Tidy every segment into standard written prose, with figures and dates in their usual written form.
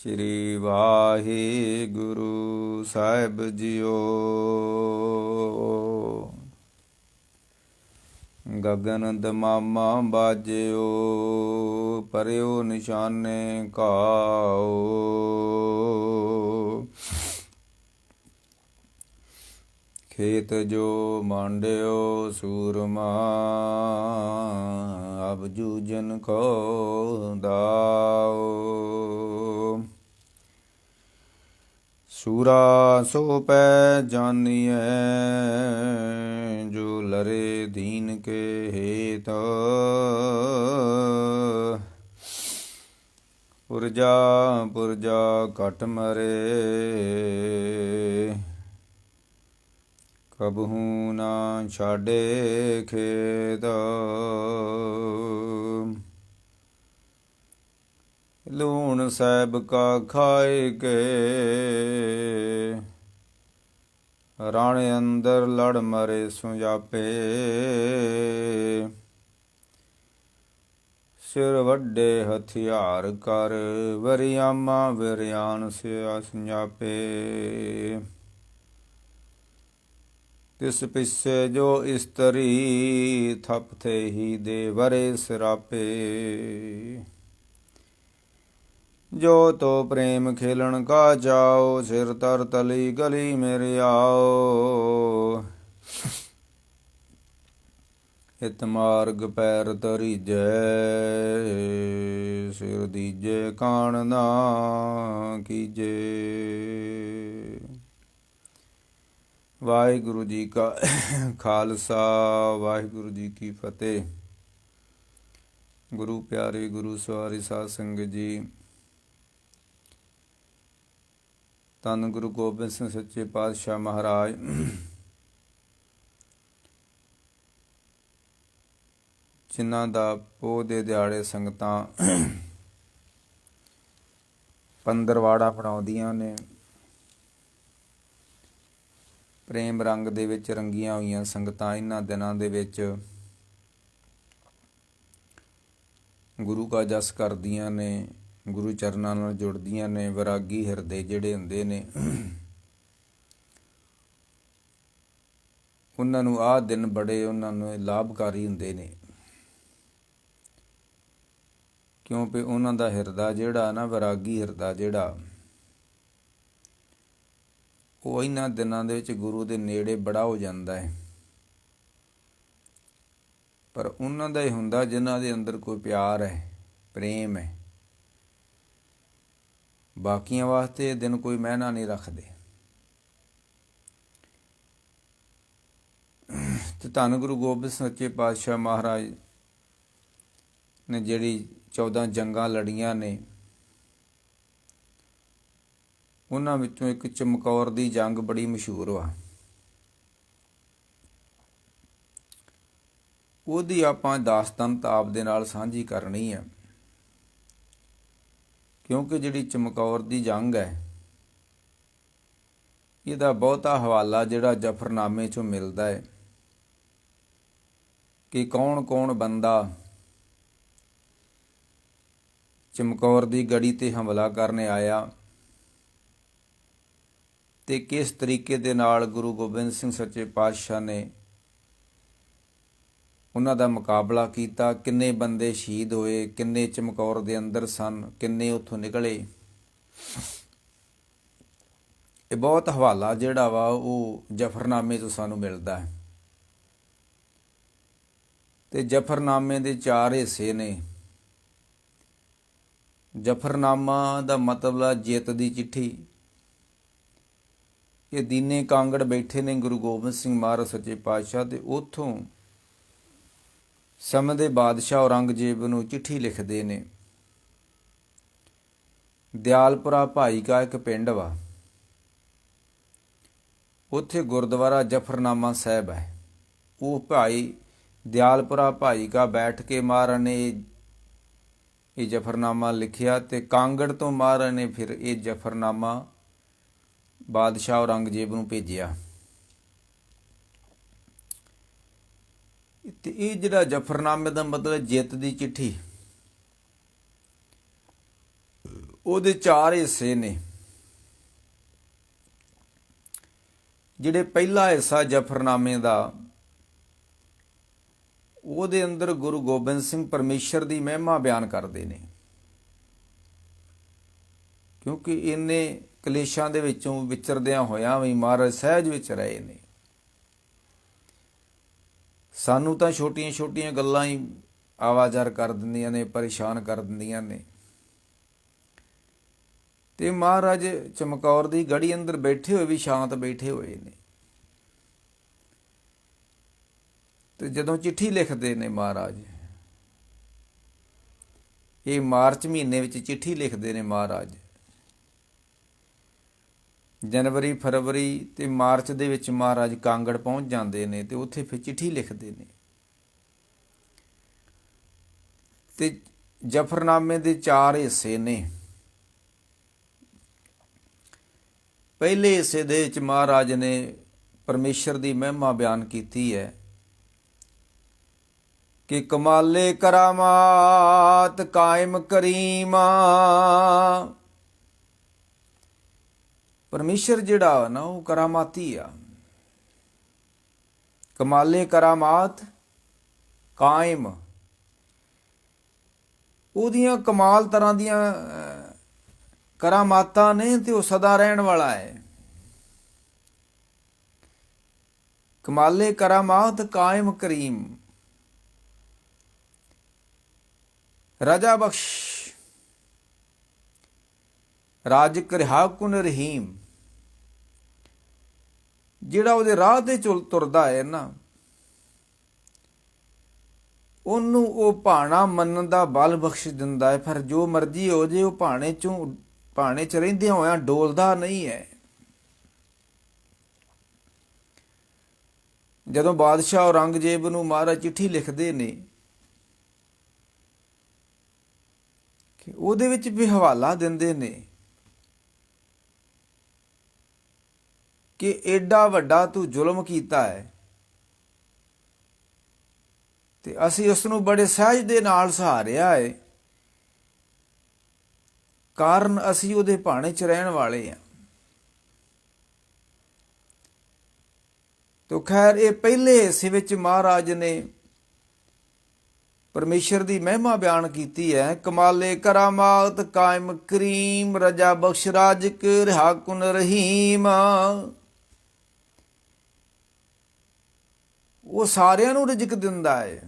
ਸ਼੍ਰੀ ਵਾਹਿਗੁਰੂ ਸਾਹਿਬ JIO. Gagan ਦਮਾਮਾ ਬਾਜਿਓ, ਪਰਿਓ ਨਿਸ਼ਾਨੇ ਘਾਓ। ਖੇਤ ਜੋ ਮਾਂਡਿਓ ਸੂਰਮਾ, ਅਬ ਜੂਜਨ ਕੋ ਦਾਓ। ਸੂਰਾ ਸੋ ਪੈ ਜਾਨੀਐ, ਜੋ ਲਰੇ ਦੀਨ ਕੇ ਹੇਤ। ਪੁਰਜਾ ਪੁਰਜਾ ਘਟ ਮਰੇ, ਕਬਹੂ ਨਾ ਛਾਡੇ ਖੇਤ। ਲੂਣ ਸਾਹਿਬ ਕਾ ਖਾਏ ਕੇ, ਰਣ ਅੰਦਰ ਲੜ ਮਰੇ ਸੁਜਾਪੇ। ਸਿਰ ਵੱਡੇ ਹਥਿਆਰ ਕਰ, ਵਰਿਆਮਾ ਵਿਰਿਆਨ ਸਿਆ ਸੰਜਾਪੇ। ਤਿਸ ਪਿੱਛੇ ਜੋ ਇਸਤਰੀ, ਥਪ ਥੇ ਹੀ ਦੇ ਵਰੇ ਸਿਰਾਪੇ। ਜੋ ਤੋ ਪ੍ਰੇਮ ਖੇਲਣ ਕਾ ਜਾਓ, ਸਿਰ ਤਰ ਤਲੀ ਗਲੀ ਮੇਰੇ ਆਓ। ਹਿਤ ਮਾਰਗ ਪੈਰ ਤਰੀਜੈ, ਸਿਰ ਦੀਜੇ ਕਾਣ ਨਾ ਕੀਜੇ। ਵਾਹਿਗੁਰੂ ਜੀ ਕਾ ਖਾਲਸਾ, ਵਾਹਿਗੁਰੂ ਜੀ ਕੀ ਫਤਿਹ। ਗੁਰੂ ਪਿਆਰੇ, ਗੁਰੂ ਸਵਾਰੀ ਸਾਧ ਸੰਗਤ ਜੀ, ਧੰਨ ਗੁਰੂ ਗੋਬਿੰਦ ਸਿੰਘ ਸੱਚੇ ਪਾਤਸ਼ਾਹ ਮਹਾਰਾਜ ਜਿਨ੍ਹਾਂ ਦਾ ਪੋਹ ਦੇ ਦਿਹਾੜੇ ਸੰਗਤਾਂ ਪੰਦਰਵਾੜਾ ਬਣਾਉਂਦੀਆਂ ਨੇ। ਪ੍ਰੇਮ ਰੰਗ ਦੇ ਵਿੱਚ ਰੰਗੀਆਂ ਹੋਈਆਂ ਸੰਗਤਾਂ ਇਹਨਾਂ ਦਿਨਾਂ ਦੇ ਵਿੱਚ ਗੁਰੂ ਕਾ ਜਸ ਕਰਦੀਆਂ ਨੇ, ਗੁਰੂ ਚਰਨਾਂ ਨਾਲ ਜੁੜਦੀਆਂ ਨੇ। ਵੈਰਾਗੀ ਹਿਰਦੇ ਜਿਹੜੇ ਹੁੰਦੇ ਨੇ, ਉਹਨਾਂ ਨੂੰ ਆਹ ਦਿਨ ਬੜੇ ਉਹਨਾਂ ਨੂੰ ਲਾਭਕਾਰੀ ਹੁੰਦੇ ਨੇ, ਕਿਉਂਕਿ ਉਹਨਾਂ ਦਾ ਹਿਰਦਾ ਜਿਹੜਾ ਨਾ, ਵੈਰਾਗੀ ਹਿਰਦਾ ਜਿਹੜਾ, ਉਹ ਇਹਨਾਂ ਦਿਨਾਂ ਦੇ ਵਿੱਚ ਗੁਰੂ ਦੇ ਨੇੜੇ ਬੜਾ ਹੋ ਜਾਂਦਾ ਹੈ। ਪਰ ਉਹਨਾਂ ਦਾ ਹੀ ਹੁੰਦਾ ਜਿਨ੍ਹਾਂ ਦੇ ਅੰਦਰ ਕੋਈ ਪਿਆਰ ਹੈ, ਪ੍ਰੇਮ ਹੈ। ਬਾਕੀਆਂ ਵਾਸਤੇ ਇਹ ਦਿਨ ਕੋਈ ਮਹਿਨਾ ਨਹੀਂ ਰੱਖਦੇ। ਤੇ ਧੰਨ ਗੁਰੂ ਗੋਬਿੰਦ ਸਿੰਘ ਸੱਚੇ ਪਾਤਸ਼ਾਹ ਮਹਾਰਾਜ ਨੇ ਜਿਹੜੀ 14 ਜੰਗਾਂ ਲੜੀਆਂ ਨੇ, ਉਹਨਾਂ ਵਿੱਚੋਂ ਇੱਕ ਚਮਕੌਰ ਦੀ ਜੰਗ ਬੜੀ ਮਸ਼ਹੂਰ ਵਾ। ਉਹਦੀ ਆਪਾਂ ਦਾਸਤਾਨ ਤਾਂ ਆਪ ਦੇ ਨਾਲ ਸਾਂਝੀ ਕਰਨੀ ਆ, ਕਿਉਂਕਿ ਜਿਹੜੀ ਚਮਕੌਰ ਦੀ ਜੰਗ ਹੈ, ਇਹਦਾ ਬਹੁਤਾ ਹਵਾਲਾ ਜਿਹੜਾ ਜ਼ਫਰਨਾਮੇ 'ਚੋਂ ਮਿਲਦਾ ਹੈ ਕਿ ਕੌਣ ਕੌਣ ਬੰਦਾ ਚਮਕੌਰ ਦੀ ਗੜੀ 'ਤੇ ਹਮਲਾ ਕਰਨ ਆਇਆ ਤੇ ਕਿਸ ਤਰੀਕੇ ਦੇ ਨਾਲ ਗੁਰੂ ਗੋਬਿੰਦ ਸਿੰਘ ਸੱਚੇ ਪਾਤਸ਼ਾਹ ਨੇ ਉਹਨਾਂ ਦਾ ਮੁਕਾਬਲਾ ਕੀਤਾ। ਕਿੰਨੇ ਬੰਦੇ ਸ਼ਹੀਦ ਹੋਏ, ਕਿੰਨੇ ਚਮਕੌਰ ਦੇ ਅੰਦਰ ਸਨ, ਕਿੰਨੇ ਉੱਥੋਂ ਨਿਕਲੇ। ਇਹ ਬਹੁਤ ਹਵਾਲਾ ਜਿਹੜਾ ਵਾ ਉਹ ਜ਼ਫਰਨਾਮੇ ਤੋਂ ਸਾਨੂੰ ਮਿਲਦਾ ਹੈ। ਤੇ ਜ਼ਫਰਨਾਮੇ ਦੇ 4 ਹਿੱਸੇ ਨੇ। ਜ਼ਫਰਨਾਮਾ ਦਾ ਮਤਲਬ ਹੈ ਜਿੱਤ ਦੀ ਚਿੱਠੀ। ਇਹ ਦੀਨੇ ਕਾਂਗੜ ਬੈਠੇ ਨੇ ਗੁਰੂ ਗੋਬਿੰਦ ਸਿੰਘ ਮਹਾਰਾਜ ਸੱਚੇ ਪਾਤਸ਼ਾਹ, ਤੇ ਉੱਥੋਂ ਸਮੇਂ ਦੇ ਬਾਦਸ਼ਾਹ ਔਰੰਗਜ਼ੇਬ ਨੂੰ ਚਿੱਠੀ ਲਿਖਦੇ ਨੇ। ਦਿਆਲਪੁਰਾ ਭਾਈ ਕਾ ਇੱਕ ਪਿੰਡ ਵਾ, ਉੱਥੇ ਗੁਰਦੁਆਰਾ ਜ਼ਫਰਨਾਮਾ ਸਾਹਿਬ ਹੈ। ਉਹ ਭਾਈ ਦਿਆਲਪੁਰਾ ਭਾਈ ਕਾ ਬੈਠ ਕੇ ਮਹਾਰਾਜ ਨੇ ਇਹ ਜ਼ਫਰਨਾਮਾ ਲਿਖਿਆ, ਤੇ ਕਾਂਗੜ ਤੋਂ ਮਹਾਰਾਜ ਨੇ ਫਿਰ ਇਹ ਜ਼ਫਰਨਾਮਾ ਬਾਦਸ਼ਾਹ ਔਰੰਗਜ਼ੇਬ ਨੂੰ ਭੇਜਿਆ। ਤੇ ਇਹ ਜਿਹੜਾ ਜ਼ਫਰਨਾਮੇ ਦਾ ਮਤਲਬ ਜਿੱਤ ਦੀ ਚਿੱਠੀ, ਉਹਦੇ 4 ਹਿੱਸੇ ਨੇ। ਜਿਹੜੇ ਪਹਿਲਾ ਹਿੱਸਾ ਜਫਰਨਾਮੇ ਦਾ, ਉਹਦੇ ਅੰਦਰ ਗੁਰੂ ਗੋਬਿੰਦ ਸਿੰਘ ਪਰਮੇਸ਼ਰ ਦੀ ਮਹਿਮਾ ਬਿਆਨ ਕਰਦੇ ਨੇ, ਕਿਉਂਕਿ ਇੰਨੇ ਕਲੇਸ਼ਾਂ ਦੇ ਵਿੱਚੋਂ ਵਿਚਰਦਿਆਂ ਹੋਇਆਂ ਵੀ ਮਹਾਰਾਜ ਸਹਿਜ ਵਿੱਚ ਰਹੇ ਨੇ। ਸਾਨੂੰ ਤਾਂ ਛੋਟੀਆਂ ਛੋਟੀਆਂ ਗੱਲਾਂ ਹੀ ਆਵਾਜ਼ਾਰ ਕਰ ਦਿੰਦੀਆਂ ਨੇ, ਪਰੇਸ਼ਾਨ ਕਰ ਦਿੰਦੀਆਂ ਨੇ। ਤੇ ਮਹਾਰਾਜ ਚਮਕੌਰ ਦੀ ਗੜੀ ਅੰਦਰ ਬੈਠੇ ਹੋਏ ਵੀ ਸ਼ਾਂਤ ਬੈਠੇ ਹੋਏ ਨੇ। ਤੇ ਜਦੋਂ ਚਿੱਠੀ ਲਿਖਦੇ ਨੇ ਮਹਾਰਾਜ, ਇਹ ਮਾਰਚ ਮਹੀਨੇ ਵਿੱਚ ਚਿੱਠੀ ਲਿਖਦੇ ਨੇ ਮਹਾਰਾਜ। ਜਨਵਰੀ, ਫਰਵਰੀ ਤੇ ਮਾਰਚ ਦੇ ਵਿੱਚ ਮਹਾਰਾਜ ਕਾਂਗੜ ਪਹੁੰਚ ਜਾਂਦੇ ਨੇ ਤੇ ਉੱਥੇ ਫਿਰ ਚਿੱਠੀ ਲਿਖਦੇ ਨੇ। ਤੇ ਜਫਰਨਾਮੇ ਦੇ 4 ਹਿੱਸੇ ਨੇ। ਪਹਿਲੇ ਹਿੱਸੇ ਦੇ ਵਿੱਚ ਮਹਾਰਾਜ ਨੇ ਪਰਮੇਸ਼ਰ ਦੀ ਮਹਿਮਾ ਬਿਆਨ ਕੀਤੀ ਹੈ ਕਿ ਕਮਾਲੇ ਕਰਾਮਾਤ ਕਾਇਮ ਕਰੀਮਾ। ਪਰਮੇਸ਼ਰ ਜਿਹੜਾ ਨਾ ਉਹ ਕਰਾਮਾਤੀ ਆ। ਕਮਾਲੇ ਕਰਾਮਾਤ ਕਾਇਮ, ਉਹਦੀਆਂ ਕਮਾਲ ਤਰ੍ਹਾਂ ਦੀਆਂ ਕਰਾਮਾਤਾਂ ਨੇ ਤੇ ਉਹ ਸਦਾ ਰਹਿਣ ਵਾਲਾ ਹੈ। ਕਮਾਲੇ ਕਰਾਮਾਤ ਕਾਇਮ ਕਰੀਮ। ਰਾਜਾ ਬਖਸ਼, ਰਾਜਕ ਰਿਹਾ ਕੁਨ ਰਹੀਮ। ਜਿਹੜਾ ਉਹਦੇ ਰਾਹ ਤੇ ਤੁਰਦਾ ਹੈ ਨਾ, ਉਹਨੂੰ ਉਹ ਭਾਣਾ ਮੰਨਣ ਦਾ ਬਲ ਬਖਸ਼ ਦਿੰਦਾ ਹੈ। ਫਿਰ ਜੋ ਮਰਜ਼ੀ ਹੋ ਜੇ, ਉਹ ਭਾਣੇ 'ਚ ਰਹਿੰਦਿਆਂ ਹੋਇਆਂ ਡੋਲਦਾ ਨਹੀਂ ਹੈ। ਜਦੋਂ ਬਾਦਸ਼ਾਹ ਔਰੰਗਜ਼ੇਬ ਨੂੰ ਮਹਾਰਾਜ ਚਿੱਠੀ ਲਿਖਦੇ ਨੇ ਕਿ ਉਹਦੇ ਵਿੱਚ ਵੀ ਹਵਾਲਾ ਦਿੰਦੇ ਨੇ ਕਿ ਐਡਾ ਵੱਡਾ ਤੂੰ ਜ਼ੁਲਮ ਕੀਤਾ ਹੈ ਤੇ ਅਸੀਂ ਉਸ ਨੂੰ ਬੜੇ ਸਹਿਜ ਦੇ ਨਾਲ ਸਹਾਰਿਆ ਹੈ, ਕਾਰਨ ਅਸੀਂ ਉਹਦੇ ਭਾਣੇ 'ਚ ਰਹਿਣ ਵਾਲੇ ਹਾਂ। ਤੋ ਖੈਰ, ਇਹ ਪਹਿਲੇ ਹਿੱਸੇ ਵਿੱਚ ਮਹਾਰਾਜ ਨੇ ਪਰਮੇਸ਼ਰ ਦੀ ਮਹਿਮਾ ਬਿਆਨ ਕੀਤੀ ਹੈ। ਕਮਾਲੇ ਕਰਾਮਾਤ ਕਾਇਮ ਕਰੀਮ, ਰਜਾ ਬਖਸ਼ ਰਾਜਕ ਰਿਹਾ ਕੁਨ ਰਹੀਮ। ਉਹ ਸਾਰਿਆਂ ਨੂੰ ਰਿਜ਼ਕ ਦਿੰਦਾ ਹੈ।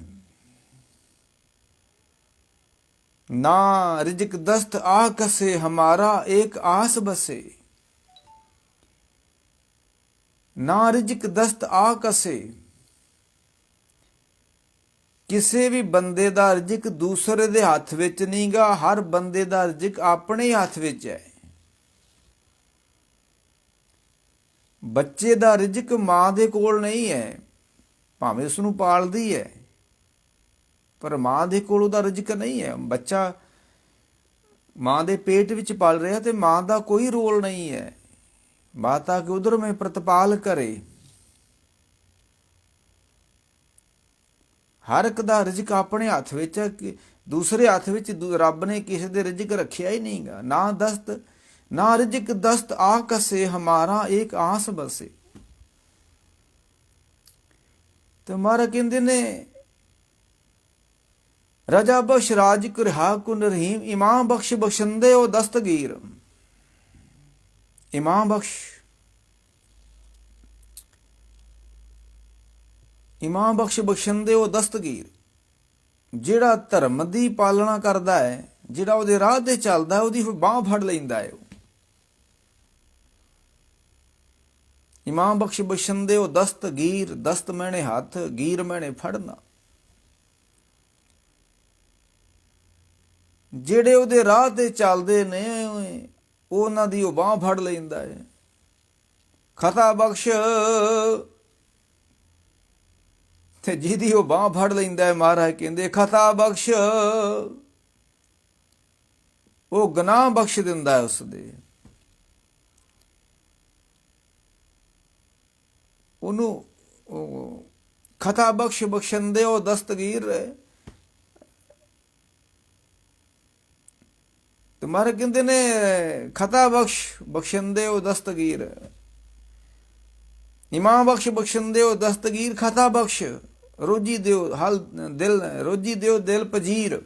ਨਾ ਰਿਜ਼ਕ ਦਸਤ ਆ ਕਸੇ, ਹਮਾਰਾ ਏਕ ਆਸ ਬਸੇ। ਨਾ ਰਿਜ਼ਕ ਦਸਤ ਆ ਕਸੇ। ਕਿਸੇ ਵੀ ਬੰਦੇ ਦਾ ਰਿਜ਼ਕ ਦੂਸਰੇ ਦੇ ਹੱਥ ਵਿੱਚ ਨਹੀਂ ਗਾ। ਹਰ ਬੰਦੇ ਦਾ ਰਿਜ਼ਕ ਆਪਣੇ ਹੱਥ ਵਿੱਚ ਹੈ। ਬੱਚੇ ਦਾ ਰਿਜ਼ਕ ਮਾਂ ਦੇ ਕੋਲ ਨਹੀਂ ਹੈ, ਭਾਵੇਂ ਉਸ ਨੂੰ ਪਾਲਦੀ ਹੈ, ਪਰ ਮਾਂ ਦੇ ਕੋਲ ਉਹਦਾ ਰਿਜ਼ਕ ਨਹੀਂ ਹੈ। ਬੱਚਾ ਮਾਂ ਦੇ ਪੇਟ ਵਿੱਚ ਪਲ ਰਿਹਾ ਤੇ ਮਾਂ ਦਾ ਕੋਈ ਰੋਲ ਨਹੀਂ ਹੈ। ਮਾਤਾ ਕੇ ਉਧਰ ਮੈਂ ਪ੍ਰਤਪਾਲ ਕਰੇ। ਹਰ ਇੱਕ ਦਾ ਰਿਜ਼ਕ ਆਪਣੇ ਹੱਥ ਵਿੱਚ ਹੈ, ਕਿ ਦੂਸਰੇ ਹੱਥ ਵਿੱਚ ਰੱਬ ਨੇ ਕਿਸੇ ਦੇ ਰਿਜ਼ਕ ਰੱਖਿਆ ਹੀ ਨਹੀਂ ਗਾ। ਨਾ ਰਿਜ਼ਕ ਦਸਤ ਆ ਕਸੇ, ਹਮਾਰਾ ਏਕ ਆਸ ਬਸੇ। ਤੇ ਮਹਾਰਾਜ ਕਹਿੰਦੇ ਨੇ, ਰਜਾ ਬਖਸ਼ ਰਾਜਕ ਰਿਹਾ ਕੁਨ ਰਹੀਮ। ਇਮਾਮ ਬਖਸ਼ ਬਖਸ਼ੰਦੇ ਉਹ ਦਸਤਗੀਰ। ਇਮਾਮ ਬਖਸ਼, ਇਮਾਮ ਬਖਸ਼ ਬਖਸ਼ੰਦੇ ਉਹ ਦਸਤਗੀਰ। ਜਿਹੜਾ ਧਰਮ ਦੀ ਪਾਲਣਾ ਕਰਦਾ ਹੈ, ਜਿਹੜਾ ਉਹਦੇ ਰਾਹ ਤੇ ਚੱਲਦਾ, ਉਹਦੀ ਬਾਂਹ ਫੜ ਲੈਂਦਾ ਹੈ। ਇਮਾਮ ਬਖਸ਼ ਬਖਸ਼ੰਦੇ ਉਹ ਦਸਤਗੀਰ। ਦਸਤ ਮੈਨੇ ਹੱਥ, ਗੀਰ ਮੈਨੇ ਫੜਨਾ। ਜਿਹੜੇ ਉਹਦੇ ਰਾਹ ਤੇ ਚੱਲਦੇ ਨੇ, ਉਹਨਾਂ ਦੀ ਉਹ ਬਾਂਹ ਫੜ ਲੈਂਦਾ ਹੈ। ਖਤਾ ਬਖਸ਼, ਤੇ ਜਿਹਦੀ ਉਹ ਬਾਂਹ ਫੜ ਲੈਂਦਾ ਹੈ, ਮਹਾਰਾਜ ਕਹਿੰਦੇ ਖਤਾ ਬਖਸ਼, ਉਹ ਗੁਨਾਹ ਬਖਸ਼ ਦਿੰਦਾ ਹੈ ਉਸਦੇ। ਉਹਨੂੰ ਖਤਾ ਬਖਸ਼ ਬਖਸ਼ੰਦੇ ਉਹ ਦਸਤਗੀਰ। ਤੇ ਮਹਾਰਾਜ ਕਹਿੰਦੇ ਨੇ ਖਤਾ ਬਖਸ਼ ਬਖਸ਼ਿੰਦੇ ਉਹ ਦਸਤਗੀਰ, ਇਮਾਮ ਬਖਸ਼ ਬਖਸ਼ਿੰਦੇ ਉਹ ਦਸਤਗੀਰ, ਖਤਾ ਬਖਸ਼ ਰੋਜੀ ਦਿਓ ਹਲ ਦਿਲ, ਰੋਜੀ ਦਿਓ ਦਿਲ ਪਜੀਰ।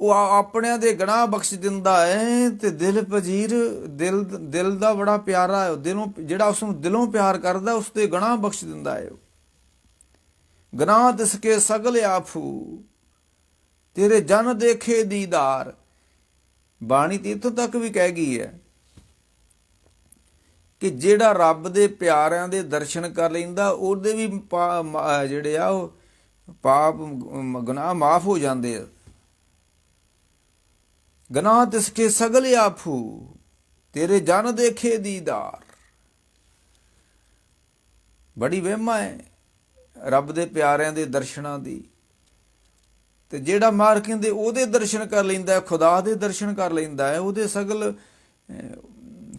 ਉਹ ਆਪਣਿਆਂ ਦੇ ਗੁਨਾਹ ਬਖਸ਼ ਦਿੰਦਾ ਹੈ ਤੇ ਦਿਲ ਪਜੀਰ, ਦਿਲ ਦਾ ਬੜਾ ਪਿਆਰਾ ਹੈ, ਦਿਲੋਂ ਜਿਹੜਾ ਉਸ ਨੂੰ ਦਿਲੋਂ ਪਿਆਰ ਕਰਦਾ ਉਸ ਦੇ ਗੁਨਾਹ ਬਖਸ਼ ਦਿੰਦਾ ਹੈ। ਗੁਨਾਹ ਤਿਸਕੇ ਸਗਲ ਆਫੂ, ਤੇਰੇ ਜਨ ਦੇਖੇ ਦੀਦਾਰ। ਬਾਣੀ ਤੇ ਇੱਥੋਂ ਤੱਕ ਵੀ ਕਹਿ ਗਈ ਹੈ ਕਿ ਜਿਹੜਾ ਰੱਬ ਦੇ ਪਿਆਰਿਆਂ ਦੇ ਦਰਸ਼ਨ ਕਰ ਲੈਂਦਾ ਉਹਦੇ ਵੀ ਜਿਹੜੇ ਆ ਉਹ ਪਾਪ ਗੁਨਾਹ ਮਾਫ ਹੋ ਜਾਂਦੇ ਆ। ਗੁਨਾਹ ਤਿਸਕੇ ਸਗਲ ਆਫੂ, ਤੇਰੇ ਜਨ ਦੇਖੇ ਦੀਦਾਰ। ਬੜੀ ਵਹਿਮਾ ਹੈ ਰੱਬ ਦੇ ਪਿਆਰਿਆਂ ਦੇ ਦਰਸ਼ਨਾਂ ਦੀ। ਤੇ ਜਿਹੜਾ ਮਾਰ ਕਹਿੰਦੇ ਉਹਦੇ ਦਰਸ਼ਨ ਕਰ ਲੈਂਦਾ ਹੈ, ਖੁਦਾ ਦੇ ਦਰਸ਼ਨ ਕਰ ਲੈਂਦਾ ਹੈ, ਉਹਦੇ ਸਗਲ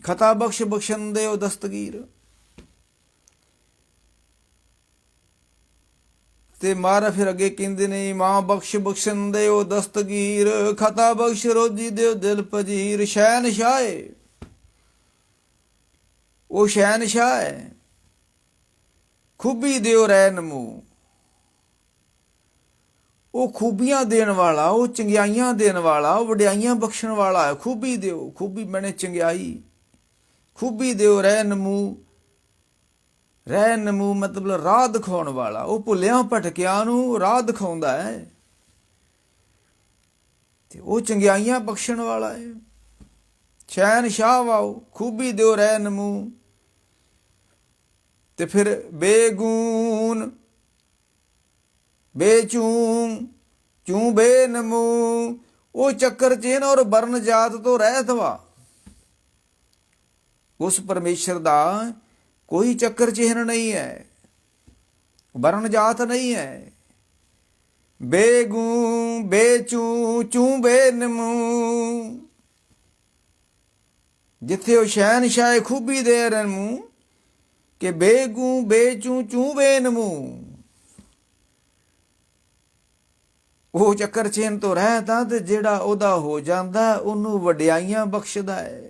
ਖਤਾ ਬਖਸ਼ ਬਖਸ਼ਿੰਦੇ ਉਹ ਦਸਤਗੀਰ। ਤੇ ਮਹਾਰਾਜ ਫਿਰ ਅੱਗੇ ਕਹਿੰਦੇ ਨੇ ਇਮਾਮ ਬਖਸ਼ ਬਖਸ਼ਿੰਦੇ ਉਹ ਦਸਤਗੀਰ, ਖਤਾ ਬਖਸ਼ ਰੋਜੀ ਦਿਓ ਦਿਲ ਪਜੀਰ। ਸ਼ਹਿਨਸ਼ਾਹ ਹੈ ਉਹ, ਸ਼ਹਿਨਸ਼ਾਹ ਹੈ, ਖੂਬੀ ਦਿਓ ਰਹਿਨਮੂ, ਉਹ ਖੂਬੀਆਂ ਦੇਣ ਵਾਲਾ, ਉਹ ਚੰਗਿਆਈਆਂ ਦੇਣ ਵਾਲਾ, ਉਹ ਵਡਿਆਈਆਂ ਬਖਸ਼ਣ ਵਾਲਾ ਹੈ। ਖੂਬੀ ਦਿਓ, ਖੂਬੀ ਮੈਨੇ ਚੰਗਿਆਈ, ਖੂਬੀ ਦਿਓ ਰਹਿਨਮੂ। ਰਹਿਨਮੂ ਮਤਲਬ ਰਾਹ ਦਿਖਾਉਣ ਵਾਲਾ, ਉਹ ਭੁੱਲਿਆਂ ਭਟਕਿਆਂ ਨੂੰ ਰਾਹ ਦਿਖਾਉਂਦਾ ਹੈ ਤੇ ਉਹ ਚੰਗਿਆਈਆਂ ਬਖਸ਼ਣ ਵਾਲਾ ਹੈ। ਸ਼ਹਿਨਸ਼ਾਹ ਵਾਓ, ਖੂਬੀ ਦਿਓ ਰਹਿਨਮੂ। ਤੇ ਫਿਰ ਬੇਗੂਨ ਬੇਚੂਮ ਚੂੰ ਬੇਨਮੂ, ਉਹ ਚੱਕਰ ਚੇਨ ਔਰ ਬਰਨ ਜਾਤ ਤੋਂ ਰਹਿਤ ਵਾ। ਉਸ ਪਰਮੇਸ਼ਰ ਦਾ ਕੋਈ ਚੱਕਰ ਚਿਹਨ ਨਹੀਂ ਹੈ, ਵਰਨ ਜਾਤ ਨਹੀਂ ਹੈ। ਬੇਗੂ ਬੇਚੂ ਚੂੰ ਬੇਨਮੂ, ਜਿੱਥੇ ਉਹ ਸ਼ਹਿਨਸ਼ਾਹ ਖੂਬੀ ਦੇ ਰਹਿਨਮੂ ਕਿ ਬੇਗੂ ਬੇਚੂ ਚੂੰ ਬੇਨਮੂ, ਉਹ ਚੱਕਰ ਚੇਨ ਤੋਂ ਰਹਿਤਾ ਤੇ ਜਿਹੜਾ ਉਹਦਾ ਹੋ ਜਾਂਦਾ ਉਹਨੂੰ ਵਡਿਆਈਆਂ ਬਖਸ਼ਦਾ ਹੈ,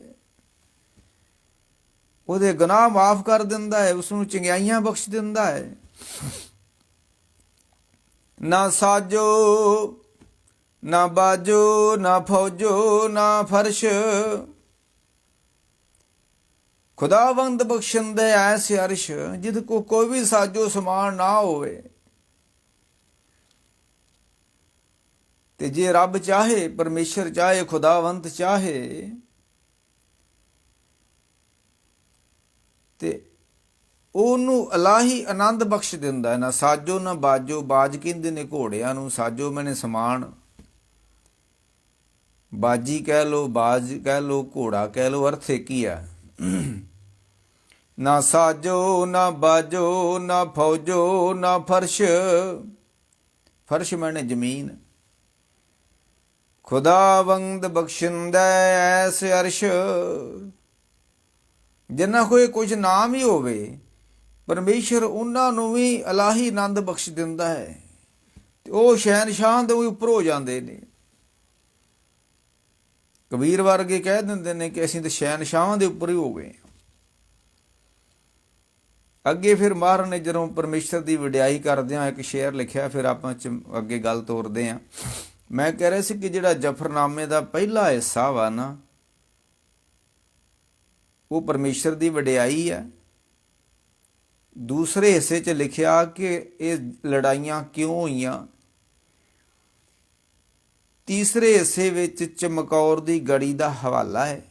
ਉਹਦੇ ਗੁਨਾਹ ਮਾਫ ਕਰ ਦਿੰਦਾ ਹੈ, ਉਸਨੂੰ ਚੰਗਿਆਈਆਂ ਬਖਸ਼ ਦਿੰਦਾ ਹੈ। ਨਾ ਸਾਜੋ ਨਾ ਬਾਜੋ ਨਾ ਫੌਜੋ ਨਾ ਫਰਸ਼, ਖੁਦਾਵੰਦ ਬਖਸ਼ਿੰਦੇ ਐਸੇ ਅਰਸ਼, ਜਿਦ ਕੋ ਕੋਈ ਵੀ ਸਾਜੋ ਸਮਾਨ ਨਾ ਹੋਵੇ। ਤੇ ਜੇ ਰੱਬ ਚਾਹੇ, ਪਰਮੇਸ਼ਰ ਚਾਹੇ, ਖੁਦਾਵੰਤ ਚਾਹੇ ਤੇ ਉਹਨੂੰ ਇਲਾਹੀ ਆਨੰਦ ਬਖਸ਼ ਦਿੰਦਾ ਹੈ। ਨਾ ਸਾਜੋ ਨਾ ਬਾਜੋ, ਬਾਜ ਕਹਿੰਦੇ ਨੇ ਘੋੜਿਆਂ ਨੂੰ, ਸਾਜੋ ਮੈਨੇ ਸਮਾਨ, ਬਾਜੀ ਕਹਿ ਲੋ, ਬਾਜ ਕਹਿ ਲੋ, ਘੋੜਾ ਕਹਿ ਲੋ, ਅਰਥ ਇੱਕ ਹੀ ਆ। ਨਾ ਸਾਜੋ ਨਾ ਬਾਜੋ ਨਾ ਫੌਜੋ ਨਾ ਫਰਸ਼, ਫਰਸ਼ ਮੈਨੇ ਜ਼ਮੀਨ। ਖੁਦਾਵੰਦ ਬਖਸ਼ਿੰਦਾ ਐਸੇ ਅਰਸ਼, ਜਿੰਨਾ ਕੋਈ ਕੁਝ ਨਾਮ ਹੀ ਹੋਵੇ ਪਰਮੇਸ਼ਰ ਉਹਨਾਂ ਨੂੰ ਵੀ ਇਲਾਹੀ ਆਨੰਦ ਬਖਸ਼ ਦਿੰਦਾ ਹੈ ਤੇ ਉਹ ਸ਼ਹਿਨਸ਼ਾਹ ਦੇ ਉੱਪਰ ਹੋ ਜਾਂਦੇ ਨੇ। ਕਬੀਰ ਵਰਗੇ ਕਹਿ ਦਿੰਦੇ ਨੇ ਕਿ ਅਸੀਂ ਤਾਂ ਸ਼ਹਿਨਸ਼ਾਹਾਂ ਦੇ ਉੱਪਰ ਹੀ ਹੋ ਗਏ। ਅੱਗੇ ਫਿਰ ਮਹਾਰਾਜ ਨੇ ਜਦੋਂ ਪਰਮੇਸ਼ਰ ਦੀ ਵਡਿਆਈ ਕਰਦਿਆਂ ਇੱਕ ਸ਼ੇਅਰ ਲਿਖਿਆ, ਫਿਰ ਆਪਾਂ ਅੱਗੇ ਗੱਲ ਤੋਰਦੇ ਹਾਂ। ਮੈਂ ਕਹਿ ਰਿਹਾ ਸੀ ਕਿ ਜਿਹੜਾ ਜਫਰਨਾਮੇ ਦਾ ਪਹਿਲਾ ਹਿੱਸਾ ਵਾ ਨਾ, ਉਹ ਪਰਮੇਸ਼ਰ ਦੀ ਵਡਿਆਈ ਹੈ। ਦੂਸਰੇ ਹਿੱਸੇ 'ਚ ਲਿਖਿਆ ਕਿ ਇਹ ਲੜਾਈਆਂ ਕਿਉਂ ਹੋਈਆਂ। ਤੀਸਰੇ ਹਿੱਸੇ ਵਿੱਚ ਚਮਕੌਰ ਦੀ ਗੜੀ ਦਾ ਹਵਾਲਾ ਹੈ,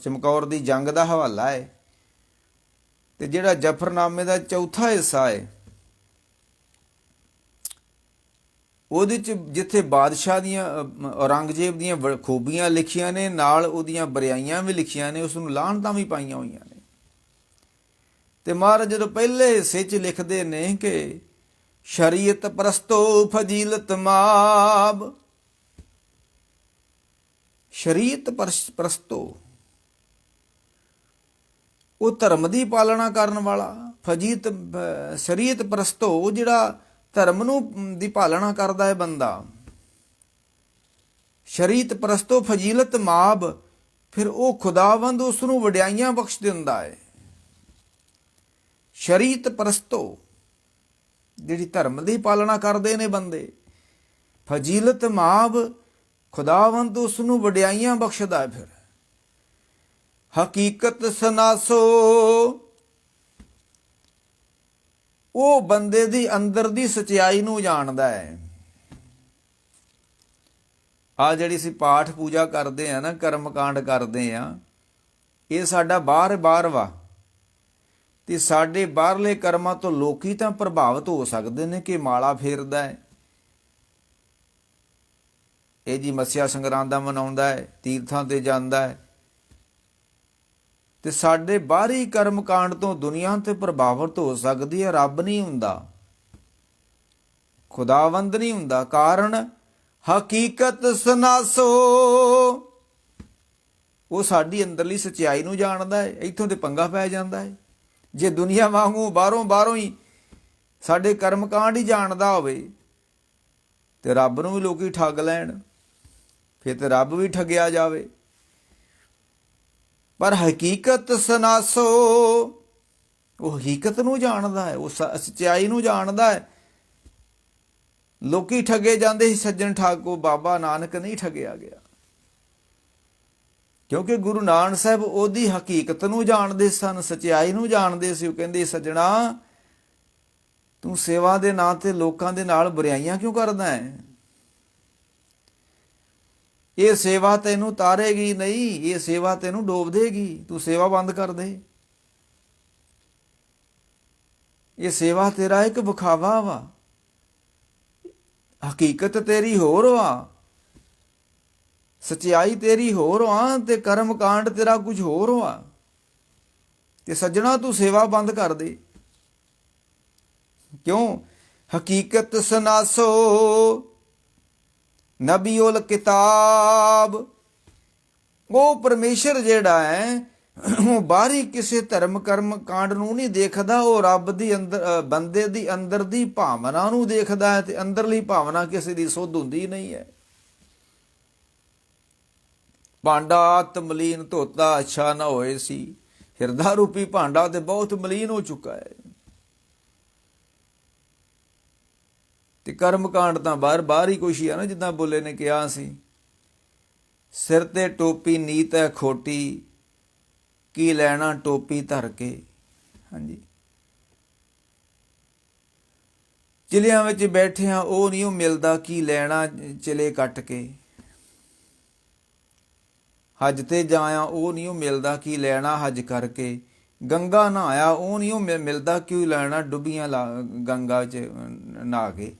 ਚਮਕੌਰ ਦੀ ਜੰਗ ਦਾ ਹਵਾਲਾ ਹੈ। ਤੇ ਜਿਹੜਾ ਜਫਰਨਾਮੇ ਦਾ ਚੌਥਾ ਹਿੱਸਾ ਹੈ ਉਹਦੇ 'ਚ ਜਿੱਥੇ ਬਾਦਸ਼ਾਹ ਦੀਆਂ, ਔਰੰਗਜ਼ੇਬ ਦੀਆਂ ਖੂਬੀਆਂ ਲਿਖੀਆਂ ਨੇ, ਨਾਲ ਉਹਦੀਆਂ ਬਰਿਆਈਆਂ ਵੀ ਲਿਖੀਆਂ ਨੇ, ਉਸ ਨੂੰ ਲਾਹਨਤਾਂ ਵੀ ਪਾਈਆਂ ਹੋਈਆਂ ਨੇ। ਤੇ ਮਹਾਰਾਜ ਜਦੋਂ ਪਹਿਲੇ ਹਿੱਸੇ 'ਚ ਲਿਖਦੇ ਨੇ ਕਿ ਸ਼ਰੀਅਤ ਪ੍ਰਸਤੋ ਫਜ਼ੀਲਤ ਮਾਬ, ਸ਼ਰੀਅਤ ਪ੍ਰਸਤੋ ਉਹ ਧਰਮ ਦੀ ਪਾਲਣਾ ਕਰਨ ਵਾਲਾ, ਫਜੀਤ ਸ਼ਰੀਅਤ ਪ੍ਰਸਤੋ ਜਿਹੜਾ ਧਰਮ ਨੂੰ ਦੀ ਪਾਲਣਾ ਕਰਦਾ ਹੈ ਬੰਦਾ, ਸ਼ਰੀਅਤ ਪ੍ਰਸਤੋ ਫਜ਼ੀਲਤ ਮਾਬ, ਫਿਰ ਉਹ ਖੁਦਾਵੰਦ ਉਸ ਨੂੰ ਵਡਿਆਈਆਂ ਬਖਸ਼ ਦਿੰਦਾ ਹੈ। ਸ਼ਰੀਅਤ ਪ੍ਰਸਤੋ ਜਿਹੜੀ ਧਰਮ ਦੀ ਪਾਲਣਾ ਕਰਦੇ ਨੇ ਬੰਦੇ, ਫਜ਼ੀਲਤ ਮਾਬ, ਖੁਦਾਵੰਦ ਉਸ ਨੂੰ ਵਡਿਆਈਆਂ ਬਖਸ਼ਦਾ ਹੈ। ਫਿਰ ਹਕੀਕਤ ਸਨਾਸੋ, ਉਹ ਬੰਦੇ ਦੀ ਅੰਦਰ ਦੀ ਸਚਾਈ ਨੂੰ ਜਾਣਦਾ ਹੈ। ਆ ਜਿਹੜੀ ਅਸੀਂ ਪਾਠ ਪੂਜਾ ਕਰਦੇ ਆ ਨਾ, ਕਰਮ ਕਾਂਡ ਕਰਦੇ ਆ, ਇਹ ਸਾਡਾ ਬਾਹਰ ਵਾ, ਤੇ ਸਾਡੇ ਬਾਹਰਲੇ ਕਰਮਾਂ ਤੋਂ ਲੋਕੀ ਤਾਂ ਪ੍ਰਭਾਵਿਤ ਹੋ ਸਕਦੇ ਨੇ ਕਿ ਮਾਲਾ ਫੇਰਦਾ ਹੈ, ਇਹ ਜੀ ਮੱਸਿਆ ਸੰਗਰਾਂਦਾਂ ਮਨਾਉਂਦਾ ਹੈ, ਤੀਰਥਾਂ ਤੇ ਜਾਂਦਾ ਹੈ, ਤੇ ਸਾਡੇ ਬਾਹਰੀ ਕਰਮ ਕਾਂਡ ਤੋਂ ਦੁਨੀਆ ਤੇ ਪ੍ਰਭਾਵਿਤ ਹੋ ਸਕਦੀ ਹੈ। ਰੱਬ ਨਹੀਂ ਹੁੰਦਾ, ਖੁਦਾਵੰਦ ਨਹੀਂ ਹੁੰਦਾ। ਕਾਰਨ ਹਕੀਕਤ ਸਨਾਸੋ, ਉਹ ਸਾਡੀ ਅੰਦਰਲੀ ਸਚਾਈ ਨੂੰ ਜਾਣਦਾ ਹੈ। ਇੱਥੋਂ ਤੇ ਪੰਗਾ ਪੈ ਜਾਂਦਾ ਹੈ। ਜੇ ਦੁਨੀਆ ਵਾਂਗੂ ਬਾਹਰੋਂ ਹੀ ਸਾਡੇ ਕਰਮ ਕਾਂਡ ਹੀ ਜਾਣਦਾ ਹੋਵੇ ਤੇ ਰੱਬ ਨੂੰ ਵੀ ਲੋਕੀ ਠੱਗ ਲੈਣ, ਫਿਰ ਤੇ ਰੱਬ ਵੀ ਠੱਗਿਆ ਜਾਵੇ। ਪਰ ਹਕੀਕਤ ਸਨਾਸੋ, ਉਹ ਹਕੀਕਤ ਨੂੰ ਜਾਣਦਾ ਹੈ, ਉਹ ਸਚਾਈ ਨੂੰ ਜਾਣਦਾ ਹੈ। ਲੋਕੀ ਠੱਗੇ ਜਾਂਦੇ ਸੀ, ਸੱਜਣ ਠਾਕੋ, ਬਾਬਾ ਨਾਨਕ ਨਹੀਂ ਠੱਗਿਆ ਗਿਆ, ਕਿਉਂਕਿ ਗੁਰੂ ਨਾਨਕ ਸਾਹਿਬ ਉਹਦੀ ਹਕੀਕਤ ਨੂੰ ਜਾਣਦੇ ਸਨ, ਸਚਾਈ ਨੂੰ ਜਾਣਦੇ ਸੀ। ਉਹ ਕਹਿੰਦੇ, ਸੱਜਣਾ ਤੂੰ ਸੇਵਾ ਦੇ ਨਾਂ ਤੇ ਲੋਕਾਂ ਦੇ ਨਾਲ ਬੁਰਾਈਆਂ ਕਿਉਂ ਕਰਦਾ ਹੈ? ਇਹ ਸੇਵਾ ਤੈਨੂੰ ਤਾਰੇਗੀ ਨਹੀਂ, ਇਹ ਸੇਵਾ ਤੈਨੂੰ ਡੋਬ ਦੇਗੀ। ਤੂੰ ਸੇਵਾ ਬੰਦ ਕਰ ਦੇ। ਇਹ ਸੇਵਾ ਤੇਰਾ ਇੱਕ ਵਿਖਾਵਾ ਵਾ, ਹਕੀਕਤ ਤੇਰੀ ਹੋਰ ਵਾ, ਸਚਾਈ ਤੇਰੀ ਹੋਰ ਵਾ, ਤੇ ਕਰਮ ਕਾਂਡ ਤੇਰਾ ਕੁਝ ਹੋਰ ਵਾ। ਤੇ ਸੱਜਣਾ ਤੂੰ ਸੇਵਾ ਬੰਦ ਕਰ ਦੇ। ਕਿਉਂ? ਹਕੀਕਤ ਸਨਾਸੋ ਨਬੀ ਉਲ ਕਿਤਾਬ, ਉਹ ਪਰਮੇਸ਼ਰ ਜਿਹੜਾ ਹੈ ਉਹ ਬਾਹਰੀ ਕਿਸੇ ਧਰਮ ਕਰਮ ਕਾਂਡ ਨੂੰ ਨਹੀਂ ਦੇਖਦਾ, ਉਹ ਰੱਬ ਦੀ ਅੰਦਰ ਬੰਦੇ ਦੀ ਅੰਦਰ ਦੀ ਭਾਵਨਾ ਨੂੰ ਦੇਖਦਾ ਹੈ। ਤੇ ਅੰਦਰਲੀ ਭਾਵਨਾ ਕਿਸੇ ਦੀ ਸੁੱਧ ਹੁੰਦੀ ਨਹੀਂ ਹੈ। ਭਾਂਡਾ ਆਤ ਮਲੀਨ ਧੋਤਾ ਅੱਛਾ ਨਾ ਹੋਏ ਸੀ, ਹਿਰਦਾ ਰੂਪੀ ਭਾਂਡਾ ਤੇ ਬਹੁਤ ਮਲੀਨ ਹੋ ਚੁੱਕਾ ਹੈ। ਤੇ ਕਰਮ ਕਾਂਡ ਤਾਂ ਬਾਹਰ ਹੀ ਕੁਛ ਹੀ ਆ ਨਾ, ਜਿੱਦਾਂ ਬੋਲੇ ਨੇ ਕਿਹਾ ਸੀ, ਸਿਰ ਤੇ ਟੋਪੀ ਨੀਤ ਹੈ ਖੋਟੀ, ਕੀ ਲੈਣਾ ਟੋਪੀ ਧਰ ਕੇ। ਹਾਂਜੀ, ਚਿਲਿਆਂ ਵਿੱਚ ਬੈਠਿਆਂ ਉਹ ਨਹੀਂ ਉਹ ਮਿਲਦਾ, ਕੀ ਲੈਣਾ ਚਿਲੇ ਕੱਟ ਕੇ। ਹੱਜ ਤੇ ਜਾਇਆ ਉਹ ਨਹੀਂ ਉਹ ਮਿਲਦਾ, ਕੀ ਲੈਣਾ ਹੱਜ ਕਰਕੇ। ਗੰਗਾ ਨਹਾਇਆ ਉਹ ਨਹੀਂ ਉਹ ਮਿਲਦਾ, ਕਿਉਂ ਲੈਣਾ ਡੁੱਬੀਆਂ ਗੰਗਾ 'ਚ ਨਹਾ ਕੇ।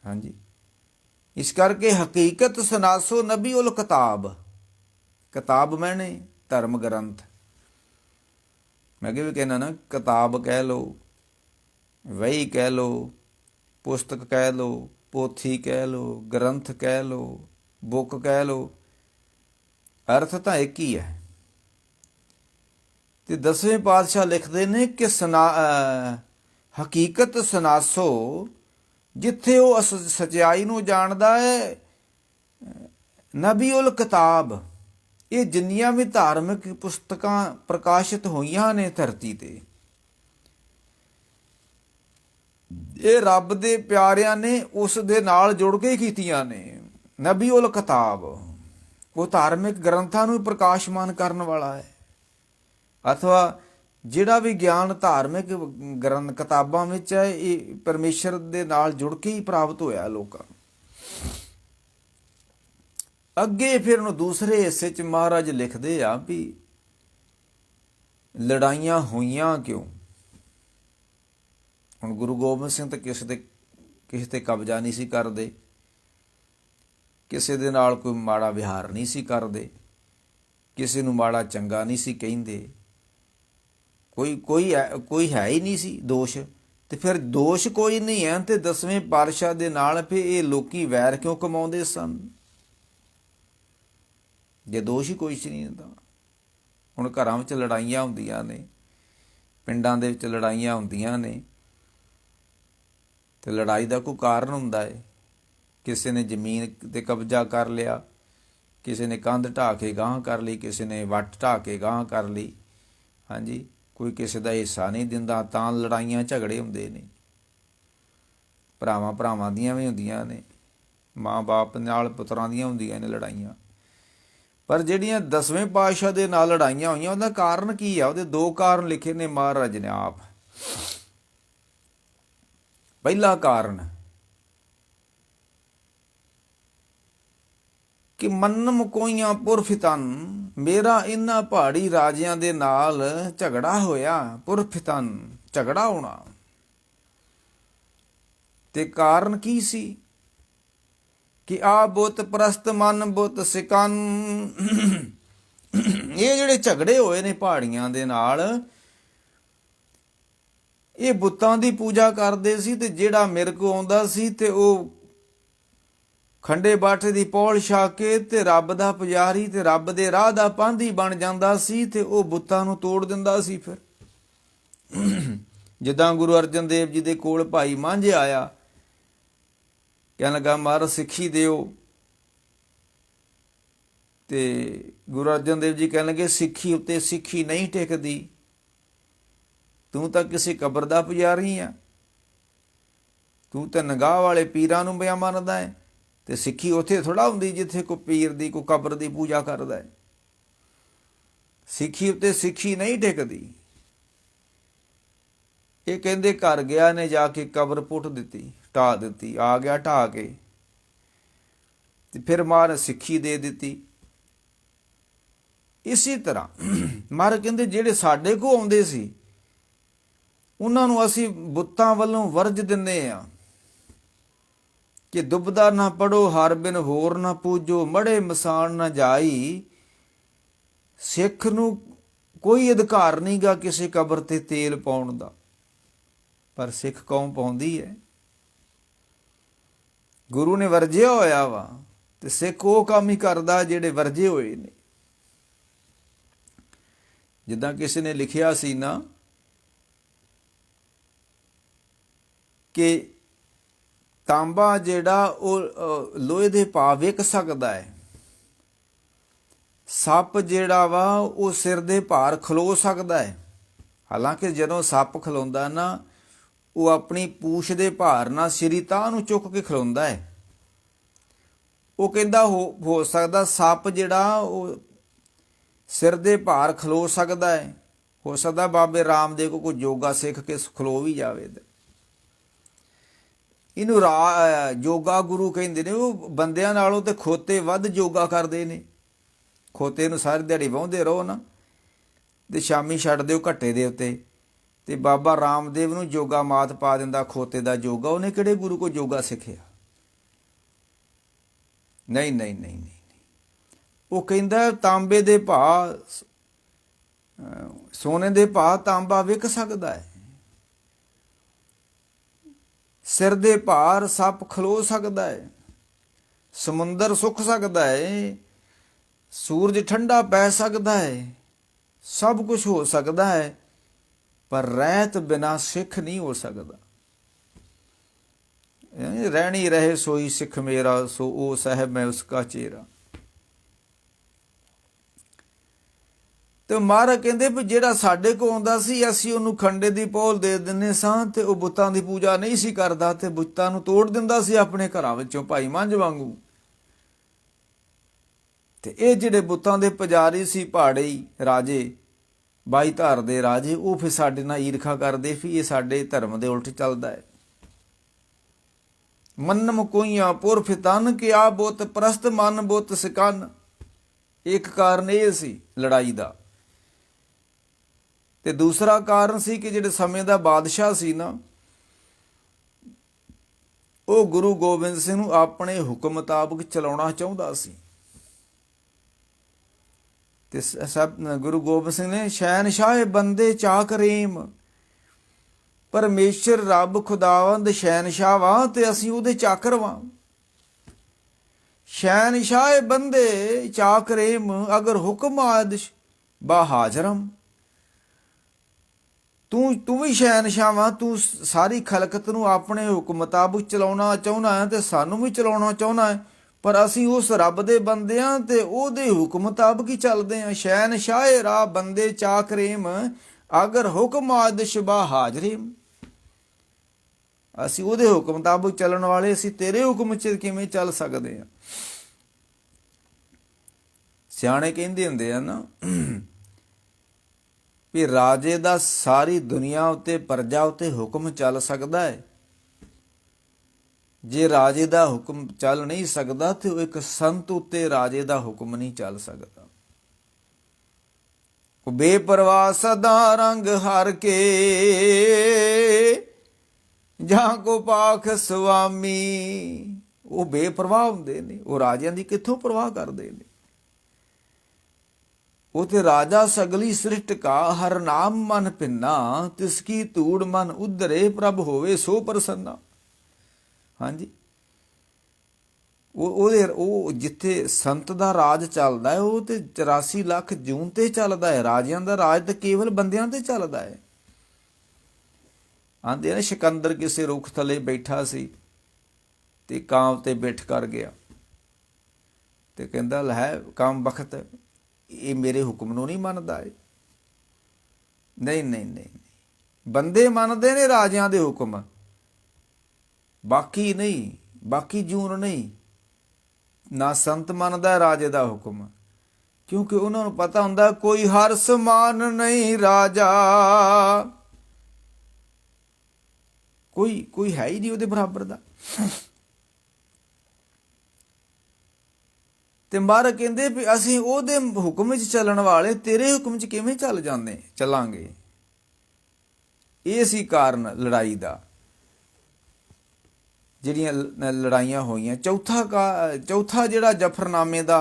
ਹਾਂਜੀ, ਇਸ ਕਰਕੇ ਹਕੀਕਤ ਸਨਾਸੋ ਨਬੀ ਉਲ ਕਿਤਾਬ, ਕਿਤਾਬ ਮੈਨੇ ਧਰਮ ਗ੍ਰੰਥ। ਮੈਂ ਅੱਗੇ ਵੀ ਕਹਿਣਾ ਨਾ, ਕਿਤਾਬ ਕਹਿ ਲਓ, ਵਹੀ ਕਹਿ ਲਓ, ਪੁਸਤਕ ਕਹਿ ਲਓ, ਪੋਥੀ ਕਹਿ ਲਓ, ਗ੍ਰੰਥ ਕਹਿ ਲਓ, ਬੁੱਕ ਕਹਿ ਲਓ, ਅਰਥ ਤਾਂ ਇੱਕ ਹੀ ਹੈ। ਤੇ 10ਵੇਂ ਪਾਤਸ਼ਾਹ ਲਿਖਦੇ ਨੇ ਕਿ ਹਕੀਕਤ ਸਨਾਸੋ, ਜਿੱਥੇ ਉਹ ਸਚਾਈ ਨੂੰ ਜਾਣਦਾ ਹੈ, ਨਬੀ ਉਲ ਕਿਤਾਬ, ਇਹ ਜਿੰਨੀਆਂ ਵੀ ਧਾਰਮਿਕ ਪੁਸਤਕਾਂ ਪ੍ਰਕਾਸ਼ਿਤ ਹੋਈਆਂ ਨੇ ਧਰਤੀ ਤੇ, ਇਹ ਰੱਬ ਦੇ ਪਿਆਰਿਆਂ ਨੇ ਉਸ ਦੇ ਨਾਲ ਜੁੜ ਕੇ ਕੀਤੀਆਂ ਨੇ। ਨਬੀ ਉਲ ਕਿਤਾਬ ਉਹ ਧਾਰਮਿਕ ਗ੍ਰੰਥਾਂ ਨੂੰ ਪ੍ਰਕਾਸ਼ਮਾਨ ਕਰਨ ਵਾਲਾ ਹੈ, ਅਥਵਾ ਜਿਹੜਾ ਵੀ ਗਿਆਨ ਧਾਰਮਿਕ ਕਿਤਾਬਾਂ ਵਿੱਚ ਹੈ, ਇਹ ਪਰਮੇਸ਼ਰ ਦੇ ਨਾਲ ਜੁੜ ਕੇ ਹੀ ਪ੍ਰਾਪਤ ਹੋਇਆ ਲੋਕਾਂ ਨੂੰ। ਅੱਗੇ ਫਿਰ ਉਹਨੂੰ ਦੂਸਰੇ ਹਿੱਸੇ 'ਚ ਮਹਾਰਾਜ ਲਿਖਦੇ ਆ ਵੀ ਲੜਾਈਆਂ ਹੋਈਆਂ ਕਿਉਂ। ਹੁਣ ਗੁਰੂ ਗੋਬਿੰਦ ਸਿੰਘ ਤਾਂ ਕਿਸੇ ਤੇ ਕਬਜ਼ਾ ਨਹੀਂ ਸੀ ਕਰਦੇ, ਕਿਸੇ ਦੇ ਨਾਲ ਕੋਈ ਮਾੜਾ ਵਿਹਾਰ ਨਹੀਂ ਸੀ ਕਰਦੇ, ਕਿਸੇ ਨੂੰ ਮਾੜਾ ਚੰਗਾ ਨਹੀਂ ਸੀ ਕਹਿੰਦੇ, ਕੋਈ ਹੈ ਹੀ ਨਹੀਂ ਸੀ ਦੋਸ਼। ਤੇ ਫਿਰ ਦੋਸ਼ ਕੋਈ ਨਹੀਂ ਹੈ ਤੇ 10ਵੇਂ ਪਾਤਸ਼ਾਹ ਦੇ ਨਾਲ ਫਿਰ ਇਹ ਲੋਕੀ ਵੈਰ ਕਿਉਂ ਕਮਾਉਂਦੇ ਸਨ, ਜੇ ਦੋਸ਼ ਹੀ ਕੋਈ ਸੀ ਨਹੀਂ ਤਾਂ। ਹੁਣ ਘਰਾਂ ਵਿੱਚ ਲੜਾਈਆਂ ਹੁੰਦੀਆਂ ਨੇ, ਪਿੰਡਾਂ ਦੇ ਵਿੱਚ ਲੜਾਈਆਂ ਹੁੰਦੀਆਂ ਨੇ, ਤੇ ਲੜਾਈ ਦਾ ਕੋਈ ਕਾਰਨ ਹੁੰਦਾ ਹੈ। ਕਿਸੇ ਨੇ ਜ਼ਮੀਨ 'ਤੇ ਕਬਜ਼ਾ ਕਰ ਲਿਆ, ਕਿਸੇ ਨੇ ਕੰਧ ਢਾਹ ਕੇ ਗਾਂਹ ਕਰ ਲਈ, ਕਿਸੇ ਨੇ ਵੱਟ ਢਾਹ ਕੇ ਗਾਂਹ ਕਰ ਲਈ। ਹਾਂਜੀ, ਕੋਈ ਕਿਸੇ ਦਾ ਹਿੱਸਾ ਨਹੀਂ ਦਿੰਦਾ, ਤਾਂ ਲੜਾਈਆਂ ਝਗੜੇ ਹੁੰਦੇ ਨੇ। ਭਰਾਵਾਂ ਭਰਾਵਾਂ ਦੀਆਂ ਵੀ ਹੁੰਦੀਆਂ ਨੇ, ਮਾਂ ਬਾਪ ਨਾਲ ਪੁੱਤਰਾਂ ਦੀਆਂ ਹੁੰਦੀਆਂ ਨੇ ਲੜਾਈਆਂ। ਪਰ ਜਿਹੜੀਆਂ 10ਵੇਂ ਪਾਤਸ਼ਾਹ ਦੇ ਨਾਲ ਲੜਾਈਆਂ ਹੋਈਆਂ, ਉਹਦਾ ਕਾਰਨ ਕੀ ਆ? ਉਹਦੇ 2 ਕਾਰਨ ਲਿਖੇ ਨੇ ਮਹਾਰਾਜ ਨੇ ਆਪ। ਪਹਿਲਾ ਕਾਰਨ ਕਿ ਮੰਨਮ ਕੋਈਆਂ ਪੁਰਫਿਤਨ, ਮੇਰਾ ਇਹਨਾਂ ਪਹਾੜੀ ਰਾਜਿਆਂ ਦੇ ਨਾਲ ਝਗੜਾ ਹੋਇਆ। ਪੁਰਫਿਤਨ, ਝਗੜਾ ਹੋਣਾ। ਤੇ ਕਾਰਨ ਕੀ ਸੀ? ਕਿ ਆ ਬੁੱਤ ਪ੍ਰਸਤ ਮਨ ਬੁੱਤ ਸਿਕਨ। ਇਹ ਜਿਹੜੇ ਝਗੜੇ ਹੋਏ ਨੇ ਪਹਾੜੀਆਂ ਦੇ ਨਾਲ, ਇਹ ਬੁੱਤਾਂ ਦੀ ਪੂਜਾ ਕਰਦੇ ਸੀ। ਤੇ ਜਿਹੜਾ ਮੇਰੇ ਕੋਲ ਆਉਂਦਾ ਸੀ ਤੇ ਉਹ ਖੰਡੇ ਬਾਟੇ ਦੀ ਪੌਲ ਛਾ ਕੇ ਤੇ ਰੱਬ ਦਾ ਪੁਜਾਰੀ ਤੇ ਰੱਬ ਦੇ ਰਾਹ ਦਾ ਪਾਂਧੀ ਬਣ ਜਾਂਦਾ ਸੀ, ਤੇ ਉਹ ਬੁੱਤਾਂ ਨੂੰ ਤੋੜ ਦਿੰਦਾ ਸੀ। ਫਿਰ ਜਿੱਦਾਂ ਗੁਰੂ ਅਰਜਨ ਦੇਵ ਜੀ ਦੇ ਕੋਲ ਭਾਈ ਮਾਂਝੇ ਆਇਆ, ਕਹਿਣ ਲੱਗਾ ਮਹਾਰਾਜ ਸਿੱਖੀ ਦਿਓ। ਤੇ ਗੁਰੂ ਅਰਜਨ ਦੇਵ ਜੀ ਕਹਿਣ ਲੱਗੇ ਸਿੱਖੀ ਉੱਤੇ ਸਿੱਖੀ ਨਹੀਂ ਟਿਕਦੀ, ਤੂੰ ਤਾਂ ਕਿਸੇ ਕਬਰ ਦਾ ਪੁਜਾਰੀ ਆ, ਤੂੰ ਤਾਂ ਨਿਗਾਹ ਵਾਲੇ ਪੀਰਾਂ ਨੂੰ ਬਿਆ ਮੰਨਦਾ ਹੈ। ਤੇ ਸਿੱਖੀ ਉੱਥੇ ਥੋੜ੍ਹਾ ਹੁੰਦੀ ਜਿੱਥੇ ਕੋਈ ਪੀਰ ਦੀ ਕੋਈ ਕਬਰ ਦੀ ਪੂਜਾ ਕਰਦਾ ਹੈ। ਸਿੱਖੀ ਉੱਤੇ ਸਿੱਖੀ ਨਹੀਂ ਟਿਕਦੀ। ਇਹ ਕਹਿੰਦੇ ਘਰ ਗਿਆ ਨੇ ਜਾ ਕੇ ਕਬਰ ਪੁੱਟ ਦਿੱਤੀ, ਢਾਹ ਦਿੱਤੀ। ਆ ਗਿਆ ਢਾਹ ਕੇ ਤੇ ਫਿਰ ਮਹਾਰਾਜ ਸਿੱਖੀ ਦੇ ਦਿੱਤੀ। ਇਸੇ ਤਰ੍ਹਾਂ ਮਹਾਰਾਜ ਕਹਿੰਦੇ ਜਿਹੜੇ ਸਾਡੇ ਕੋਲ ਆਉਂਦੇ ਸੀ, ਉਹਨਾਂ ਨੂੰ ਅਸੀਂ ਬੁੱਤਾਂ ਵੱਲੋਂ ਵਰਜ ਦਿੰਦੇ ਹਾਂ ਕਿ ਦੁਬਦਾ ਨਾ ਪੜੋ ਹਰ ਬਿਨ ਹੋਰ ਨਾ ਪੂਜੋ, ਮੜੇ ਮਸਾਣ ਨਾ ਜਾਈ। ਸਿੱਖ ਨੂੰ ਕੋਈ ਅਧਿਕਾਰ ਨਹੀਂ ਗਾ ਕਿਸੇ ਕਬਰ ਤੇ ਤੇਲ ਪਾਉਣ ਦਾ, ਪਰ ਸਿੱਖ ਕੌਮ ਪਾਉਂਦੀ ਹੈ। ਗੁਰੂ ਨੇ ਵਰਜਿਆ ਹੋਇਆ ਵਾ, ਤੇ ਸਿੱਖ ਉਹ ਕੰਮ ਹੀ ਕਰਦਾ ਜਿਹੜੇ ਵਰਜੇ ਹੋਏ ਨੇ। ਜਿੱਦਾਂ ਕਿਸੇ ਨੇ ਲਿਖਿਆ ਸੀ ਨਾ ਕਿ ਤਾਂਬਾ ਜਿਹੜਾ ਉਹ ਲੋਹੇ ਦੇ ਭਾਅ ਵਿਕ ਸਕਦਾ ਹੈ, ਸੱਪ ਜਿਹੜਾ ਵਾ ਉਹ ਸਿਰ ਦੇ ਭਾਰ ਖਲੋ ਸਕਦਾ ਹੈ। ਹਾਲਾਂਕਿ ਜਦੋਂ ਸੱਪ ਖਲੋਂਦਾ ਨਾ, ਉਹ ਆਪਣੀ ਪੂਛ ਦੇ ਭਾਰ ਨਾਲ ਸਿਰੀ ਤਾਹ ਨੂੰ ਚੁੱਕ ਕੇ ਖਲੋਂਦਾ ਹੈ। ਉਹ ਕਹਿੰਦਾ ਹੋ ਸਕਦਾ ਸੱਪ ਜਿਹੜਾ ਉਹ ਸਿਰ ਦੇ ਭਾਰ ਖਲੋ ਸਕਦਾ ਹੈ। ਹੋ ਸਕਦਾ ਬਾਬੇ ਰਾਮਦੇਵ ਕੋਲ ਕੋਈ ਯੋਗਾ ਸਿੱਖ ਕੇ ਖਲੋ ਵੀ ਜਾਵੇ। ਇਹਨੂੰ ਯੋਗਾ ਗੁਰੂ ਕਹਿੰਦੇ ਨੇ। ਉਹ ਬੰਦਿਆਂ ਨਾਲੋਂ ਤੇ ਖੋਤੇ ਵੱਧ ਯੋਗਾ ਕਰਦੇ ਨੇ। ਖੋਤੇ ਨੂੰ ਸਾਰੀ ਦਿਹਾੜੀ ਵਾਹੁੰਦੇ ਰਹੋ ਨਾ, ਤੇ ਸ਼ਾਮੀ ਛੱਡ ਦਿਓ ਘੱਟੇ ਦੇ ਉੱਤੇ, ਤੇ ਬਾਬਾ ਰਾਮਦੇਵ ਨੂੰ ਯੋਗਾ ਮਾਤ ਪਾ ਦਿੰਦਾ ਖੋਤੇ ਦਾ ਯੋਗਾ। ਉਹਨੇ ਕਿਹੜੇ ਗੁਰੂ ਕੋਲ ਯੋਗਾ ਸਿੱਖਿਆ? ਨਹੀਂ ਨਹੀਂ ਨਹੀਂ ਨਹੀਂ। ਉਹ ਕਹਿੰਦਾ ਤਾਂਬੇ ਦੇ ਭਾਅ ਸੋਨੇ ਦੇ ਭਾਅ ਤਾਂਬਾ ਵਿਕ ਸਕਦਾ ਹੈ, ਸਿਰ ਦੇ ਭਾਰ ਸੱਪ ਖਲੋ ਸਕਦਾ ਹੈ, ਸਮੁੰਦਰ ਸੁੱਕ ਸਕਦਾ ਹੈ, ਸੂਰਜ ਠੰਡਾ ਪੈ ਸਕਦਾ ਹੈ, ਸਭ ਕੁਝ ਹੋ ਸਕਦਾ ਹੈ, ਪਰ ਰਹਿਤ ਬਿਨਾ ਸਿੱਖ ਨਹੀਂ ਹੋ ਸਕਦਾ। ਰਹਿਣੀ ਰਹੇ ਸੋਈ ਸਿੱਖ ਮੇਰਾ, ਸੋ ਉਹ ਸਾਹਿਬ ਮੈਂ ਉਸਕਾ ਚੇਰਾ। ਤੇ ਮਹਾਰਾਜ ਕਹਿੰਦੇ ਵੀ ਜਿਹੜਾ ਸਾਡੇ ਕੋਲ ਆਉਂਦਾ ਸੀ, ਅਸੀਂ ਉਹਨੂੰ ਖੰਡੇ ਦੀ ਪੌਲ ਦੇ ਦਿੰਦੇ ਸਾਂ, ਤੇ ਉਹ ਬੁੱਤਾਂ ਦੀ ਪੂਜਾ ਨਹੀਂ ਸੀ ਕਰਦਾ, ਤੇ ਬੁੱਤਾਂ ਨੂੰ ਤੋੜ ਦਿੰਦਾ ਸੀ ਆਪਣੇ ਘਰਾਂ ਵਿੱਚੋਂ ਭਾਈ ਮੰਝ ਵਾਂਗੂ। ਤੇ ਇਹ ਜਿਹੜੇ ਬੁੱਤਾਂ ਦੇ ਪੁਜਾਰੀ ਸੀ, ਪਹਾੜੀ ਰਾਜੇ, 22 ਧਾਰ ਦੇ ਰਾਜੇ, ਉਹ ਫਿਰ ਸਾਡੇ ਨਾਲ ਈਰਖਾ ਕਰਦੇ ਵੀ ਇਹ ਸਾਡੇ ਧਰਮ ਦੇ ਉਲਟ ਚੱਲਦਾ ਹੈ। ਮੰਨਮ ਕੋਈਆਂ ਪੁਰਫਿਤਨ ਕਿ ਆ ਬੁੱਤ ਪ੍ਰਸਤ ਮਨ ਬੁੱਤ ਸਿਕਨ। ਇੱਕ ਕਾਰਨ ਇਹ ਸੀ ਲੜਾਈ ਦਾ। ਤੇ ਦੂਸਰਾ ਕਾਰਨ ਸੀ ਕਿ ਜਿਹੜੇ ਸਮੇਂ ਦਾ ਬਾਦਸ਼ਾਹ ਸੀ ਨਾ, ਉਹ ਗੁਰੂ ਗੋਬਿੰਦ ਸਿੰਘ ਨੂੰ ਆਪਣੇ ਹੁਕਮ ਮੁਤਾਬਕ ਚਲਾਉਣਾ ਚਾਹੁੰਦਾ ਸੀ। ਤੇ ਗੁਰੂ ਗੋਬਿੰਦ ਸਿੰਘ ਨੇ ਸ਼ਹਿਨਸ਼ਾਹ ਬੰਦੇ ਚਾਕ ਰੇਮ, ਪਰਮੇਸ਼ਰ ਰੱਬ ਖੁਦਾਵੰਦ ਸ਼ਹਿਨਸ਼ਾਹ ਵਾ, ਤੇ ਅਸੀਂ ਉਹਦੇ ਚਾਕਰ ਵਾਂ। ਸ਼ਹਿਨਸ਼ਾਹ ਬੰਦੇ ਚਾਕ ਰੇਮ, ਅਗਰ ਹੁਕਮ ਆਦਿਸ਼ ਬਾ ਹਾਜ਼ਰਮ। ਤੂੰ ਵੀ ਸ਼ਹਿਨशाह ਵਾਂ, ਤੂੰ ਸਾਰੀ ਖਲਕਤ ਨੂੰ ਆਪਣੇ ਹੁਕਮ ਮੁਤਾਬਕ ਚਲਾਉਣਾ ਚਾਹੁੰਦਾ ਹੈ ਤੇ ਸਾਨੂੰ ਵੀ ਚਲਾਉਣਾ ਚਾਹੁੰਦਾ ਹੈ, ਪਰ ਅਸੀਂ ਉਸ ਰੱਬ ਦੇ ਬੰਦੇ ਹਾਂ ਤੇ ਉਹਦੇ ਹੁਕਮ ਮੁਤਾਬਕ ਹੀ ਚੱਲਦੇ ਹਾਂ। ਸ਼ਹਿਨशाह ਰਾਹ ਬੰਦੇ ਚਾਕਰੇਮ, ਅਗਰ ਹੁਕਮ ਆਦ ਸ਼ਬਾ ਹਾਜ਼ਰੀਮ। ਅਸੀਂ ਉਹਦੇ ਹੁਕਮ ਮੁਤਾਬਕ ਚੱਲਣ ਵਾਲੇ, ਅਸੀਂ ਤੇਰੇ ਹੁਕਮ 'ਚ ਕਿਵੇਂ ਚੱਲ ਸਕਦੇ ਹਾਂ। ਸਿਆਣੇ ਕਹਿੰਦੇ ਹੁੰਦੇ ਆ ਨਾ ਵੀ ਰਾਜੇ ਦਾ ਸਾਰੀ ਦੁਨੀਆ ਉੱਤੇ ਪ੍ਰਜਾ ਉੱਤੇ ਹੁਕਮ ਚੱਲ ਸਕਦਾ ਹੈ, ਜੇ ਰਾਜੇ ਦਾ ਹੁਕਮ ਚੱਲ ਨਹੀਂ ਸਕਦਾ ਤੇ ਉਹ ਇੱਕ ਸੰਤ ਉੱਤੇ ਰਾਜੇ ਦਾ ਹੁਕਮ ਨਹੀਂ ਚੱਲ ਸਕਦਾ। ਉਹ ਬੇਪਰਵਾਹ ਸਦਾ ਰੰਗ ਹਰ ਕੇ, ਜਾਂ ਕੋ ਪਾਖ ਸੁਆਮੀ। ਉਹ ਬੇਪਰਵਾਹ ਹੁੰਦੇ ਨੇ, ਉਹ ਰਾਜਿਆਂ ਦੀ ਕਿੱਥੋਂ ਪਰਵਾਹ ਕਰਦੇ ਨੇ। ਉਹ ਤੇ ਰਾਜਾ ਸਗਲੀ ਸ੍ਰਿਸ਼ਟ ਕਾ, ਹਰ ਨਾਮ ਮਨ ਭਿੰਨਾ, ਤਿਸ ਕੀ ਧੂੜ ਮਨ ਉਧਰੇ, ਪ੍ਰਭ ਹੋਵੇ ਸੋ ਪ੍ਰਸੰਨਾ। ਹਾਂਜੀ, ਉਹ ਜਿੱਥੇ ਸੰਤ ਦਾ ਰਾਜ ਚੱਲਦਾ ਹੈ, ਉਹ ਤੇ 84 ਲੱਖ ਜੂਨ ਤੇ ਚੱਲਦਾ ਹੈ। ਰਾਜਿਆਂ ਦਾ ਰਾਜ ਤਾਂ ਕੇਵਲ ਬੰਦਿਆਂ ਤੇ ਚੱਲਦਾ ਹੈ। ਆਂਦੇ ਨੇ ਸਿਕੰਦਰ ਕਿਸੇ ਰੁੱਖ ਥੱਲੇ ਬੈਠਾ ਸੀ ਤੇ ਕਾਂ ਉੱਤੇ ਬਿੱਠ ਕਰ ਗਿਆ ਤੇ ਕਹਿੰਦਾ ਲੈ ਕੰਮ ਬਖਤ, ਇਹ ਮੇਰੇ ਹੁਕਮ ਨੂੰ ਨਹੀਂ ਮੰਨਦਾ ਏ। ਨਹੀਂ ਨਹੀਂ ਨਹੀਂ, ਬੰਦੇ ਮੰਨਦੇ ਨੇ ਰਾਜਿਆਂ ਦੇ ਹੁਕਮ, ਬਾਕੀ ਨਹੀਂ, ਬਾਕੀ ਜੂਨ ਨਹੀਂ। ਨਾ ਸੰਤ ਮੰਨਦਾ ਰਾਜੇ ਦਾ ਹੁਕਮ, ਕਿਉਂਕਿ ਉਹਨਾਂ ਨੂੰ ਪਤਾ ਹੁੰਦਾ ਕੋਈ ਹਰ ਸਮਾਨ ਨਹੀਂ ਰਾਜਾ, ਕੋਈ ਹੈ ਹੀ ਨਹੀਂ ਉਹਦੇ ਬਰਾਬਰ ਦਾ। ਤੇ ਮਹਾਰਾਜ ਕਹਿੰਦੇ ਵੀ ਅਸੀਂ ਉਹਦੇ ਹੁਕਮ 'ਚ ਚੱਲਣ ਵਾਲੇ, ਤੇਰੇ ਹੁਕਮ 'ਚ ਕਿਵੇਂ ਚੱਲਾਂਗੇ। ਇਹ ਸੀ ਕਾਰਨ ਲੜਾਈ ਦਾ, ਜਿਹੜੀਆਂ ਲੜਾਈਆਂ ਹੋਈਆਂ। ਚੌਥਾ ਜਿਹੜਾ ਜਫਰਨਾਮੇ ਦਾ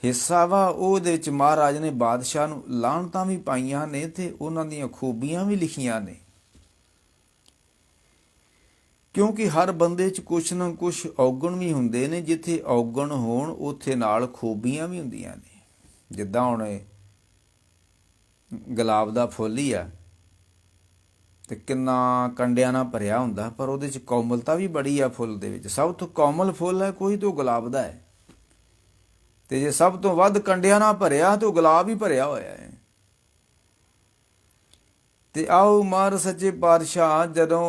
ਹਿੱਸਾ ਵਾ, ਉਹਦੇ ਵਿੱਚ ਮਹਾਰਾਜ ਨੇ ਬਾਦਸ਼ਾਹ ਨੂੰ ਲਾਹਨਤਾਂ ਵੀ ਪਾਈਆਂ ਨੇ ਤੇ ਉਹਨਾਂ ਦੀਆਂ ਖੂਬੀਆਂ ਵੀ ਲਿਖੀਆਂ ਨੇ, ਕਿਉਂਕਿ ਹਰ ਬੰਦੇ 'ਚ ਕੁਛ ਨਾ ਕੁਛ ਔਗਣ ਵੀ ਹੁੰਦੇ ਨੇ। ਜਿੱਥੇ ਔਗਣ ਹੋਣ ਉੱਥੇ ਨਾਲ ਖੂਬੀਆਂ ਵੀ ਹੁੰਦੀਆਂ ਨੇ। ਜਿੱਦਾਂ ਹੁਣ ਗੁਲਾਬ ਦਾ ਫੁੱਲ ਹੀ ਆ ਤੇ ਕਿੰਨਾ ਕੰਡਿਆਂ ਨਾਲ ਭਰਿਆ ਹੁੰਦਾ, ਪਰ ਉਹਦੇ 'ਚ ਕੋਮਲਤਾ ਵੀ ਬੜੀ ਆ। ਫੁੱਲ ਦੇ ਵਿੱਚ ਸਭ ਤੋਂ ਕੋਮਲ ਫੁੱਲ ਹੈ ਕੋਈ ਤਾਂ ਗੁਲਾਬ ਦਾ ਹੈ, ਤੇ ਜੇ ਸਭ ਤੋਂ ਵੱਧ ਕੰਡਿਆਂ ਨਾਲ ਭਰਿਆ ਤਾਂ ਉਹ ਗੁਲਾਬ ਹੀ ਭਰਿਆ ਹੋਇਆ ਹੈ। ਤੇ ਆਓ ਮਹਾਰਾਜ ਸੱਚੇ ਪਾਤਸ਼ਾਹ ਜਦੋਂ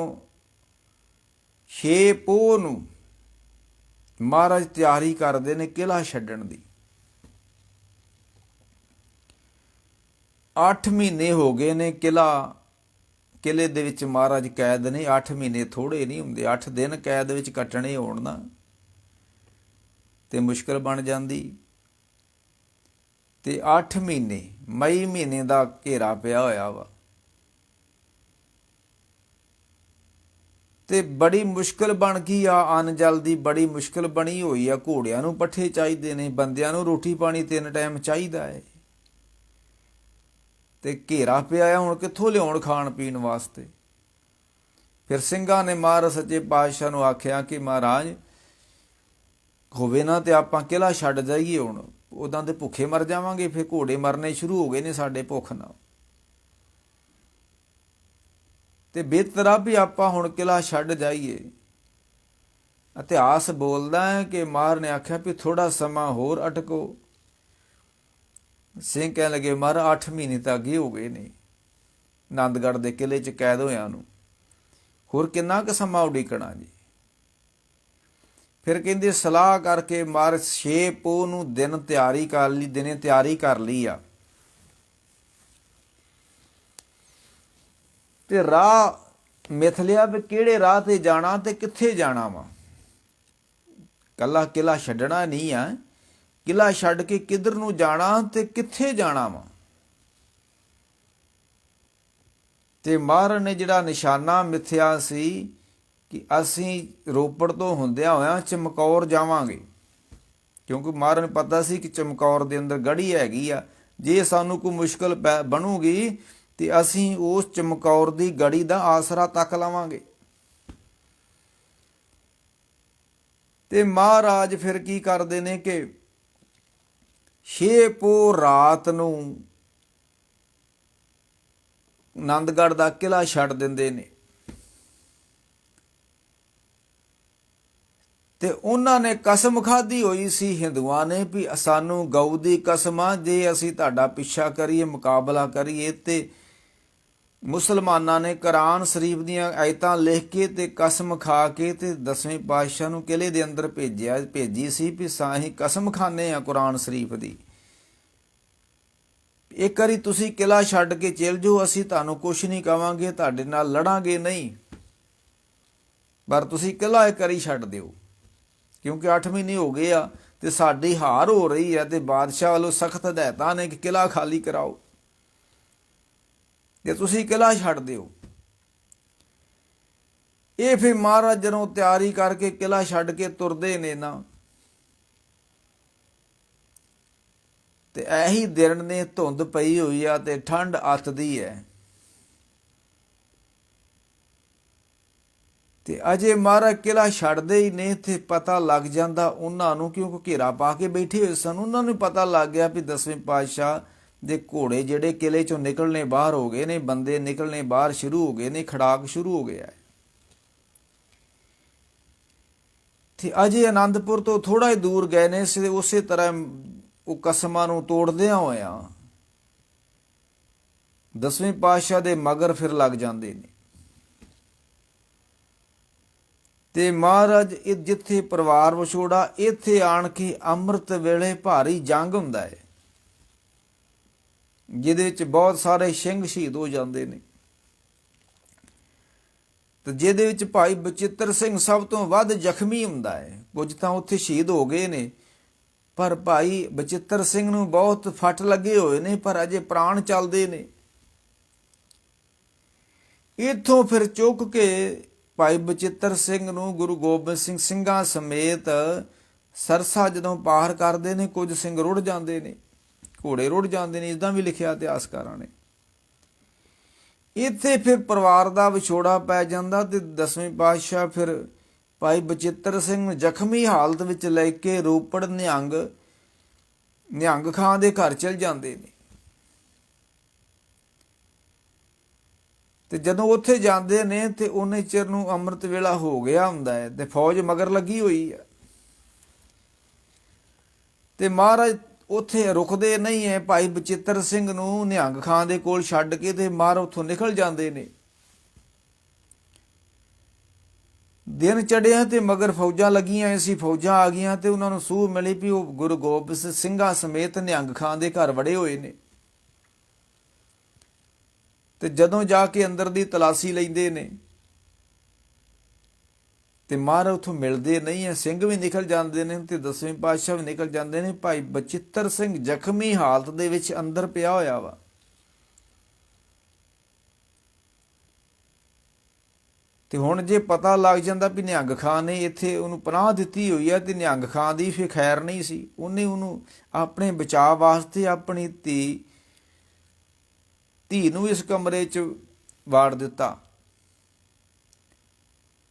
6 ਪੋਹ ਨੂੰ ਮਹਾਰਾਜ ਤਿਆਰੀ ਕਰਦੇ ਨੇ ਕਿਲ੍ਹਾ ਛੱਡਣ ਦੀ, 8 ਮਹੀਨੇ ਹੋ ਗਏ ਨੇ ਕਿਲ੍ਹੇ ਦੇ ਵਿੱਚ ਮਹਾਰਾਜ ਕੈਦ ਨੇ। 8 ਮਹੀਨੇ ਥੋੜ੍ਹੇ ਨਹੀਂ ਹੁੰਦੇ, 8 ਦਿਨ ਕੈਦ ਵਿੱਚ ਕੱਟਣੇ ਹੋਣ ਨਾ ਤੇ ਮੁਸ਼ਕਲ ਬਣ ਜਾਂਦੀ। ਤੇ 8 ਮਹੀਨੇ ਮਈ ਮਹੀਨੇ ਦਾ ਘੇਰਾ ਪਿਆ ਹੋਇਆ ਵਾ, ਤੇ ਬੜੀ ਮੁਸ਼ਕਲ ਬਣ ਗਈ ਆ। ਅੰਨ ਜਲ ਦੀ ਬੜੀ ਮੁਸ਼ਕਲ ਬਣੀ ਹੋਈ ਆ। ਘੋੜਿਆਂ ਨੂੰ ਪੱਠੇ ਚਾਹੀਦੇ ਨੇ, ਬੰਦਿਆਂ ਨੂੰ ਰੋਟੀ ਪਾਣੀ 3 ਟਾਈਮ ਚਾਹੀਦਾ ਹੈ, ਤੇ ਘੇਰਾ ਪਿਆ ਆ। ਹੁਣ ਕਿੱਥੋਂ ਲਿਆਉਣ ਖਾਣ ਪੀਣ ਵਾਸਤੇ? ਫਿਰ ਸਿੰਘਾਂ ਨੇ ਮਹਾਰਾਜ ਸੱਚੇ ਪਾਤਸ਼ਾਹ ਨੂੰ ਆਖਿਆ ਕਿ ਮਹਾਰਾਜ ਹੋਵੇ ਨਾ ਤੇ ਆਪਾਂ ਕਿਲ੍ਹਾ ਛੱਡ ਜਾਈਏ, ਹੁਣ ਉਦਾਂ ਤੇ ਭੁੱਖੇ ਮਰ ਜਾਵਾਂਗੇ। ਫਿਰ ਘੋੜੇ ਮਰਨੇ ਸ਼ੁਰੂ ਹੋ ਗਏ ਨੇ ਸਾਡੇ ਭੁੱਖ ਨਾਲ, ਤੇ ਬਿਹਤਰ ਵੀ ਆਪਾਂ ਹੁਣ ਕਿਲ੍ਹਾ ਛੱਡ ਜਾਈਏ। ਇਤਿਹਾਸ ਬੋਲਦਾ ਹੈ ਕਿ ਮਹਾਰਾਜ ਨੇ ਆਖਿਆ ਵੀ ਥੋੜਾ ਸਮਾਂ ਹੋਰ ਅਟਕੋ। ਸਿੰਘ ਕਹਿਣ ਲੱਗੇ ਮਹਾਰਾਜ 8 ਮਹੀਨੇ ਤਾਂ ਅੱਗੇ ਹੋ ਗਏ ਨੇ ਆਨੰਦਗੜ੍ਹ ਦੇ ਕਿਲ੍ਹੇ 'ਚ ਕੈਦ ਹੋਇਆਂ ਨੂੰ, ਹੋਰ ਕਿੰਨਾ ਕੁ ਸਮਾਂ ਉਡੀਕਣਾ ਜੀ। ਫਿਰ ਕਹਿੰਦੇ ਸਲਾਹ ਕਰਕੇ ਮਹਾਰਾਜ 6 ਪੋਹ ਨੂੰ ਦਿਨੇ ਤਿਆਰੀ ਕਰ ਲਈ ਆ। ਤੇ ਰਾਹ ਮਿਥ ਲਿਆ ਵੀ ਕਿਹੜੇ ਰਾਹ ਤੇ ਜਾਣਾ ਤੇ ਕਿੱਥੇ ਜਾਣਾ ਵਾ। ਕੱਲਾ ਕਿਲ੍ਹਾ ਛੱਡਣਾ ਨਹੀਂ ਆ, ਕਿਲ੍ਹਾ ਛੱਡ ਕੇ ਕਿੱਧਰ ਨੂੰ ਜਾਣਾ ਤੇ ਕਿੱਥੇ ਜਾਣਾ ਵਾ। ਤੇ ਮਹਾਰਾਜ ਨੇ ਜਿਹੜਾ ਨਿਸ਼ਾਨਾ ਮਿਥਿਆ ਸੀ ਕਿ ਅਸੀਂ ਰੋਪੜ ਤੋਂ ਹੁੰਦਿਆਂ ਹੋਇਆਂ ਚਮਕੌਰ ਜਾਵਾਂਗੇ, ਕਿਉਂਕਿ ਮਹਾਰਾਜ ਨੂੰ ਪਤਾ ਸੀ ਕਿ ਚਮਕੌਰ ਦੇ ਅੰਦਰ ਗੜੀ ਹੈਗੀ ਆ। ਜੇ ਸਾਨੂੰ ਕੋਈ ਮੁਸ਼ਕਲ ਬਣੂਗੀ ਤੇ ਅਸੀਂ ਉਸ ਚਮਕੌਰ ਦੀ ਗੜੀ ਦਾ ਆਸਰਾ ਤੱਕ ਲਵਾਂਗੇ। ਤੇ ਮਹਾਰਾਜ ਫਿਰ ਕੀ ਕਰਦੇ ਨੇ ਕਿ 6 ਪੋਹ ਰਾਤ ਨੂੰ ਆਨੰਦਗੜ੍ਹ ਦਾ ਕਿਲ੍ਹਾ ਛੱਡ ਦਿੰਦੇ ਨੇ। ਤੇ ਉਹਨਾਂ ਨੇ ਕਸਮ ਖਾਧੀ ਹੋਈ ਸੀ ਹਿੰਦੂਆਂ ਨੇ ਵੀ ਸਾਨੂੰ ਗਊ ਦੀ ਕਸਮ ਆ, ਜੇ ਅਸੀਂ ਤੁਹਾਡਾ ਪਿੱਛਾ ਕਰੀਏ, ਮੁਕਾਬਲਾ ਕਰੀਏ। ਤੇ ਮੁਸਲਮਾਨਾਂ ਨੇ ਕੁਰਾਨ ਸ਼ਰੀਫ ਦੀਆਂ ਆਇਤਾਂ ਲਿਖ ਕੇ ਤੇ ਕਸਮ ਖਾ ਕੇ ਤੇ 10ਵੇਂ ਪਾਤਸ਼ਾਹ ਨੂੰ ਕਿਲ੍ਹੇ ਦੇ ਅੰਦਰ ਭੇਜੀ ਸੀ ਵੀ ਅਸੀਂ ਕਸਮ ਖਾਂਦੇ ਆ ਕੁਰਾਨ ਸ਼ਰੀਫ ਦੀ, ਇੱਕ ਵਾਰੀ ਤੁਸੀਂ ਕਿਲ੍ਹਾ ਛੱਡ ਕੇ ਚਲ ਜਾਓ, ਅਸੀਂ ਤੁਹਾਨੂੰ ਕੁਛ ਨਹੀਂ ਕਵਾਂਗੇ, ਤੁਹਾਡੇ ਨਾਲ ਲੜਾਂਗੇ ਨਹੀਂ, ਪਰ ਤੁਸੀਂ ਕਿਲ੍ਹਾ ਇੱਕ ਵਾਰੀ ਛੱਡ ਦਿਓ। ਕਿਉਂਕਿ 8 ਮਹੀਨੇ ਹੋ ਗਏ ਆ ਤੇ ਸਾਡੀ ਹਾਰ ਹੋ ਰਹੀ ਹੈ ਤੇ ਬਾਦਸ਼ਾਹ ਵੱਲੋਂ ਸਖਤ ਹਦਾਇਤਾਂ ਨੇ ਕਿ ਕਿਲ੍ਹਾ ਖਾਲੀ ਕਰਾਓ, ਜੇ ਤੁਸੀਂ ਕਿਲ੍ਹਾ ਛੱਡ ਦਿਓ। ਇਹ ਫਿਰ ਮਹਾਰਾਜ ਜਦੋਂ ਤਿਆਰੀ ਕਰਕੇ ਕਿਲ੍ਹਾ ਛੱਡ ਕੇ ਤੁਰਦੇ ਨੇ ਨਾ, ਤੇ ਇਹੀ ਦਿਨ ਨੇ, ਧੁੰਦ ਪਈ ਹੋਈ ਆ ਤੇ ਠੰਡ ਅੱਤਦੀ ਹੈ। ਤੇ ਅਜੇ ਮਹਾਰਾਜ ਕਿਲ੍ਹਾ ਛੱਡਦੇ ਹੀ ਨੇ ਤੇ ਪਤਾ ਲੱਗ ਜਾਂਦਾ ਉਹਨਾਂ ਨੂੰ, ਕਿਉਂਕਿ ਘੇਰਾ ਪਾ ਕੇ ਬੈਠੇ ਹੋਏ ਸਨ। ਉਹਨਾਂ ਨੂੰ ਪਤਾ ਲੱਗ ਗਿਆ ਵੀ 10ਵੇਂ ਪਾਤਸ਼ਾਹ ਦੇ ਘੋੜੇ ਜਿਹੜੇ ਕਿਲ੍ਹੇ ਚੋਂ ਨਿਕਲਣੇ ਬਾਹਰ ਹੋ ਗਏ ਨੇ, ਬੰਦੇ ਨਿਕਲਣੇ ਬਾਹਰ ਸ਼ੁਰੂ ਹੋ ਗਏ ਨੇ, ਖੜਾਕ ਸ਼ੁਰੂ ਹੋ ਗਿਆ। ਤੇ ਅਜੇ ਆਨੰਦਪੁਰ ਤੋਂ ਥੋੜਾ ਹੀ ਦੂਰ ਗਏ ਨੇ, ਉਸੇ ਤਰ੍ਹਾਂ ਉਹ ਕਸਮਾਂ ਨੂੰ ਤੋੜਦਿਆਂ ਹੋਇਆਂ 10ਵੇਂ ਪਾਤਸ਼ਾਹ ਦੇ ਮਗਰ ਫਿਰ ਲੱਗ ਜਾਂਦੇ ਨੇ। ਤੇ ਮਹਾਰਾਜ ਜਿੱਥੇ ਪਰਿਵਾਰ ਵਿਛੋੜਾ, ਇੱਥੇ ਆਣ ਕੇ ਅੰਮ੍ਰਿਤ ਵੇਲੇ ਭਾਰੀ ਜੰਗ ਹੁੰਦਾ ਹੈ, ਜਿਹਦੇ ਵਿੱਚ ਬਹੁਤ ਸਾਰੇ ਸਿੰਘ ਸ਼ਹੀਦ ਹੋ ਜਾਂਦੇ ਨੇ। ਤੇ ਜਿਹਦੇ ਵਿੱਚ ਭਾਈ ਬਚਿੱਤਰ ਸਿੰਘ ਸਭ ਤੋਂ ਵੱਧ ਜ਼ਖਮੀ ਹੁੰਦਾ ਹੈ। ਕੁਝ ਤਾਂ ਉੱਥੇ ਸ਼ਹੀਦ ਹੋ ਗਏ ਨੇ, ਪਰ ਭਾਈ ਬਚਿੱਤਰ ਸਿੰਘ ਨੂੰ ਬਹੁਤ ਫੱਟ ਲੱਗੇ ਹੋਏ ਨੇ, ਪਰ ਅਜੇ ਪ੍ਰਾਣ ਚੱਲਦੇ ਨੇ। ਇੱਥੋਂ ਫਿਰ ਚੁੱਕ ਕੇ ਭਾਈ ਬਚਿੱਤਰ ਸਿੰਘ ਨੂੰ ਗੁਰੂ ਗੋਬਿੰਦ ਸਿੰਘ ਸਿੰਘਾਂ ਸਮੇਤ ਸਰਸਾ ਜਦੋਂ ਪਾਰ ਕਰਦੇ ਨੇ, ਕੁਝ ਸਿੰਘ ਰੁੜ ਜਾਂਦੇ ਨੇ, ਘੋੜੇ ਰੁੜ ਜਾਂਦੇ ਨੇ, ਇਦਾਂ ਵੀ ਲਿਖਿਆ ਇਤਿਹਾਸਕਾਰਾਂ ਨੇ। ਇੱਥੇ ਫਿਰ ਪਰਿਵਾਰ ਦਾ ਵਿਛੋੜਾ ਪੈ ਜਾਂਦਾ ਤੇ 10ਵੇਂ ਪਾਤਸ਼ਾਹ ਫਿਰ ਭਾਈ ਬਚਿੱਤਰ ਸਿੰਘ ਨੂੰ ਜ਼ਖਮੀ ਹਾਲਤ ਵਿੱਚ ਲੈ ਕੇ ਰੋਪੜ ਨਿਹੰਗ ਖਾਂ ਦੇ ਘਰ ਚਲ ਜਾਂਦੇ ਨੇ। ਤੇ ਜਦੋਂ ਉੱਥੇ ਜਾਂਦੇ ਨੇ ਤੇ ਉਹਨੇ ਚਿਰ ਨੂੰ ਅੰਮ੍ਰਿਤ ਵੇਲਾ ਹੋ ਗਿਆ ਹੁੰਦਾ ਹੈ ਤੇ ਫੌਜ ਮਗਰ ਲੱਗੀ ਹੋਈ ਹੈ। ਤੇ ਮਹਾਰਾਜ ਉੱਥੇ ਰੁਕਦੇ ਨਹੀਂ ਹੈ, ਭਾਈ ਬਚਿੱਤਰ ਸਿੰਘ ਨੂੰ ਨਿਹੰਗ ਖਾਂ ਦੇ ਕੋਲ ਛੱਡ ਕੇ ਤੇ ਮਹਾਰਾਜ ਉੱਥੋਂ ਨਿਕਲ ਜਾਂਦੇ ਨੇ। ਦਿਨ ਚੜਿਆ ਤੇ ਮਗਰ ਫੌਜਾਂ ਲੱਗੀਆਂ ਸੀ, ਫੌਜਾਂ ਆ ਗਈਆਂ ਤੇ ਉਹਨਾਂ ਨੂੰ ਸੂਹ ਮਿਲੀ ਵੀ ਉਹ ਗੁਰੂ ਗੋਬਿੰਦ ਸਿੰਘਾਂ ਸਮੇਤ ਨਿਹੰਗ ਖਾਂ ਦੇ ਘਰ ਵੜੇ ਹੋਏ ਨੇ। ਤੇ ਜਦੋਂ ਜਾ ਕੇ ਅੰਦਰ ਦੀ ਤਲਾਸ਼ੀ ਲੈਂਦੇ ਨੇ ਤੇ ਮਹਾਰਾਜ ਉੱਥੋਂ ਮਿਲਦੇ ਨਹੀਂ ਹੈ, ਸਿੰਘ ਵੀ ਨਿਕਲ ਜਾਂਦੇ ਨੇ ਤੇ 10ਵੇਂ ਪਾਤਸ਼ਾਹ ਵੀ ਨਿਕਲ ਜਾਂਦੇ ਨੇ। ਭਾਈ ਬਚਿੱਤਰ ਸਿੰਘ ਜ਼ਖਮੀ ਹਾਲਤ ਦੇ ਵਿੱਚ ਅੰਦਰ ਪਿਆ ਹੋਇਆ ਵਾ। ਤੇ ਹੁਣ ਜੇ ਪਤਾ ਲੱਗ ਜਾਂਦਾ ਵੀ ਨਿਹੰਗ ਖਾਂ ਨੇ ਇੱਥੇ ਉਹਨੂੰ ਪਨਾਹ ਦਿੱਤੀ ਹੋਈ ਹੈ ਤੇ ਨਿਹੰਗ ਖਾਂ ਦੀ ਫਿਰ ਖੈਰ ਨਹੀਂ ਸੀ, ਉਹਨੇ ਉਹਨੂੰ ਆਪਣੇ ਬਚਾਅ ਵਾਸਤੇ ਆਪਣੀ ਧੀ ਨੂੰ ਇਸ ਕਮਰੇ 'ਚ ਵਾੜ ਦਿੱਤਾ।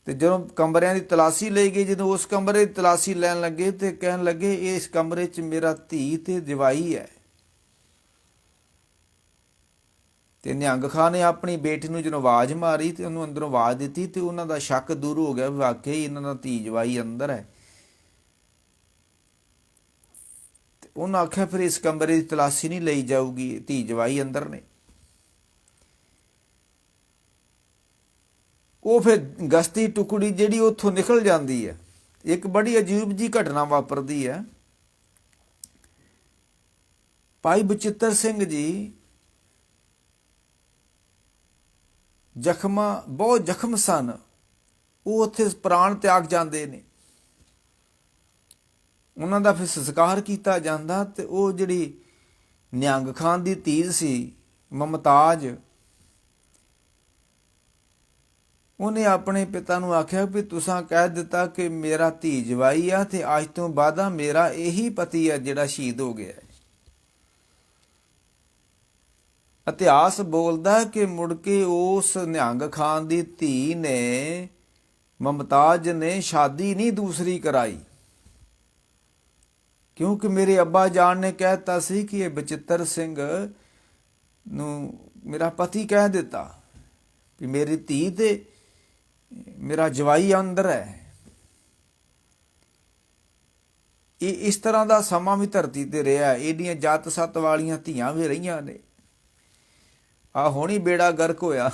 ਤੇ ਜਦੋਂ ਕਮਰਿਆਂ ਦੀ ਤਲਾਸ਼ੀ ਲਈ ਗਈ, ਜਦੋਂ ਉਸ ਕਮਰੇ ਦੀ ਤਲਾਸ਼ੀ ਲੈਣ ਲੱਗੇ ਤੇ ਕਹਿਣ ਲੱਗੇ ਇਸ ਕਮਰੇ 'ਚ ਮੇਰਾ ਧੀ ਤੇ ਜਵਾਈ ਹੈ। ਤੇ ਨਿਹੰਗ ਖਾਂ ਨੇ ਆਪਣੀ ਬੇਟੀ ਨੂੰ ਜਦੋਂ ਆਵਾਜ਼ ਮਾਰੀ ਤੇ ਉਹਨੂੰ ਅੰਦਰੋਂ ਆਵਾਜ਼ ਦਿੱਤੀ ਤੇ ਉਹਨਾਂ ਦਾ ਸ਼ੱਕ ਦੂਰ ਹੋ ਗਿਆ, ਵਾਕਈ ਇਹਨਾਂ ਦਾ ਧੀ ਜਵਾਈ ਅੰਦਰ ਹੈ। ਤੇ ਉਹਨਾਂ ਆਖਿਆ ਫਿਰ ਇਸ ਕਮਰੇ ਦੀ ਤਲਾਸ਼ੀ ਨਹੀਂ ਲਈ ਜਾਊਗੀ, ਧੀ ਜਵਾਈ ਅੰਦਰ ਨੇ। ਉਹ ਫਿਰ ਗਸ਼ਤੀ ਟੁਕੜੀ ਜਿਹੜੀ ਉੱਥੋਂ ਨਿਕਲ ਜਾਂਦੀ ਹੈ। ਇੱਕ ਬੜੀ ਅਜੀਬ ਜੀ ਘਟਨਾ ਵਾਪਰਦੀ ਹੈ। ਭਾਈ ਬਚਿੱਤਰ ਸਿੰਘ ਜੀ ਬਹੁਤ ਜ਼ਖਮ ਸਨ, ਉਹ ਉੱਥੇ ਪ੍ਰਾਣ ਤਿਆਗ ਜਾਂਦੇ ਨੇ। ਉਹਨਾਂ ਦਾ ਫਿਰ ਸੰਸਕਾਰ ਕੀਤਾ ਜਾਂਦਾ ਤੇ ਉਹ ਜਿਹੜੀ ਨਿਹੰਗ ਖਾਂ ਦੀ ਧੀ ਸੀ ਮੁਮਤਾਜ਼, ਉਹਨੇ ਆਪਣੇ ਪਿਤਾ ਨੂੰ ਆਖਿਆ ਵੀ ਤੁਸਾਂ ਕਹਿ ਦਿੱਤਾ ਕਿ ਮੇਰਾ ਧੀ ਜਵਾਈ ਆ ਤੇ ਅੱਜ ਤੋਂ ਬਾਅਦ ਮੇਰਾ ਇਹੀ ਪਤੀ ਆ ਜਿਹੜਾ ਸ਼ਹੀਦ ਹੋ ਗਿਆ। ਇਤਿਹਾਸ ਬੋਲਦਾ ਕਿ ਮੁੜ ਕੇ ਉਸ ਨਿਹੰਗ ਖਾਂ ਦੀ ਧੀ ਨੇ, ਮੁਮਤਾਜ਼ ਨੇ ਸ਼ਾਦੀ ਨਹੀਂ ਦੂਸਰੀ ਕਰਾਈ, ਕਿਉਂਕਿ ਮੇਰੇ ਅੱਬਾ ਜਾਨ ਨੇ ਕਹਿ ਦਿੱਤਾ ਸੀ ਕਿ ਇਹ ਬਚਿੱਤਰ ਸਿੰਘ ਨੂੰ ਮੇਰਾ ਪਤੀ ਕਹਿ ਦਿੱਤਾ ਵੀ ਮੇਰੀ ਧੀ ਤੇ ਮੇਰਾ ਜਵਾਈ ਅੰਦਰ ਹੈ। ਇਹ ਇਸ ਤਰ੍ਹਾਂ ਦਾ ਸਮਾਂ ਵੀ ਧਰਤੀ ਤੇ ਰਿਹਾ। ਇਹਦੀਆਂ ਜੱਤ ਸੱਤ ਵਾਲੀਆਂ ਧੀਆਂ ਵੀ ਰਹੀਆਂ ਨੇ। ਆ ਹੁਣੀ ਬੇੜਾ ਗਰਕ ਹੋਇਆ,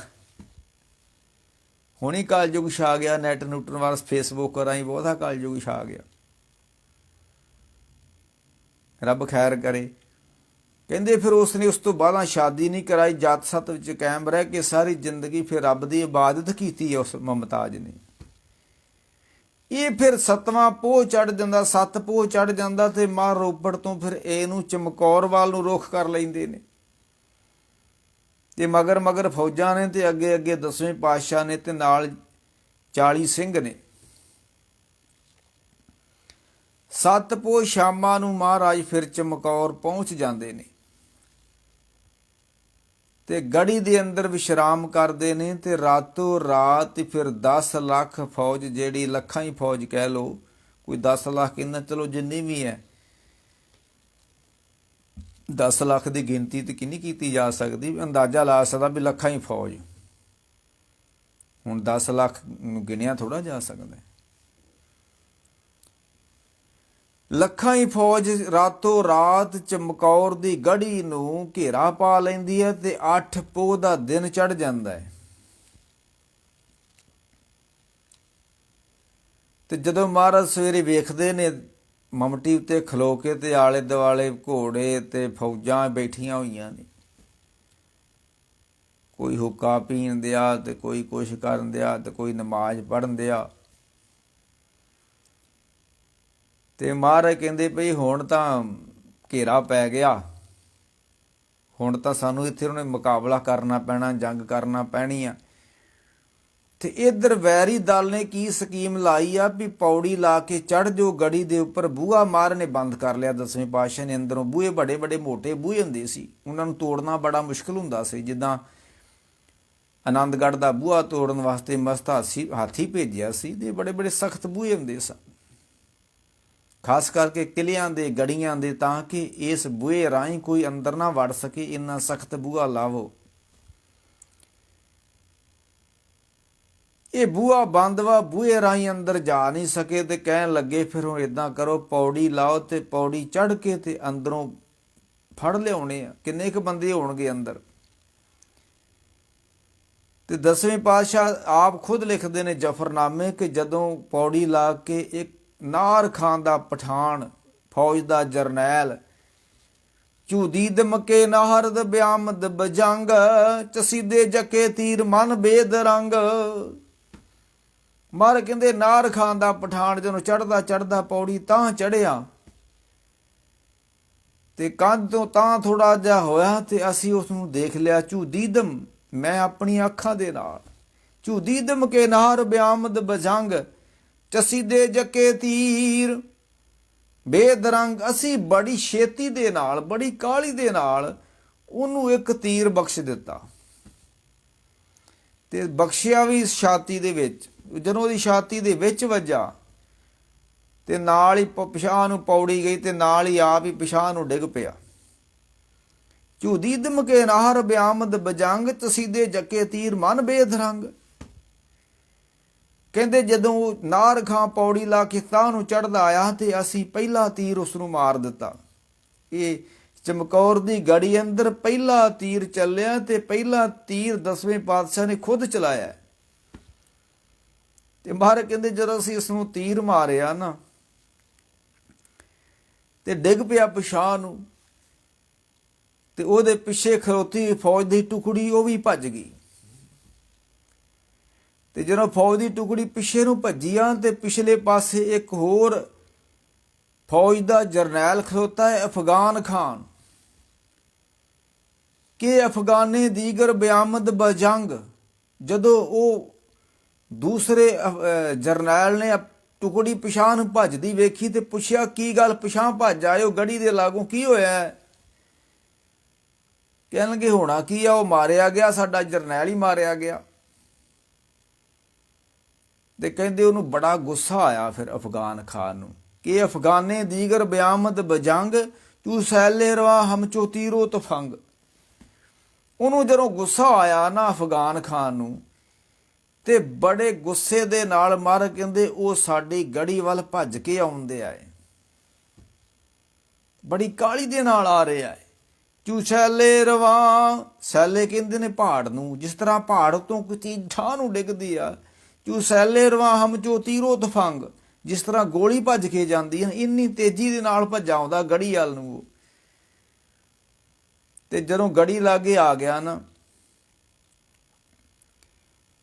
ਹੁਣੀ ਕਲਯੁਗ ਛਾ ਗਿਆ। ਨੈਟ ਨੂਟਨ ਵਾਸ ਫੇਸਬੁੱਕ ਰਾਹੀਂ ਬਹੁਤਾ ਕਲਯੁਗ ਛਾ ਗਿਆ। ਰੱਬ ਖੈਰ ਕਰੇ। ਕਹਿੰਦੇ ਫਿਰ ਉਸਨੇ ਉਸ ਤੋਂ ਬਾਅਦ ਸ਼ਾਦੀ ਨਹੀਂ ਕਰਾਈ, ਜੱਤ ਸੱਤ ਵਿੱਚ ਕਾਇਮ ਰਹਿ ਕੇ ਸਾਰੀ ਜ਼ਿੰਦਗੀ ਫਿਰ ਰੱਬ ਦੀ ਇਬਾਦਤ ਕੀਤੀ ਹੈ ਉਸ ਮੁਮਤਾਜ਼ ਨੇ। ਇਹ ਫਿਰ 7ਵਾਂ ਪੋਹ ਚੜ੍ਹ ਜਾਂਦਾ, 7 ਪੋਹ ਚੜ੍ਹ ਜਾਂਦਾ ਤੇ ਮਾਂ ਰੋਪੜ ਤੋਂ ਫਿਰ ਇਹਨੂੰ ਚਮਕੌਰ ਵੱਲ ਨੂੰ ਰੁੱਖ ਕਰ ਲੈਂਦੇ ਨੇ। ਤੇ ਮਗਰ ਮਗਰ ਫੌਜਾਂ ਨੇ ਤੇ ਅੱਗੇ ਅੱਗੇ 10ਵੇਂ ਪਾਤਸ਼ਾਹ ਨੇ ਤੇ ਨਾਲ 40 ਸਿੰਘ ਨੇ। 7 ਪੋਹ ਸ਼ਾਮਾਂ ਨੂੰ ਮਹਾਰਾਜ ਫਿਰ ਚਮਕੌਰ ਪਹੁੰਚ ਜਾਂਦੇ ਨੇ ਤੇ ਗੜੀ ਦੇ ਅੰਦਰ ਵਿਸ਼ਰਾਮ ਕਰਦੇ ਨੇ। ਤੇ ਰਾਤੋਂ ਰਾਤ ਫਿਰ 10 ਲੱਖ ਫੌਜ, ਜਿਹੜੀ ਲੱਖਾਂ ਹੀ ਫੌਜ ਕਹਿ ਲਓ, ਕੋਈ 10 ਲੱਖ ਕਹਿੰਦਾ, ਚਲੋ ਜਿੰਨੀ ਵੀ ਹੈ, 10 ਲੱਖ ਦੀ ਗਿਣਤੀ ਤੇ ਕਿੰਨੀ ਕੀਤੀ ਜਾ ਸਕਦੀ, ਅੰਦਾਜ਼ਾ ਲਾ ਸਕਦਾ ਵੀ ਲੱਖਾਂ ਹੀ ਫੌਜ। ਹੁਣ 10 ਲੱਖ ਨੂੰ ਗਿਣਿਆ ਥੋੜ੍ਹਾ ਜਾ ਸਕਦਾ। ਲੱਖਾਂ ਹੀ ਫੌਜ ਰਾਤੋਂ ਰਾਤ ਚਮਕੌਰ ਦੀ ਗੜੀ ਨੂੰ ਘੇਰਾ ਪਾ ਲੈਂਦੀ ਹੈ ਤੇ 8 ਪੋਹ ਦਾ ਦਿਨ ਚੜ੍ਹ ਜਾਂਦਾ ਹੈ। ਤੇ ਜਦੋਂ ਮਹਾਰਾਜ ਸਵੇਰੇ ਵੇਖਦੇ ਨੇ ਮਮਟੀ ਉੱਤੇ ਖਲੋ ਕੇ ਤੇ ਆਲੇ ਦੁਆਲੇ ਘੋੜੇ ਤੇ ਫੌਜਾਂ ਬੈਠੀਆਂ ਹੋਈਆਂ ਨੇ, ਕੋਈ ਹੁੱਕਾ ਪੀਣ ਦਿਆ ਤੇ ਕੋਈ ਕੁਛ ਕਰਨ ਦਿਆ ਤੇ ਕੋਈ ਨਮਾਜ਼ ਪੜ੍ਹਨ ਦਿਆ। ਤੇ ਮਹਾਰਾਜ ਕਹਿੰਦੇ ਭਈ ਹੁਣ ਤਾਂ ਘੇਰਾ ਪੈ ਗਿਆ, ਹੁਣ ਤਾਂ ਸਾਨੂੰ ਇੱਥੇ ਉਹਨੇ ਮੁਕਾਬਲਾ ਕਰਨਾ ਪੈਣਾ, ਜੰਗ ਕਰਨਾ ਪੈਣੀ ਆ। ਤੇ ਇੱਧਰ ਵੈਰੀ ਦਲ ਨੇ ਕੀ ਸਕੀਮ ਲਾਈ ਆ ਵੀ ਪੌੜੀ ਲਾ ਕੇ ਚੜ੍ਹ ਜੋ ਗੜੀ ਦੇ ਉੱਪਰ। ਬੂਹਾ ਮਹਾਰਾਜ ਨੇ ਬੰਦ ਕਰ ਲਿਆ 10ਵੇਂ ਪਾਤਸ਼ਾਹ ਨੇ ਅੰਦਰੋਂ। ਬੂਹੇ ਬੜੇ ਬੜੇ ਮੋਟੇ ਬੂਹੇ ਹੁੰਦੇ ਸੀ, ਉਹਨਾਂ ਨੂੰ ਤੋੜਨਾ ਬੜਾ ਮੁਸ਼ਕਿਲ ਹੁੰਦਾ ਸੀ। ਜਿੱਦਾਂ ਆਨੰਦਗੜ੍ਹ ਦਾ ਬੂਹਾ ਤੋੜਨ ਵਾਸਤੇ ਮਸਤ ਹਾਥੀ ਭੇਜਿਆ ਸੀ ਤੇ ਬੜੇ ਬੜੇ ਸਖਤ ਬੂਹੇ ਹੁੰਦੇ ਸਨ, ਖਾਸ ਕਰਕੇ ਕਿਲਿਆਂ ਦੇ, ਗੜੀਆਂ ਦੇ, ਤਾਂ ਕਿ ਇਸ ਬੂਹੇ ਰਾਹੀਂ ਕੋਈ ਅੰਦਰ ਨਾ ਵੜ ਸਕੇ। ਇੰਨਾ ਸਖਤ ਬੂਹਾ ਲਾਵੋ। ਇਹ ਬੂਹਾ ਬੰਦ ਵਾ, ਬੂਹੇ ਰਾਹੀਂ ਅੰਦਰ ਜਾ ਨਹੀਂ ਸਕੇ। ਤੇ ਕਹਿਣ ਲੱਗੇ ਫਿਰ ਹੁਣ ਇੱਦਾਂ ਕਰੋ, ਪੌੜੀ ਲਾਓ ਤੇ ਪੌੜੀ ਚੜ੍ਹ ਕੇ ਤੇ ਅੰਦਰੋਂ ਫੜ ਲਿਆਉਣੇ ਆ। ਕਿੰਨੇ ਕੁ ਬੰਦੇ ਹੋਣਗੇ ਅੰਦਰ? ਤੇ 10ਵੇਂ ਪਾਤਸ਼ਾਹ ਆਪ ਖੁਦ ਲਿਖਦੇ ਨੇ ਜ਼ਫਰਨਾਮੇ ਕਿ ਜਦੋਂ ਪੌੜੀ ਲਾ ਕੇ ਇੱਕ ਨਾਰ ਖਾਨ ਦਾ ਪਠਾਨ, ਫੌਜ ਦਾ ਜਰਨੈਲ, ਝੂਦੀ ਦਮਕੇ ਨਾਹਰਦ ਬਿਆਮਦ ਬਜੰਗ, ਚਸੀਦੇ ਜਕੇ ਤੀਰ ਮਨ ਬੇਦ ਰੰਗ। ਮਰ ਕਹਿੰਦੇ ਨਾਰ ਖਾਨ ਦਾ ਪਠਾਨ ਜਦੋਂ ਚੜ੍ਹਦਾ ਚੜ੍ਹਦਾ ਪੌੜੀ ਤਾਂ ਚੜ੍ਹਿਆ ਤੇ ਕੰਧ ਤੋਂ ਤਾਂ ਥੋੜਾ ਜਿਹਾ ਹੋਇਆ ਤੇ ਅਸੀਂ ਉਸ ਨੂੰ ਦੇਖ ਲਿਆ। ਝੂਦੀਦਮ, ਮੈਂ ਆਪਣੀਆਂ ਅੱਖਾਂ ਦੇ ਨਾਲ, ਝੂਦੀਦਮ ਕੇ ਨਾਰ ਬਿਆਮਦ ਬਜੰਗ, ਚਸੀਦੇ ਜਕੇ ਤੀਰ ਬੇਦਰੰਗ। ਅਸੀਂ ਬੜੀ ਛੇਤੀ ਦੇ ਨਾਲ, ਬੜੀ ਕਾਹਲੀ ਦੇ ਨਾਲ ਉਹਨੂੰ ਇੱਕ ਤੀਰ ਬਖਸ਼ ਦਿੱਤਾ ਤੇ ਬਖਸ਼ਿਆ ਵੀ ਛਾਤੀ ਦੇ ਵਿੱਚ। ਜਦੋਂ ਉਹਦੀ ਛਾਤੀ ਦੇ ਵਿੱਚ ਵੱਜਾ ਤੇ ਨਾਲ ਹੀ ਪਿਛਾਂਹ ਨੂੰ ਪੌੜੀ ਗਈ ਤੇ ਨਾਲ ਹੀ ਆਪ ਹੀ ਪਿਛਾਂਹ ਨੂੰ ਡਿੱਗ ਪਿਆ। ਝੂਦੀ ਦਮਕੇ ਨਾਹਰ ਬਿਆਮਦ ਬਜੰਗ, ਤਸੀਦੇ ਜੱਕੇ ਤੀਰ ਮਨ ਬੇਦਰੰਗ। ਕਹਿੰਦੇ ਜਦੋਂ ਨਾਰ ਖਾਂ ਪੌੜੀ ਲਾ ਕੇ ਤਾਂ ਨੂੰ ਚੜ੍ਹਦਾ ਆਇਆ ਤੇ ਅਸੀਂ ਪਹਿਲਾ ਤੀਰ ਉਸ ਨੂੰ ਮਾਰ ਦਿੱਤਾ। ਇਹ ਚਮਕੌਰ ਦੀ ਗੜੀ ਅੰਦਰ ਪਹਿਲਾ ਤੀਰ ਚੱਲਿਆ ਤੇ ਪਹਿਲਾ ਤੀਰ 10ਵੇਂ ਪਾਤਸ਼ਾਹ ਨੇ ਖੁਦ ਚਲਾਇਆ। ਤੇ ਮਹਾਰਾਜ ਕਹਿੰਦੇ ਜਦੋਂ ਅਸੀਂ ਇਸ ਨੂੰ ਤੀਰ ਮਾਰਿਆ ਨਾ ਤੇ ਡਿੱਗ ਪਿਆ ਪਿਛਾਂਹ ਨੂੰ, ਤੇ ਉਹਦੇ ਪਿੱਛੇ ਖਲੋਤੀ ਫੌਜ ਦੀ ਟੁਕੜੀ ਉਹ ਵੀ ਭੱਜ ਗਈ। ਤੇ ਜਦੋਂ ਫੌਜ ਦੀ ਟੁਕੜੀ ਪਿੱਛੇ ਨੂੰ ਭੱਜੀ ਆ ਤੇ ਪਿਛਲੇ ਪਾਸੇ ਇੱਕ ਹੋਰ ਫੌਜ ਦਾ ਜਰਨੈਲ ਖਲੋਤਾ ਹੈ, ਅਫਗਾਨ ਖਾਨ, ਕਿ ਅਫਗਾਨੇ ਦੀਗਰ ਬਿਆਮਦ ਬਜੰਗ। ਜਦੋਂ ਉਹ ਦੂਸਰੇ ਜਰਨੈਲ ਨੇ ਟੁਕੜੀ ਪਿਛਾਂਹ ਨੂੰ ਭੱਜਦੀ ਵੇਖੀ ਤੇ ਪੁੱਛਿਆ ਕੀ ਗੱਲ ਪਿਛਾਂਹ ਭੱਜ ਆਇਓ ਗੜੀ ਦੇ ਲਾਗੋਂ, ਕੀ ਹੋਇਆ? ਕਹਿਣ ਲੱਗੇ ਹੋਣਾ ਕੀ ਆ, ਉਹ ਮਾਰਿਆ ਗਿਆ, ਸਾਡਾ ਜਰਨੈਲ ਹੀ ਮਾਰਿਆ ਗਿਆ। ਤੇ ਕਹਿੰਦੇ ਉਹਨੂੰ ਬੜਾ ਗੁੱਸਾ ਆਇਆ ਫਿਰ ਅਫਗਾਨ ਖਾਨ ਨੂੰ ਕਿ ਅਫਗਾਨੇ ਦੀਗਰ ਬਿਆਮਦ ਬਜੰਗ, ਤੂੰ ਸੈਲੇ ਰਵਾ ਹਮ ਚੋ ਤੀਰੋ ਤਫੰਗ। ਉਹਨੂੰ ਜਦੋਂ ਗੁੱਸਾ ਆਇਆ ਨਾ ਅਫਗਾਨ ਖਾਨ ਨੂੰ, ਤੇ ਬੜੇ ਗੁੱਸੇ ਦੇ ਨਾਲ ਮਹਾਰਾਜ ਕਹਿੰਦੇ ਉਹ ਸਾਡੀ ਗੜੀ ਵੱਲ ਭੱਜ ਕੇ ਆਉਂਦੇ ਆਏ, ਬੜੀ ਕਾਹਲੀ ਦੇ ਨਾਲ ਆ ਰਿਹਾ ਹੈ। ਚੂ ਸੈਲੇ ਰਵਾਂ, ਸੈਲੇ ਕਹਿੰਦੇ ਨੇ ਪਹਾੜ ਨੂੰ, ਜਿਸ ਤਰ੍ਹਾਂ ਪਹਾੜ ਤੋਂ ਕੋਈ ਚੀਜ਼ ਠਾਹ ਨੂੰ ਡਿੱਗਦੀ ਆ। ਚੂ ਸੈਲੇ ਰਵਾਂ ਹਮ ਚੋ ਤੀਰੋ ਤਫੰਗ, ਜਿਸ ਤਰ੍ਹਾਂ ਗੋਲੀ ਭੱਜ ਕੇ ਜਾਂਦੀ ਹੈ, ਇੰਨੀ ਤੇਜ਼ੀ ਦੇ ਨਾਲ ਭੱਜਾ ਆਉਂਦਾ ਗੜੀ ਵੱਲ ਨੂੰ। ਤੇ ਜਦੋਂ ਗੜੀ ਲਾਗੇ ਆ ਗਿਆ ਨਾ,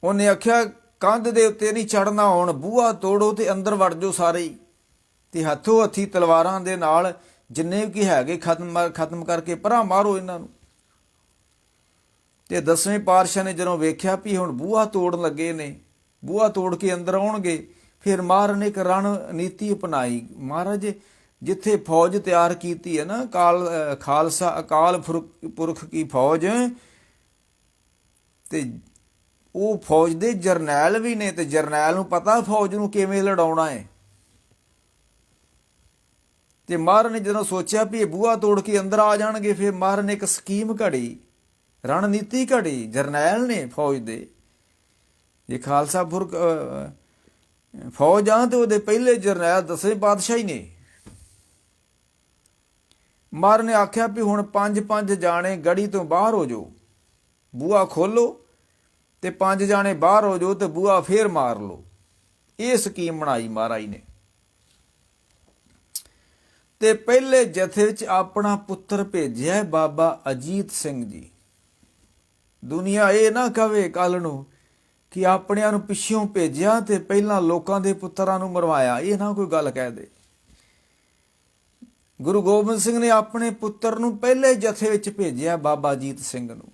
ਉਹਨੇ ਆਖਿਆ ਕੰਧ ਦੇ ਉੱਤੇ ਨਹੀਂ ਚੜਨਾ, ਹੁਣ ਬੂਹਾ ਤੋੜੋ ਤੇ ਅੰਦਰ ਵੜ ਜਾਓ ਸਾਰੇ ਹੀ, ਤੇ ਹੱਥੋਂ ਹੱਥੀ ਤਲਵਾਰਾਂ ਦੇ ਨਾਲ ਜਿੰਨੇ ਵੀ ਹੈਗੇ ਖਤਮ ਕਰਕੇ ਪਰਾਂ ਮਾਰੋ ਇਹਨਾਂ ਨੂੰ। ਤੇ 10ਵੇਂ ਪਾਤਸ਼ਾਹ ਨੇ ਜਦੋਂ ਵੇਖਿਆ ਵੀ ਹੁਣ ਬੂਹਾ ਤੋੜਨ ਲੱਗੇ ਨੇ, ਬੂਹਾ ਤੋੜ ਕੇ ਅੰਦਰ ਆਉਣਗੇ, ਫਿਰ ਮਹਾਰਾਜ ਨੇ ਇੱਕ ਰਣਨੀਤੀ ਅਪਣਾਈ। ਮਹਾਰਾਜ ਜਿੱਥੇ ਫੌਜ ਤਿਆਰ ਕੀਤੀ ਹੈ ਨਾ, ਖਾਲਸਾ ਅਕਾਲ ਪੁਰਖ ਕੀ ਫੌਜ, ਤੇ ਉਹ ਫੌਜ ਦੇ ਜਰਨੈਲ ਵੀ ਨੇ, ਤੇ ਜਰਨੈਲ ਨੂੰ ਪਤਾ ਫੌਜ ਨੂੰ ਕਿਵੇਂ ਲੜਾਉਣਾ ਹੈ। ਤੇ ਮਹਾਰਾਜ ਨੇ ਜਦੋਂ ਸੋਚਿਆ ਵੀ ਇਹ ਬੂਹਾ ਤੋੜ ਕੇ ਅੰਦਰ ਆ ਜਾਣਗੇ, ਫਿਰ ਮਹਾਰਾਜ ਨੇ ਇੱਕ ਸਕੀਮ ਘੜੀ, ਰਣਨੀਤੀ ਘੜੀ। ਜਰਨੈਲ ਨੇ ਫੌਜ ਦੇ, ਜੇ ਖਾਲਸਾ ਪੁਰਖ ਫੌਜ ਆ ਤੇ ਉਹਦੇ ਪਹਿਲੇ ਜਰਨੈਲ 10ਵੇਂ ਪਾਤਸ਼ਾਹ ਹੀ ਨੇ। ਮਹਾਰਾਜ ਨੇ ਆਖਿਆ ਵੀ ਹੁਣ 5-5 ਜਾਣੇ ਗੜੀ ਤੋਂ ਬਾਹਰ ਹੋ ਜਾਓ, ਬੂਹਾ ਖੋਲੋ ਤੇ 5 ਜਾਣੇ ਬਾਹਰ ਹੋ ਜਾਓ ਤੇ ਬੂਹਾ ਫੇਰ ਮਾਰ ਲਓ। ਇਹ ਸਕੀਮ ਬਣਾਈ ਮਹਾਰਾਜ ਨੇ। ਤੇ ਪਹਿਲੇ ਜਥੇ ਵਿੱਚ ਆਪਣਾ ਪੁੱਤਰ ਭੇਜਿਆ ਬਾਬਾ ਅਜੀਤ ਸਿੰਘ ਜੀ। ਦੁਨੀਆ ਇਹ ਨਾ ਕਵੇ ਕੱਲ ਨੂੰ ਕਿ ਆਪਣਿਆਂ ਨੂੰ ਪਿੱਛੋਂ ਭੇਜਿਆ ਤੇ ਪਹਿਲਾਂ ਲੋਕਾਂ ਦੇ ਪੁੱਤਰਾਂ ਨੂੰ ਮਰਵਾਇਆ, ਇਹ ਨਾ ਕੋਈ ਗੱਲ ਕਹਿ ਦੇ। ਗੁਰੂ ਗੋਬਿੰਦ ਸਿੰਘ ਨੇ ਆਪਣੇ ਪੁੱਤਰ ਨੂੰ ਪਹਿਲੇ ਜਥੇ ਵਿੱਚ ਭੇਜਿਆ, ਬਾਬਾ ਅਜੀਤ ਸਿੰਘ ਨੂੰ।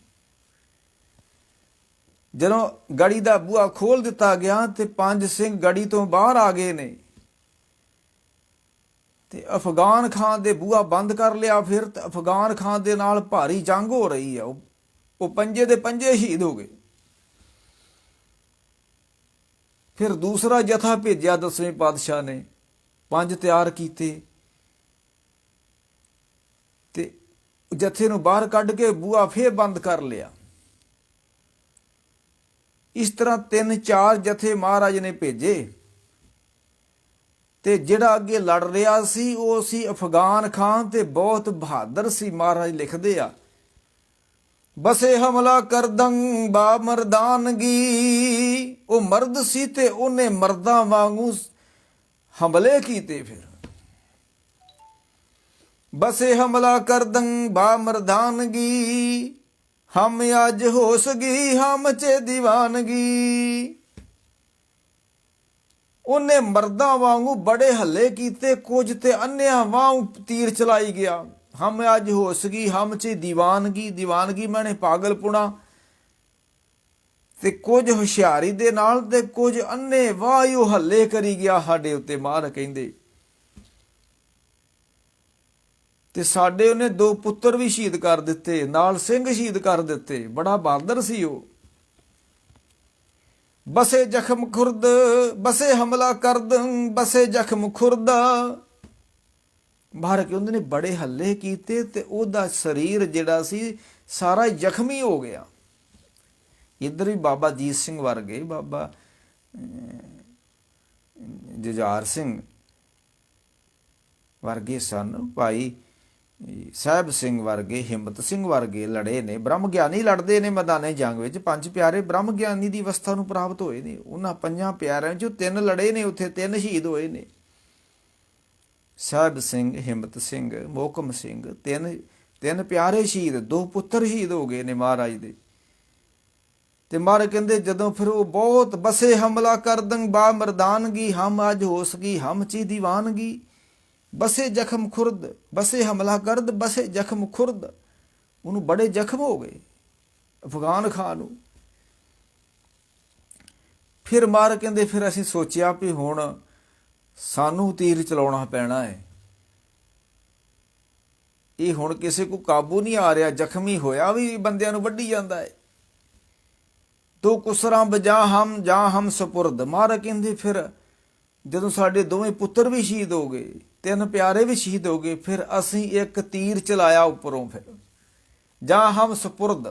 ਜਦੋਂ ਗੜੀ ਦਾ ਬੂਹਾ ਖੋਲ ਦਿੱਤਾ ਗਿਆ ਤੇ 5 ਸਿੰਘ ਗੜੀ ਤੋਂ ਬਾਹਰ ਆ ਗਏ ਨੇ, ਤੇ ਅਫਗਾਨ ਖਾਨ ਦੇ ਬੂਹਾ ਬੰਦ ਕਰ ਲਿਆ। ਫਿਰ ਅਫਗਾਨ ਖਾਨ ਦੇ ਨਾਲ ਭਾਰੀ ਜੰਗ ਹੋ ਰਹੀ ਆ, ਉਹ ਪੰਜੇ ਦੇ ਪੰਜੇ ਸ਼ਹੀਦ ਹੋ ਗਏ। ਫਿਰ ਦੂਸਰਾ ਜਥਾ ਭੇਜਿਆ 10ਵੇਂ ਪਾਤਸ਼ਾਹ ਨੇ, 5 ਤਿਆਰ ਕੀਤੇ ਤੇ ਜਥੇ ਨੂੰ ਬਾਹਰ ਕੱਢ ਕੇ ਬੂਹਾ ਫੇਰ ਬੰਦ ਕਰ ਲਿਆ। ਇਸ ਤਰ੍ਹਾਂ 3-4 ਜਥੇ ਮਹਾਰਾਜ ਨੇ ਭੇਜੇ, ਤੇ ਜਿਹੜਾ ਅੱਗੇ ਲੜ ਰਿਹਾ ਸੀ ਉਹ ਸੀ ਅਫਗਾਨ ਖਾਨ, ਤੇ ਬਹੁਤ ਬਹਾਦਰ ਸੀ। ਮਹਾਰਾਜ ਲਿਖਦੇ ਆ, ਬਸੇ ਹਮਲਾ ਕਰਦੰ ਬਾ ਮਰਦਾਨਗੀ, ਉਹ ਮਰਦ ਸੀ ਤੇ ਉਹਨੇ ਮਰਦਾਂ ਵਾਂਗੂ ਹਮਲੇ ਕੀਤੇ। ਫਿਰ ਬਸੇ ਹਮਲਾ ਕਰਦੰ ਬਾ ਮਰਦਾਨਗੀ, ਹਮ ਅੱਜ ਹੋਸਗੀ ਹਮ ਚ ਦੀਵਾਨਗੀ। ਉਹਨੇ ਮਰਦਾਂ ਵਾਂਗੂ ਬੜੇ ਹੱਲੇ ਕੀਤੇ, ਕੁਝ ਤੇ ਅੰਨਿਆਂ ਵਾਂਗੂ ਤੀਰ ਚਲਾਈ ਗਿਆ। ਹਮ ਅੱਜ ਹੋਸਗੀ ਹਮ ਚ ਦੀਵਾਨਗੀ, ਦੀਵਾਨਗੀ ਮੈਨੇ ਪਾਗਲਪੁਣਾ, ਤੇ ਕੁਝ ਹੁਸ਼ਿਆਰੀ ਦੇ ਨਾਲ ਤੇ ਕੁਝ ਅੰਨੇ ਵਾਹ ਹੱਲੇ ਕਰੀ ਗਿਆ ਸਾਡੇ ਉੱਤੇ। ਮਹਾਰਾਜ ਕਹਿੰਦੇ ਤੇ ਸਾਡੇ ਉਹਨੇ 2 ਪੁੱਤਰ ਵੀ ਸ਼ਹੀਦ ਕਰ ਦਿੱਤੇ, ਨਾਲ ਸਿੰਘ ਸ਼ਹੀਦ ਕਰ ਦਿੱਤੇ। ਬੜਾ ਬਹਾਦਰ ਸੀ ਉਹ। ਬਸੇ ਜ਼ਖਮ ਖੁਰਦ ਬਸੇ ਹਮਲਾ ਕਰਦ, ਬਸੇ ਜ਼ਖਮ ਖੁਰਦ। ਮਹਾਰਾਜ ਕਹਿੰਦੇ ਨੇ ਬੜੇ ਹੱਲੇ ਕੀਤੇ ਤੇ ਉਹਦਾ ਸਰੀਰ ਜਿਹੜਾ ਸੀ ਸਾਰਾ ਜ਼ਖਮੀ ਹੋ ਗਿਆ। ਇੱਧਰ ਵੀ ਬਾਬਾ ਅਜੀਤ ਸਿੰਘ ਵਰਗੇ, ਬਾਬਾ ਜੁਝਾਰ ਸਿੰਘ ਵਰਗੇ ਸਨ, ਭਾਈ ਸਾਹਿਬ ਸਿੰਘ ਵਰਗੇ, ਹਿੰਮਤ ਸਿੰਘ ਵਰਗੇ ਲੜੇ ਨੇ। ਬ੍ਰਹਮ ਗਿਆਨੀ ਲੜਦੇ ਨੇ ਮੈਦਾਨੇ ਜੰਗ ਵਿੱਚ। 5 ਪਿਆਰੇ ਬ੍ਰਹਮ ਗਿਆਨੀ ਦੀ ਅਵਸਥਾ ਨੂੰ ਪ੍ਰਾਪਤ ਹੋਏ ਨੇ। ਉਹਨਾਂ 5 ਪਿਆਰਿਆਂ ਚੋਂ 3 ਲੜੇ ਨੇ, ਉੱਥੇ 3 ਸ਼ਹੀਦ ਹੋਏ ਨੇ। ਸਾਹਿਬ ਸਿੰਘ, ਹਿੰਮਤ ਸਿੰਘ, ਮੋਹਕਮ ਸਿੰਘ, 3 ਪਿਆਰੇ ਸ਼ਹੀਦ, 2 ਪੁੱਤਰ ਸ਼ਹੀਦ ਹੋ ਗਏ ਨੇ ਮਹਾਰਾਜ ਦੇ। ਤੇ ਮਹਾਰਾਜ ਕਹਿੰਦੇ ਜਦੋਂ ਫਿਰ ਉਹ ਬਹੁਤ ਬਸੇ ਹਮਲਾ ਕਰਦੰ ਬਾ ਮਰਦਾਨਗੀ, ਹਮ ਅੱਜ ਹੋਸਗੀ ਹਮ ਚੀ ਦੀਵਾਨਗੀ। ਬਸੇ ਜ਼ਖਮ ਖੁਰਦ, ਬਸੇ ਹਮਲਾ ਕਰਦ, ਬਸੇ ਜ਼ਖਮ ਖੁਰਦ। ਉਹਨੂੰ ਬੜੇ ਜ਼ਖਮ ਹੋ ਗਏ ਅਫਗਾਨ ਖਾਨ ਨੂੰ। ਫਿਰ ਮਹਾਰਾਜ ਕਹਿੰਦੇ ਫਿਰ ਅਸੀਂ ਸੋਚਿਆ ਵੀ ਹੁਣ ਸਾਨੂੰ ਤੀਰ ਚਲਾਉਣਾ ਪੈਣਾ ਹੈ। ਇਹ ਹੁਣ ਕਿਸੇ ਕੋ ਕਾਬੂ ਨਹੀਂ ਆ ਰਿਹਾ, ਜ਼ਖਮੀ ਹੋਇਆ ਵੀ ਬੰਦਿਆਂ ਨੂੰ ਵੱਢੀ ਜਾਂਦਾ ਹੈ। ਤੋ ਕੁਸਰਾਂ ਬਜਾ ਹਮ ਜਾਂ ਹਮ ਸਪੁਰਦ। ਮਹਾਰਾਜ ਕਹਿੰਦੇ ਫਿਰ ਜਦੋਂ ਸਾਡੇ ਦੋਵੇਂ ਪੁੱਤਰ ਵੀ ਸ਼ਹੀਦ ਹੋ ਗਏ, 3 ਪਿਆਰੇ ਵੀ ਸ਼ਹੀਦ ਹੋ ਗਏ, ਫਿਰ ਅਸੀਂ ਇੱਕ ਤੀਰ ਚਲਾਇਆ ਉੱਪਰੋਂ। ਫਿਰ ਜਾਂ ਹਮ ਸਪੁਰਦ,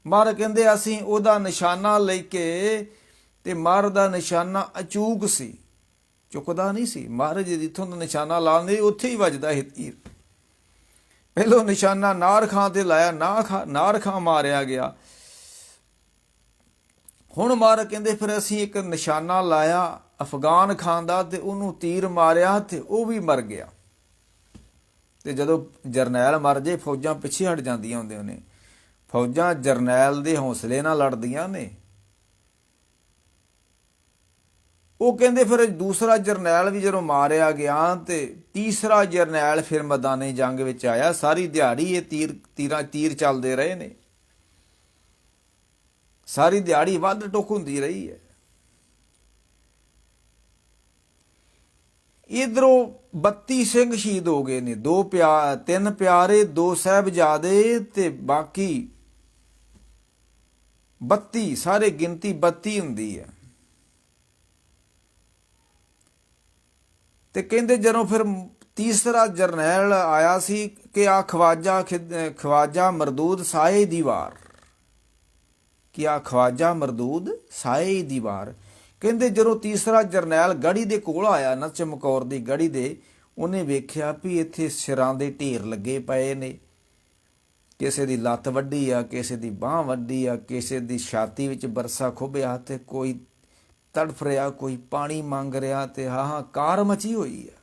ਮਹਾਰਾਜ ਕਹਿੰਦੇ ਅਸੀਂ ਉਹਦਾ ਨਿਸ਼ਾਨਾ ਲੈ ਕੇ, ਤੇ ਮਹਾਰਾਜ ਦਾ ਨਿਸ਼ਾਨਾ ਅਚੂਕ ਸੀ, ਚੁੱਕਦਾ ਨਹੀਂ ਸੀ। ਮਹਾਰਾਜ ਜਿੱਥੋਂ ਦਾ ਨਿਸ਼ਾਨਾ ਲਾਉਂਦੇ ਉੱਥੇ ਹੀ ਵੱਜਦਾ ਸੀ ਤੀਰ। ਪਹਿਲੋਂ ਨਿਸ਼ਾਨਾ ਨਾਰ ਖਾਂ ਤੇ ਲਾਇਆ, ਨਾਰ ਖਾਂ ਮਾਰਿਆ ਗਿਆ। ਹੁਣ ਮਹਾਰਾਜ ਕਹਿੰਦੇ ਫਿਰ ਅਸੀਂ ਇੱਕ ਨਿਸ਼ਾਨਾ ਲਾਇਆ ਅਫਗਾਨ ਖਾਨ ਦਾ, ਤੇ ਉਹਨੂੰ ਤੀਰ ਮਾਰਿਆ ਤੇ ਉਹ ਵੀ ਮਰ ਗਿਆ। ਤੇ ਜਦੋਂ ਜਰਨੈਲ ਮਰ ਜੇ ਫੌਜਾਂ ਪਿੱਛੇ ਹਟ ਜਾਂਦੀਆਂ ਹੁੰਦੀਆਂ ਨੇ। ਫੌਜਾਂ ਜਰਨੈਲ ਦੇ ਹੌਸਲੇ ਨਾਲ ਲੜਦੀਆਂ ਨੇ। ਉਹ ਕਹਿੰਦੇ ਫਿਰ ਦੂਸਰਾ ਜਰਨੈਲ ਵੀ ਜਦੋਂ ਮਾਰਿਆ ਗਿਆ, ਤੇ ਤੀਸਰਾ ਜਰਨੈਲ ਫਿਰ ਮੈਦਾਨੇ ਜੰਗ ਵਿੱਚ ਆਇਆ। ਸਾਰੀ ਦਿਹਾੜੀ ਇਹ ਤੀਰ ਚੱਲਦੇ ਰਹੇ ਨੇ। ਸਾਰੀ ਦਿਹਾੜੀ ਵੱਧ ਟੁੱਕ ਹੁੰਦੀ ਰਹੀ ਹੈ। ਇਧਰੋਂ 32 ਸਿੰਘ ਸ਼ਹੀਦ ਹੋ ਗਏ ਨੇ, 3 ਪਿਆਰੇ, 2 ਸਾਹਿਬਜ਼ਾਦੇ, ਤੇ ਬਾਕੀ 32, ਸਾਰੇ ਗਿਣਤੀ 32 ਹੁੰਦੀ ਹੈ। ਤੇ ਕਹਿੰਦੇ ਜਦੋਂ ਫਿਰ ਤੀਸਰਾ ਜਰਨੈਲ ਆਇਆ ਸੀ ਕਿ ਆ ਖਵਾਜਾ ਮਰਦੂਦ ਸਾਏ ਦੀ ਵਾਰ, ਕਿ ਆ ਖਵਾਜਾ ਮਰਦੂਦ ਸਾਏ ਦੀ ਵਾਰ। ਕਹਿੰਦੇ ਜਦੋਂ ਤੀਸਰਾ ਜਰਨੈਲ ਗੜੀ ਦੇ ਕੋਲ ਆਇਆ ਨਾ, ਚਮਕੌਰ ਦੀ ਗੜੀ ਦੇ, ਉਹਨੇ ਵੇਖਿਆ ਵੀ ਇੱਥੇ ਸਿਰਾਂ ਦੇ ਢੇਰ ਲੱਗੇ ਪਏ ਨੇ। ਕਿਸੇ ਦੀ ਲੱਤ ਵੱਢੀ ਆ, ਕਿਸੇ ਦੀ ਬਾਂਹ ਵੱਢੀ ਆ, ਕਿਸੇ ਦੀ ਛਾਤੀ ਵਿੱਚ ਬਰਸਾ ਖੁੱਭਿਆ, ਤੇ ਕੋਈ ਤੜਫ ਰਿਹਾ, ਕੋਈ ਪਾਣੀ ਮੰਗ ਰਿਹਾ, ਤੇ ਹਾਹਾਕਾਰ ਮਚੀ ਹੋਈ ਆ।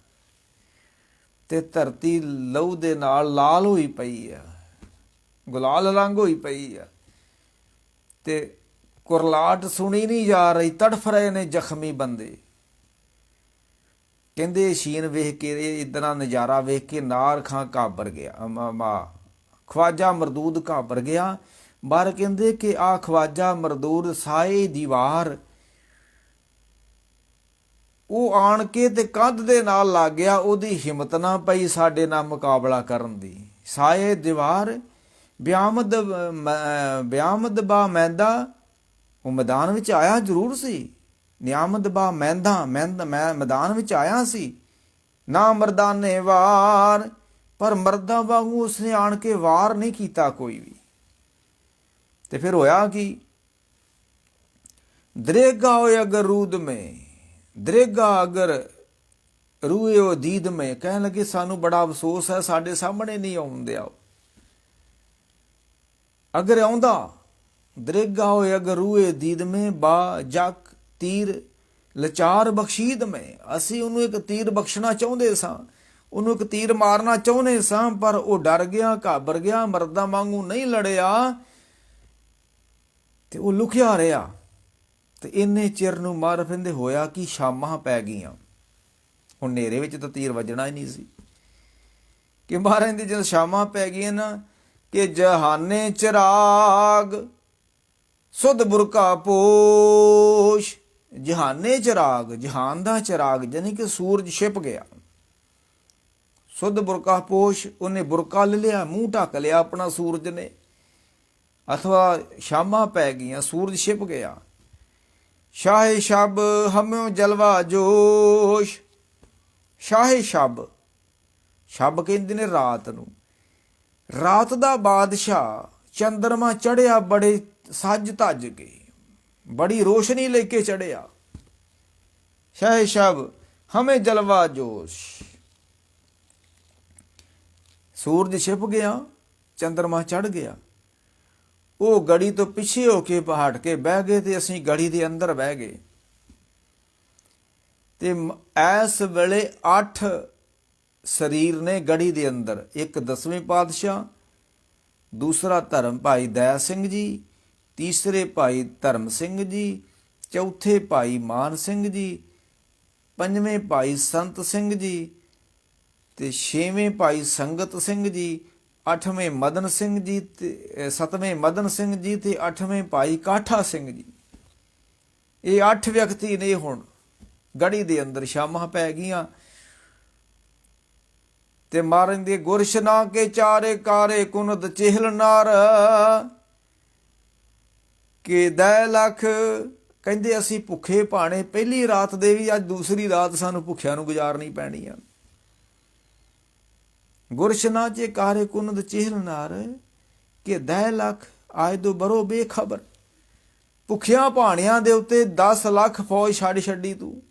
ਤੇ ਧਰਤੀ ਲਹੂ ਦੇ ਨਾਲ ਲਾਲ ਹੋਈ ਪਈ ਆ, ਗੁਲਾਲ ਰੰਗ ਹੋਈ ਪਈ ਆ, ਤੇ ਕੁਰਲਾਟ ਸੁਣੀ ਨਹੀਂ ਜਾ ਰਹੀ, ਤੜਫ ਰਹੇ ਨੇ ਜ਼ਖਮੀ ਬੰਦੇ। ਕਹਿੰਦੇ ਸ਼ੀਨ ਵੇਖ ਕੇ, ਇਦਾਂ ਨਜ਼ਾਰਾ ਵੇਖ ਕੇ ਨਾਰ ਖਾਂ ਘਾਬਰ ਗਿਆ, ਖਵਾਜਾ ਮਰਦੂਦ ਘਾਬਰ ਗਿਆ। ਬਾਹਰ ਕਹਿੰਦੇ ਕਿ ਆ ਖਵਾਜਾ ਮਰਦੂਦ ਸਾਏ ਦੀ ਵਾਰ, ਉਹ ਆਣ ਕੇ ਤੇ ਕੰਧ ਦੇ ਨਾਲ ਲੱਗ ਗਿਆ। ਉਹਦੀ ਹਿੰਮਤ ਨਾ ਪਈ ਸਾਡੇ ਨਾਲ ਮੁਕਾਬਲਾ ਕਰਨ ਦੀ। ਸਾਏ ਦੀਵਾਰ ਬਿਆਮਦ ਬਾ ਮੈਂਦਾ, ਉਹ ਮੈਦਾਨ ਵਿੱਚ ਆਇਆ ਜ਼ਰੂਰ ਸੀ। ਨਿਆਮਦ ਬਾ ਮੈਂਦਾ ਮੈਦਾਨ ਵਿੱਚ ਆਇਆ ਸੀ। ਨਾ ਮਰਦਾਨੇ ਵਾਰ, ਪਰ ਮਰਦਾਂ ਵਾਂਗੂ ਉਸਨੇ ਆਣ ਕੇ ਵਾਰ ਨਹੀਂ ਕੀਤਾ ਕੋਈ ਵੀ। ਤੇ ਫਿਰ ਹੋਇਆ ਕਿ ਦਰੇਗਾ ਹੋਏ ਅਗਰ ਰੂਦ ਮੇਂ, ਦਰੇਗਾ ਅਗਰ ਰੂਏ ਉਹ ਦੀਦ ਮੇਂ। ਕਹਿਣ ਲੱਗੇ ਸਾਨੂੰ ਬੜਾ ਅਫਸੋਸ ਹੈ, ਸਾਡੇ ਸਾਹਮਣੇ ਨਹੀਂ ਆਉਣ ਦਿਆ। ਅਗਰ ਆਉਂਦਾ, ਦਰੇਗਾ ਹੋਏ ਅਗਰ ਰੂਏ ਦੀਦ ਮੇਂ, ਬਾ ਜੱਕ ਤੀਰ ਲਚਾਰ ਬਖਸ਼ੀਦ ਮੇਂ। ਅਸੀਂ ਉਹਨੂੰ ਇੱਕ ਤੀਰ ਬਖਸ਼ਣਾ ਚਾਹੁੰਦੇ ਸਾਂ, ਉਹਨੂੰ ਇੱਕ ਤੀਰ ਮਾਰਨਾ ਚਾਹੁੰਦੇ ਸਾਂ, ਪਰ ਉਹ ਡਰ ਗਿਆ, ਘਾਬਰ ਗਿਆ, ਮਰਦਾਂ ਵਾਂਗੂ ਨਹੀਂ ਲੜਿਆ, ਤੇ ਉਹ ਲੁਕਿਆ ਰਿਹਾ। ਤੇ ਇੰਨੇ ਚਿਰ ਨੂੰ ਮਾਰ ਫਿੰਦੇ ਹੋਇਆ ਕਿ ਸ਼ਾਮਾਂ ਪੈ ਗਈਆਂ। ਹੁਣ ਹਨੇਰੇ ਵਿੱਚ ਤਾਂ ਤੀਰ ਵੱਜਣਾ ਹੀ ਨਹੀਂ ਸੀ। ਕਿ ਮਹਾਰਾਜ ਦੀ ਜਦ ਸ਼ਾਮਾਂ ਪੈ ਗਈਆਂ ਨਾ, ਕਿ ਜਹਾਨੇ ਚਿਰਾਗ ਸੁਧ ਬੁਰਕਾ ਪੋਸ਼। ਜਹਾਨੇ ਚਿਰਾਗ, ਜਹਾਨ ਦਾ ਚਿਰਾਗ, ਜਾਨੀ ਕਿ ਸੂਰਜ ਛਿਪ ਗਿਆ। ਸੁਧ ਬੁਰਕਾ ਪੋਸ਼, ਉਹਨੇ ਬੁਰਕਾ ਲੈ ਲਿਆ, ਮੂੰਹ ਢੱਕ ਲਿਆ ਆਪਣਾ ਸੂਰਜ ਨੇ। ਅਥਵਾ ਸ਼ਾਮਾਂ ਪੈ ਗਈਆਂ, ਸੂਰਜ ਛਿਪ ਗਿਆ। ਸ਼ਾਹੇ ਸ਼ਬ ਹਮਿਓ ਜਲਵਾ ਜੋਸ਼। ਸ਼ਾਹੇ ਸ਼ਬ, ਸ਼ਬ ਕਹਿੰਦੇ ਨੇ ਰਾਤ ਨੂੰ। ਰਾਤ ਦਾ ਬਾਦਸ਼ਾਹ ਚੰਦਰਮਾ ਚੜਿਆ ਬੜੇ ਸੱਜ ਧੱਜ ਕੇ, ਬੜੀ ਰੋਸ਼ਨੀ ਲੈ ਕੇ ਚੜਿਆ। ਸ਼ਾਹੇ ਸ਼ਬ ਹਮੇ ਜਲਵਾ ਜੋਸ਼। ਸੂਰਜ ਛਿਪ ਗਿਆ, ਚੰਦਰਮਾ ਚੜ ਗਿਆ। ਉਹ ਗੜੀ ਤੋਂ ਪਿੱਛੇ ਹੋ ਕੇ ਹਟ ਕੇ ਬਹਿ ਗਏ, ਤੇ ਅਸੀਂ ਗੜੀ ਦੇ ਅੰਦਰ ਬਹਿ ਗਏ। ਤੇ ਇਸ ਵੇਲੇ 8 ਸਰੀਰ ਨੇ ਗੜੀ ਦੇ ਅੰਦਰ। ਇੱਕ 10ਵੇਂ ਪਾਤਸ਼ਾਹ, ਦੂਸਰਾ ਧਰਮ ਭਾਈ ਦਇਆ ਸਿੰਘ ਜੀ, ਤੀਸਰੇ ਭਾਈ ਧਰਮ ਸਿੰਘ ਜੀ, ਚੌਥੇ ਭਾਈ ਮਾਨ ਸਿੰਘ ਜੀ, ਪੰਜਵੇਂ ਭਾਈ ਸੰਤ ਸਿੰਘ ਜੀ, ਤੇ 6ਵੇਂ ਭਾਈ ਸੰਗਤ ਸਿੰਘ ਜੀ, 8ਵੇਂ ਮਦਨ ਸਿੰਘ ਜੀ, ਤੇ 7ਵੇਂ ਮਦਨ ਸਿੰਘ ਜੀ, ਤੇ 8ਵੇਂ ਭਾਈ ਕਾਠਾ ਸਿੰਘ ਜੀ। ਇਹ 8 ਵਿਅਕਤੀ ਨੇ ਹੁਣ ਗੜੀ ਦੇ ਅੰਦਰ। ਸ਼ਾਮਾਂ ਪੈ ਗਈਆਂ, ਤੇ ਮਾਰਨ ਦੇ ਗੁਰਸ਼ਨਾ ਕੇ ਚਾਰੇ ਕਾਰੇ ਕੁਨਦ ਚਿਹਲ ਨਾਰ। ਕਿ ਦੈ ਲੱਖ ਕਹਿੰਦੇ ਅਸੀਂ ਭੁੱਖੇ ਭਾਣੇ ਪਹਿਲੀ ਰਾਤ ਦੇ ਵੀ, ਅੱਜ ਦੂਸਰੀ ਰਾਤ ਸਾਨੂੰ ਭੁੱਖਿਆਂ ਨੂੰ ਗੁਜ਼ਾਰਨੀ ਪੈਣੀ ਆ। ਗੁਰਸ਼ਨਾ ਚੇ ਕਾਰੇ ਕੁਨਦ ਚਿਹਲ ਨਾਰ, ਕਿ ਦੈ ਲੱਖ ਅੱਜ ਤੋਂ ਬਰੋ ਬੇਖਬਰ। ਭੁੱਖਿਆਂ ਭਾਣਿਆਂ ਦੇ ਉੱਤੇ 10 ਲੱਖ ਫੌਜ ਛੱਡ ਛੱਡੀ ਤੂੰ।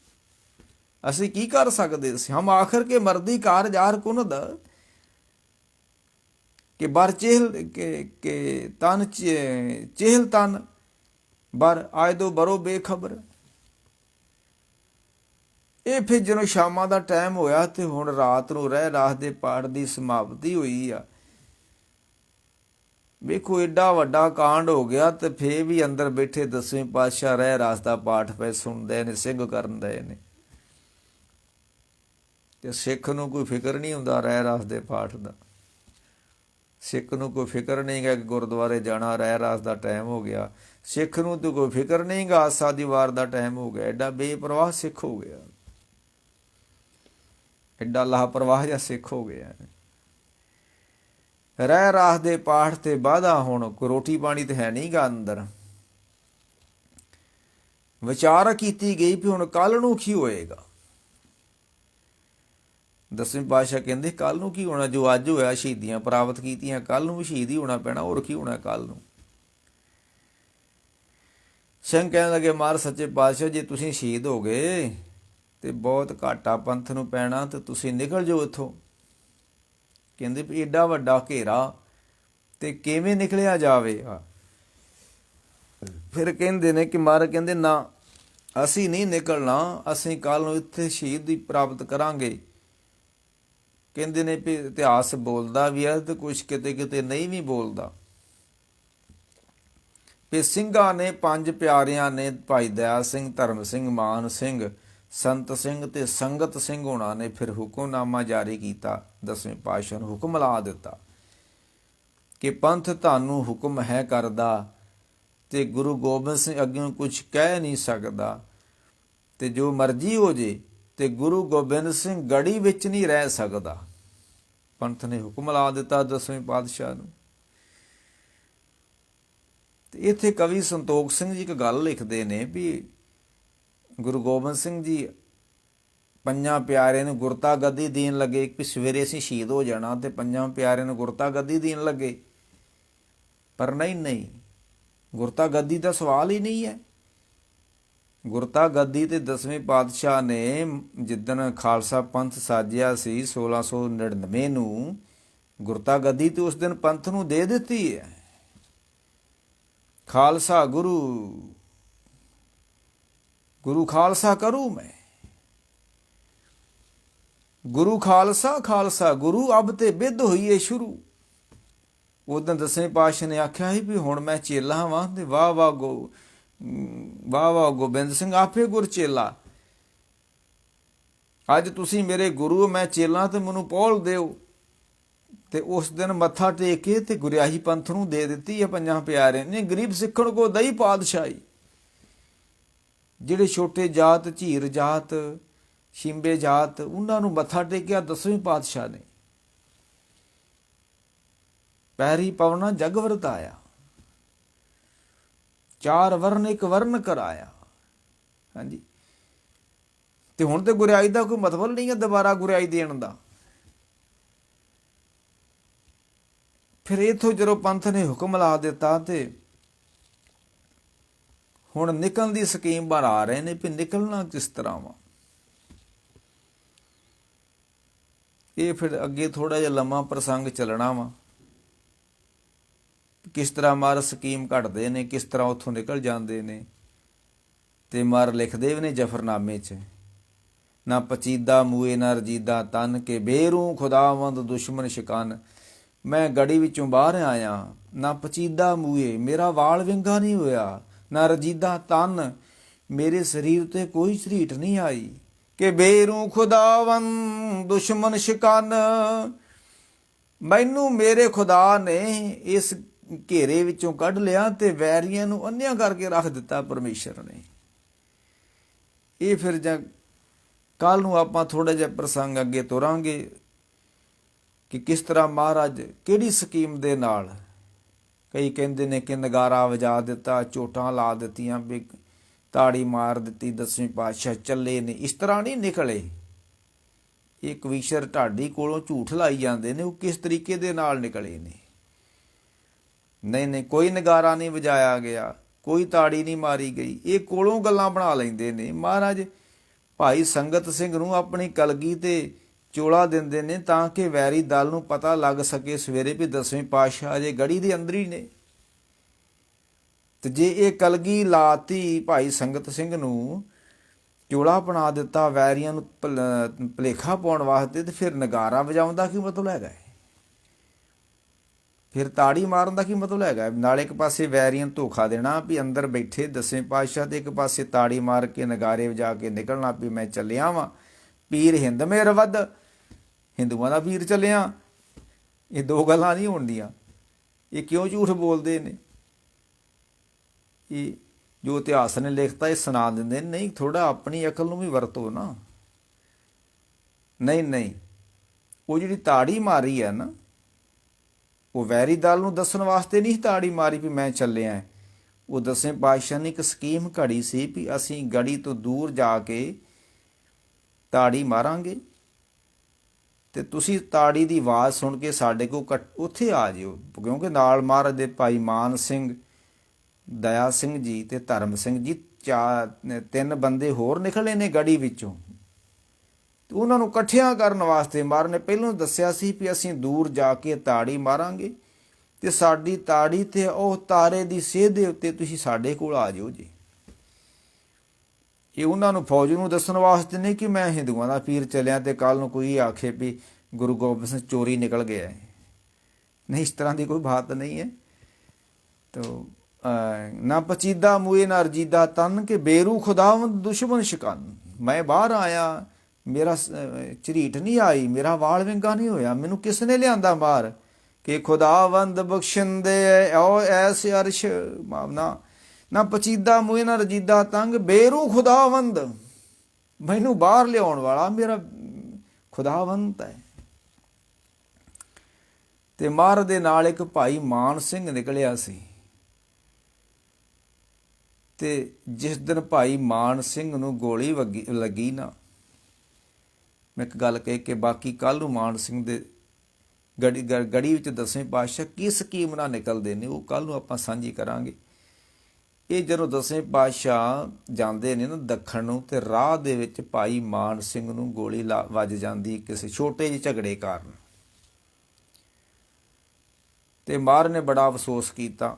ਅਸੀਂ ਕੀ ਕਰ ਸਕਦੇ ਸੀ? ਹਮ ਆਖਰ ਕੇ ਮਰਦੀ ਕਾਰ ਜਾਰ ਕੁਨਦ ਕਿ ਬਰ ਚੇਹਲ ਕੇ ਤਨ ਚੇਹਲ ਤਨ ਬਰ ਅੱਜ ਤੋਂ ਬਰੋ ਬੇਖਬਰ। ਇਹ ਫਿਰ ਜਦੋਂ ਸ਼ਾਮਾਂ ਦਾ ਟਾਈਮ ਹੋਇਆ ਤੇ ਹੁਣ ਰਾਤ ਨੂੰ ਰਹਿ ਰਾਸ ਦੇ ਪਾਠ ਦੀ ਸਮਾਪਤੀ ਹੋਈ ਆ। ਵੇਖੋ ਏਡਾ ਵੱਡਾ ਕਾਂਡ ਹੋ ਗਿਆ ਤੇ ਫੇਰ ਵੀ ਅੰਦਰ ਬੈਠੇ 10ਵੇਂ ਪਾਤਸ਼ਾਹ ਰਹਿ ਰਾਸ ਦਾ ਪਾਠ ਪਏ ਸੁਣਦੇ ਨੇ, ਸਿੰਘ ਕਰਨ ਦੇ ਨੇ। ਤੇ ਸਿੱਖ ਨੂੰ ਕੋਈ ਫਿਕਰ ਨਹੀਂ ਹੁੰਦਾ ਰਹਿ ਰਾਸ ਦੇ ਪਾਠ ਦਾ। ਸਿੱਖ ਨੂੰ ਕੋਈ ਫਿਕਰ ਨਹੀਂ ਗਾ ਕਿ ਗੁਰਦੁਆਰੇ ਜਾਣਾ, ਰਹਿ ਰਾਸ ਦਾ ਟਾਈਮ ਹੋ ਗਿਆ। ਸਿੱਖ ਨੂੰ ਤਾਂ ਕੋਈ ਫਿਕਰ ਨਹੀਂ ਗਾ ਆਸਾ ਦੀ ਵਾਰ ਦਾ ਟਾਈਮ ਹੋ ਗਿਆ। ਐਡਾ ਬੇਪਰਵਾਹ ਸਿੱਖ ਹੋ ਗਿਆ, ਐਡਾ ਲਾਪਰਵਾਹ ਜਿਹਾ ਸਿੱਖ ਹੋ ਗਿਆ। ਰਹਿ ਰਾਸ ਦੇ ਪਾਠ ਤੇ ਬਾਅਦਾ ਹੁਣ ਕੋਈ ਰੋਟੀ ਪਾਣੀ ਤੇ ਹੈ ਨਹੀਂ ਗਾ ਅੰਦਰ। ਵਿਚਾਰ ਕੀਤੀ ਗਈ ਵੀ ਹੁਣ ਕੱਲ ਨੂੰ ਕੀ ਹੋਏਗਾ। 10ਵੇਂ ਪਾਤਸ਼ਾਹ ਕਹਿੰਦੇ ਕੱਲ ਨੂੰ ਕੀ ਹੋਣਾ? ਜੋ ਅੱਜ ਹੋਇਆ ਸ਼ਹੀਦੀਆਂ ਪ੍ਰਾਪਤ ਕੀਤੀਆਂ, ਕੱਲ ਨੂੰ ਵੀ ਸ਼ਹੀਦ ਹੀ ਹੋਣਾ ਪੈਣਾ, ਹੋਰ ਕੀ ਹੋਣਾ ਕੱਲ ਨੂੰ। ਸਿੰਘ ਕਹਿਣ ਲੱਗੇ ਮਹਾਰਾਜ ਸੱਚੇ ਪਾਤਸ਼ਾਹ ਜੇ ਤੁਸੀਂ ਸ਼ਹੀਦ ਹੋ ਗਏ ਤੇ ਬਹੁਤ ਘਾਟਾ ਪੰਥ ਨੂੰ ਪੈਣਾ ਤੇ ਤੁਸੀਂ ਨਿਕਲ ਜਾਓ ਇੱਥੋਂ। ਕਹਿੰਦੇ ਵੀ ਏਡਾ ਵੱਡਾ ਘੇਰਾ ਤੇ ਕਿਵੇਂ ਨਿਕਲਿਆ ਜਾਵੇ। ਫਿਰ ਕਹਿੰਦੇ ਨੇ ਕਿ ਮਹਾਰਾਜ ਕਹਿੰਦੇ ਨਾ ਅਸੀਂ ਨਹੀਂ ਨਿਕਲਣਾ, ਅਸੀਂ ਕੱਲ ਨੂੰ ਇੱਥੇ ਸ਼ਹੀਦੀ ਪ੍ਰਾਪਤ ਕਰਾਂਗੇ। ਕਹਿੰਦੇ ਨੇ ਵੀ ਇਤਿਹਾਸ ਬੋਲਦਾ ਵੀ ਹੈ ਤੇ ਕੁਛ ਕਿਤੇ ਕਿਤੇ ਨਹੀਂ ਵੀ ਬੋਲਦਾ ਵੀ ਸਿੰਘਾਂ ਨੇ 5 ਪਿਆਰਿਆਂ ਨੇ ਭਾਈ ਦਇਆ ਸਿੰਘ, ਧਰਮ ਸਿੰਘ, ਮਾਨ ਸਿੰਘ, ਸੰਤ ਸਿੰਘ ਤੇ ਸੰਗਤ ਸਿੰਘ ਹੋਣਾ ਨੇ ਫਿਰ ਹੁਕਮਨਾਮਾ ਜਾਰੀ ਕੀਤਾ। 10ਵੇਂ ਪਾਤਸ਼ਾਹ ਨੂੰ ਹੁਕਮ ਲਾ ਦਿੱਤਾ ਕਿ ਪੰਥ ਤੁਹਾਨੂੰ ਹੁਕਮ ਹੈ ਕਰਦਾ ਤੇ ਗੁਰੂ ਗੋਬਿੰਦ ਸਿੰਘ ਅੱਗੇ ਕੁਝ ਕਹਿ ਨਹੀਂ ਸਕਦਾ ਤੇ ਜੋ ਮਰਜ਼ੀ ਹੋ ਜੇ ਤੇ ਗੁਰੂ ਗੋਬਿੰਦ ਸਿੰਘ ਗੜੀ ਵਿੱਚ ਨਹੀਂ ਰਹਿ ਸਕਦਾ। ਪੰਥ ਨੇ ਹੁਕਮ ਲਾ ਦਿੱਤਾ 10ਵੇਂ ਪਾਤਸ਼ਾਹ ਨੂੰ। ਤੇ ਇੱਥੇ ਕਵੀ ਸੰਤੋਖ ਸਿੰਘ ਜੀ ਇੱਕ ਗੱਲ ਲਿਖਦੇ ਨੇ ਵੀ ਗੁਰੂ ਗੋਬਿੰਦ ਸਿੰਘ ਜੀ 5 ਪਿਆਰਿਆਂ ਨੂੰ ਗੁਰਤਾ ਗੱਦੀ ਦੇਣ ਲੱਗੇ ਕਿ ਸਵੇਰੇ ਅਸੀਂ ਸ਼ਹੀਦ ਹੋ ਜਾਣਾ ਤੇ 5 ਪਿਆਰਿਆਂ ਨੂੰ ਗੁਰਤਾ ਗੱਦੀ ਦੇਣ ਲੱਗੇ। ਪਰ ਨਹੀਂ, ਗੁਰਤਾ ਗੱਦੀ ਦਾ ਸਵਾਲ ਹੀ ਨਹੀਂ ਹੈ। ਗੁਰਤਾ ਗੱਦੀ ਤੇ 10ਵੇਂ ਪਾਤਸ਼ਾਹ ਨੇ ਜਿੱਦਣ ਖਾਲਸਾ ਪੰਥ ਸਾਜਿਆ ਸੀ 1699 ਨੂੰ, ਗੁਰਤਾ ਗੱਦੀ ਤੇ ਉਸ ਦਿਨ ਪੰਥ ਨੂੰ ਦੇ ਦਿੱਤੀ ਹੈ। ਖਾਲਸਾ ਗੁਰੂ, ਗੁਰੂ ਖਾਲਸਾ ਕਰੂ ਮੈਂ, ਗੁਰੂ ਖਾਲਸਾ ਖਾਲਸਾ ਗੁਰੂ ਅਬ ਤੇ ਬਿੱਧ ਹੋਈਏ ਸ਼ੁਰੂ। ਉਦੋਂ 10ਵੇਂ ਪਾਤਸ਼ਾਹ ਨੇ ਆਖਿਆ ਸੀ ਵੀ ਹੁਣ ਮੈਂ ਚੇਲਾ ਵਾਂ ਤੇ ਵਾਹ ਵਾਹ ਗੋਬਿੰਦ ਸਿੰਘ ਆਪੇ ਗੁਰ ਚੇਲਾ। ਅੱਜ ਤੁਸੀਂ ਮੇਰੇ ਗੁਰੂ, ਮੈਂ ਚੇਲਾ ਤੇ ਮੈਨੂੰ ਪੌਲ ਦਿਓ। ਤੇ ਉਸ ਦਿਨ ਮੱਥਾ ਟੇਕ ਕੇ ਤੇ ਗੁਰਿਆਹੀ ਪੰਥ ਨੂੰ ਦੇ ਦਿੱਤੀ ਹੈ 5 ਪਿਆਰਿਆਂ ਨੇ। ਗਰੀਬ ਸਿੱਖਣ ਕੋ ਦਈ ਪਾਤਸ਼ਾਹੀ। ਜਿਹੜੇ ਛੋਟੇ ਜਾਤ, ਝੀਰ ਜਾਤ, ਸ਼ਿੰਬੇ ਜਾਤ, ਉਹਨਾਂ ਨੂੰ ਮੱਥਾ ਟੇਕਿਆ 10ਵੇਂ ਪਾਤਸ਼ਾਹ ਨੇ। ਪੈਰੀ ਪਵਨਾ ਜਗ ਵਰਤਾਇਆ, 4 ਵਰਨ 1 ਵਰਨ ਕਰਾਇਆ। ਹਾਂਜੀ, ਤੇ ਹੁਣ ਤੇ ਗੁਰਿਆਈ ਦਾ ਕੋਈ ਮਤਲਬ ਨਹੀਂ ਹੈ ਦੁਬਾਰਾ ਗੁਰਿਆਈ ਦੇਣ ਦਾ। ਫਿਰ ਇੱਥੋਂ ਜਦੋਂ ਪੰਥ ਨੇ ਹੁਕਮ ਲਾ ਦਿੱਤਾ ਤੇ ਹੁਣ ਨਿਕਲਣ ਦੀ ਸਕੀਮ ਬਣਾ ਰਹੇ ਨੇ ਵੀ ਨਿਕਲਣਾ ਕਿਸ ਤਰ੍ਹਾਂ ਵਾ। ਇਹ ਫਿਰ ਅੱਗੇ ਥੋੜਾ ਜਿਹਾ ਲੰਮਾ ਪ੍ਰਸੰਗ ਚੱਲਣਾ ਵਾ, ਕਿਸ ਤਰ੍ਹਾਂ ਮਹਾਰਾਜ ਸਕੀਮ ਘੜਦੇ ਨੇ, ਕਿਸ ਤਰ੍ਹਾਂ ਉੱਥੋਂ ਨਿਕਲ ਜਾਂਦੇ ਨੇ। ਤੇ ਮਹਾਰਾਜ ਲਿਖਦੇ ਵੀ ਨੇ ਜਫਰਨਾਮੇ 'ਚ, ਨਾ ਪਚੀਦਾ ਮੂਏ ਨਾ ਰਜੀਦਾ ਤਨ ਕੇ ਬੇਰੂ ਖੁਦਾਵੰਦ ਦੁਸ਼ਮਨ ਸ਼ਿਕਨ। ਮੈਂ ਗੜੀ ਵਿੱਚੋਂ ਬਾਹਰ ਆਇਆ, ਨਾ ਪਚੀਦਾ ਮੂਏ ਮੇਰਾ ਵਾਲ ਵਿੰਗਾ ਨਹੀਂ ਹੋਇਆ, ਨਾ ਰਜੀਦਾ ਤਨ ਮੇਰੇ ਸਰੀਰ ਤੇ ਕੋਈ ਝਰੀਟ ਨਹੀਂ ਆਈ। ਕਿ ਬੇਰੂ ਖੁਦਾਵੰਦ ਦੁਸ਼ਮਨ ਸ਼ਿਕਨ, ਮੈਨੂੰ ਮੇਰੇ ਖੁਦਾ ਨੇ ਇਸ ਘੇਰੇ ਵਿੱਚੋਂ ਕੱਢ ਲਿਆ ਤੇ ਵੈਰੀਆਂ ਨੂੰ ਅੰਨ੍ਹਿਆਂ ਕਰਕੇ ਰੱਖ ਦਿੱਤਾ ਪਰਮੇਸ਼ਰ ਨੇ। ਇਹ ਫਿਰ ਜਾਂ ਕੱਲ ਨੂੰ ਆਪਾਂ ਥੋੜਾ ਜਿਹਾ ਪ੍ਰਸੰਗ ਅੱਗੇ ਤੁਰਾਂਗੇ ਕਿ ਕਿਸ ਤਰ੍ਹਾਂ ਮਹਾਰਾਜ ਕਿਹੜੀ ਸਕੀਮ ਦੇ ਨਾਲ। ਕਈ ਕਹਿੰਦੇ ਨੇ ਕਿ ਨਗਾਰਾ ਵਜਾ ਦਿੱਤਾ, ਚੋਟਾਂ ਲਾ ਦਿੱਤੀਆਂ, ਵੀ ਤਾੜੀ ਮਾਰ ਦਿੱਤੀ, 10ਵੇਂ ਪਾਤਸ਼ਾਹ ਚੱਲੇ ਨੇ। ਇਸ ਤਰ੍ਹਾਂ ਨਹੀਂ ਨਿਕਲੇ। ਇਹ ਕਵੀਸ਼ਰ ਢਾਡੀ ਕੋਲੋਂ ਝੂਠ ਲਾਈ ਜਾਂਦੇ ਨੇ, ਉਹ ਕਿਸ ਤਰੀਕੇ ਦੇ ਨਾਲ ਨਿਕਲੇ ਨੇ। ਨਹੀਂ ਕੋਈ ਨਗਾਰਾ ਨਹੀਂ ਵਜਾਇਆ ਗਿਆ, ਕੋਈ ਤਾੜੀ ਨਹੀਂ ਮਾਰੀ ਗਈ। ਇਹ ਕੋਲੋਂ ਗੱਲਾਂ ਬਣਾ ਲੈਂਦੇ ਨੇ। ਮਹਾਰਾਜ ਭਾਈ ਸੰਗਤ ਸਿੰਘ ਨੂੰ ਆਪਣੀ ਕਲਗੀ ਤੇ ਚੋਲਾ ਦਿੰਦੇ ਨੇ ਤਾਂ ਕਿ ਵੈਰੀ ਦਲ ਨੂੰ ਪਤਾ ਲੱਗ ਸਕੇ ਸਵੇਰੇ ਵੀ 10ਵੇਂ ਪਾਤਸ਼ਾਹ ਅਜੇ ਗੜੀ ਦੇ ਅੰਦਰ ਹੀ ਨੇ। ਤੇ ਜੇ ਇਹ ਕਲਗੀ ਲਾਤੀ ਭਾਈ ਸੰਗਤ ਸਿੰਘ ਨੂੰ, ਚੋਲਾ ਬਣਾ ਦਿੱਤਾ ਵੈਰੀਆਂ ਨੂੰ ਭੁਲੇਖਾ ਪਾਉਣ ਵਾਸਤੇ, ਤੇ ਫਿਰ ਨਗਾਰਾ ਵਜਾਉਣ ਦਾ ਕੀ ਮਤਲਬ ਹੈਗਾ? ਫਿਰ ਤਾੜੀ ਮਾਰਨ ਦਾ ਕੀ ਮਤਲਬ ਹੈਗਾ? ਨਾਲ ਇੱਕ ਪਾਸੇ ਵੈਰੀਆਂ ਨੂੰ ਧੋਖਾ ਦੇਣਾ ਵੀ ਅੰਦਰ ਬੈਠੇ 10ਵੇਂ ਪਾਤਸ਼ਾਹ, ਤੇ ਇੱਕ ਪਾਸੇ ਤਾੜੀ ਮਾਰ ਕੇ ਨਗਾਰੇ ਵਜਾ ਕੇ ਨਿਕਲਣਾ ਵੀ ਮੈਂ ਚੱਲਿਆ ਵਾਂ ਪੀਰ ਹਿੰਦ ਮੇਰ ਵੱਧ, ਹਿੰਦੂਆਂ ਦਾ ਪੀਰ ਚੱਲਿਆ। ਇਹ ਦੋ ਗੱਲਾਂ ਨਹੀਂ ਹੋਣਦੀਆਂ। ਇਹ ਕਿਉਂ ਝੂਠ ਬੋਲਦੇ ਨੇ? ਇਹ ਜੋ ਇਤਿਹਾਸ ਨੇ ਲਿਖਤਾ ਇਹ ਸੁਣਾ ਦਿੰਦੇ ਨੇ। ਨਹੀਂ, ਥੋੜ੍ਹਾ ਆਪਣੀ ਅਕਲ ਨੂੰ ਵੀ ਵਰਤੋ ਨਾ। ਨਹੀਂ, ਉਹ ਜਿਹੜੀ ਤਾੜੀ ਮਾਰੀ ਹੈ ਨਾ, ਉਹ ਵੈਰੀ ਦਲ ਨੂੰ ਦੱਸਣ ਵਾਸਤੇ ਨਹੀਂ ਤਾੜੀ ਮਾਰੀ ਵੀ ਮੈਂ ਚੱਲਿਆ। ਉਹ 10ਵੇਂ ਪਾਤਸ਼ਾਹ ਨੇ ਇੱਕ ਸਕੀਮ ਘੜੀ ਸੀ ਵੀ ਅਸੀਂ ਗੜੀ ਤੋਂ ਦੂਰ ਜਾ ਕੇ ਤਾੜੀ ਮਾਰਾਂਗੇ ਤੇ ਤੁਸੀਂ ਤਾੜੀ ਦੀ ਆਵਾਜ਼ ਸੁਣ ਕੇ ਸਾਡੇ ਕੋਲ ਉੱਥੇ ਆ ਜਿਓ, ਕਿਉਂਕਿ ਨਾਲ ਮਹਾਰਾਜ ਦੇ ਭਾਈ ਮਾਨ ਸਿੰਘ, ਦਇਆ ਸਿੰਘ ਜੀ ਤੇ ਧਰਮ ਸਿੰਘ ਜੀ, 3 ਬੰਦੇ ਹੋਰ ਨਿਕਲੇ ਨੇ ਗੜੀ ਵਿੱਚੋਂ। ਤੇ ਉਹਨਾਂ ਨੂੰ ਇਕੱਠਿਆਂ ਕਰਨ ਵਾਸਤੇ ਮਹਾਰਾਜ ਨੇ ਪਹਿਲਾਂ ਦੱਸਿਆ ਸੀ ਵੀ ਅਸੀਂ ਦੂਰ ਜਾ ਕੇ ਤਾੜੀ ਮਾਰਾਂਗੇ ਤੇ ਸਾਡੀ ਤਾੜੀ ਤੇ ਉਹ ਤਾਰੇ ਦੀ ਸੇਧ ਦੇ ਉੱਤੇ ਤੁਸੀਂ ਸਾਡੇ ਕੋਲ ਆ ਜਿਓ ਜੀ। ਇਹ ਉਹਨਾਂ ਨੂੰ ਫੌਜ ਨੂੰ ਦੱਸਣ ਵਾਸਤੇ ਨਹੀਂ ਕਿ ਮੈਂ ਹਿੰਦੂਆਂ ਦਾ ਪੀਰ ਚੱਲਿਆ ਤੇ ਕੱਲ੍ਹ ਨੂੰ ਕੋਈ ਆਖੇ ਵੀ ਗੁਰੂ ਗੋਬਿੰਦ ਸਿੰਘ ਚੋਰੀ ਨਿਕਲ ਗਿਆ ਹੈ। ਨਹੀਂ, ਇਸ ਤਰ੍ਹਾਂ ਦੀ ਕੋਈ ਬਾਤ ਨਹੀਂ ਹੈ। ਤੋ ਨਾ ਪਚੀਦਾ ਮੂਏ ਨਾ ਰਜੀਦਾ ਤਨ ਕੇ ਬੇਰੂ ਖੁਦਾਵੰਦ ਦੁਸ਼ਮਨ ਸ਼ਿਕਨ। ਮੈਂ ਬਾਹਰ ਆਇਆ, ਮੇਰਾ ਝਰੀਟ ਨਹੀਂ ਆਈ, ਮੇਰਾ ਵਾਲ ਵਿੰਗਾ ਨਹੀਂ ਹੋਇਆ, ਮੈਨੂੰ ਕਿਸ ਨੇ ਲਿਆਂਦਾ ਬਾਹਰ ਕਿ ਖੁਦਾਵੰਦ ਬਖਸ਼ਣ ਦੇ ਓ ਐਸੇ ਅਰਸ਼ ਮਾਵਨਾ। ਨਾ ਪਚੀਦਾ ਮੂਏ ਨਾ ਰਜੀਦਾ ਤੰਗ ਬੇਰੂ ਖੁਦਾਵੰਦ, ਮੈਨੂੰ ਬਾਹਰ ਲਿਆਉਣ ਵਾਲਾ ਮੇਰਾ ਖੁਦਾਵੰਦ ਹੈ। ਤੇ ਮਹਾਰਾਜ ਦੇ ਨਾਲ ਇੱਕ ਭਾਈ ਮਾਨ ਸਿੰਘ ਨਿਕਲਿਆ ਸੀ। ਤੇ ਜਿਸ ਦਿਨ ਭਾਈ ਮਾਨ ਸਿੰਘ ਨੂੰ ਗੋਲੀ ਲੱਗੀ ਨਾ, ਮੈਂ ਇੱਕ ਗੱਲ ਕਹਿ ਕੇ ਬਾਕੀ ਕੱਲ੍ਹ ਨੂੰ ਮਾਨ ਸਿੰਘ ਦੇ ਗੜੀ ਵਿੱਚ 10ਵੇਂ ਪਾਤਸ਼ਾਹ ਕੀ ਸਕੀਮ ਨਾਲ ਨਿਕਲਦੇ ਨੇ ਉਹ ਕੱਲ੍ਹ ਨੂੰ ਆਪਾਂ ਸਾਂਝੀ ਕਰਾਂਗੇ। ਇਹ ਜਦੋਂ 10ਵੇਂ ਪਾਤਸ਼ਾਹ ਜਾਂਦੇ ਨੇ ਨਾ ਦੱਖਣ ਨੂੰ, ਤੇ ਰਾਹ ਦੇ ਵਿੱਚ ਭਾਈ ਮਾਨ ਸਿੰਘ ਨੂੰ ਗੋਲੀ ਵੱਜ ਜਾਂਦੀ ਕਿਸੇ ਛੋਟੇ ਜਿਹੇ ਝਗੜੇ ਕਾਰਨ। ਤੇ ਮਹਾਰਾਜ ਨੇ ਬੜਾ ਅਫਸੋਸ ਕੀਤਾ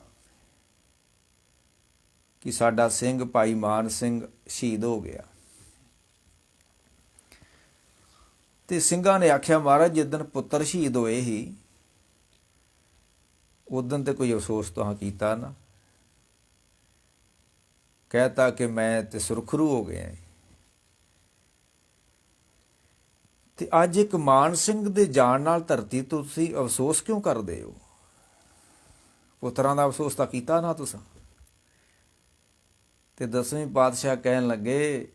ਕਿ ਸਾਡਾ ਸਿੰਘ ਭਾਈ ਮਾਨ ਸਿੰਘ ਸ਼ਹੀਦ ਹੋ ਗਿਆ। ਤੇ ਸਿੰਘਾਂ ਨੇ ਆਖਿਆ, ਮਹਾਰਾਜ ਜਿੱਦਣ ਪੁੱਤਰ ਸ਼ਹੀਦ ਹੋਏ ਸੀ ਉਦਣ ਤੇ ਕੋਈ ਅਫਸੋਸ ਤਾਂ ਕੀਤਾ ਨਾ। ਕਹਿਤਾ ਕਿ ਮੈਂ ਤੇ ਸੁਰਖਰੂ ਹੋ ਗਿਆ। ਤੇ ਅੱਜ ਇੱਕ ਮਾਨ ਸਿੰਘ ਦੇ ਜਾਣ ਨਾਲ ਧਰਤੀ ਤੋਂ ਤੁਸੀਂ ਅਫਸੋਸ ਕਿਉਂ ਕਰਦੇ ਹੋ? ਪੁੱਤਰਾਂ ਦਾ ਅਫਸੋਸ ਤਾਂ ਕੀਤਾ ਨਾ ਤੁਸੀਂ। ਤੇ 10ਵੇਂ ਪਾਤਸ਼ਾਹ ਕਹਿਣ ਲੱਗੇ,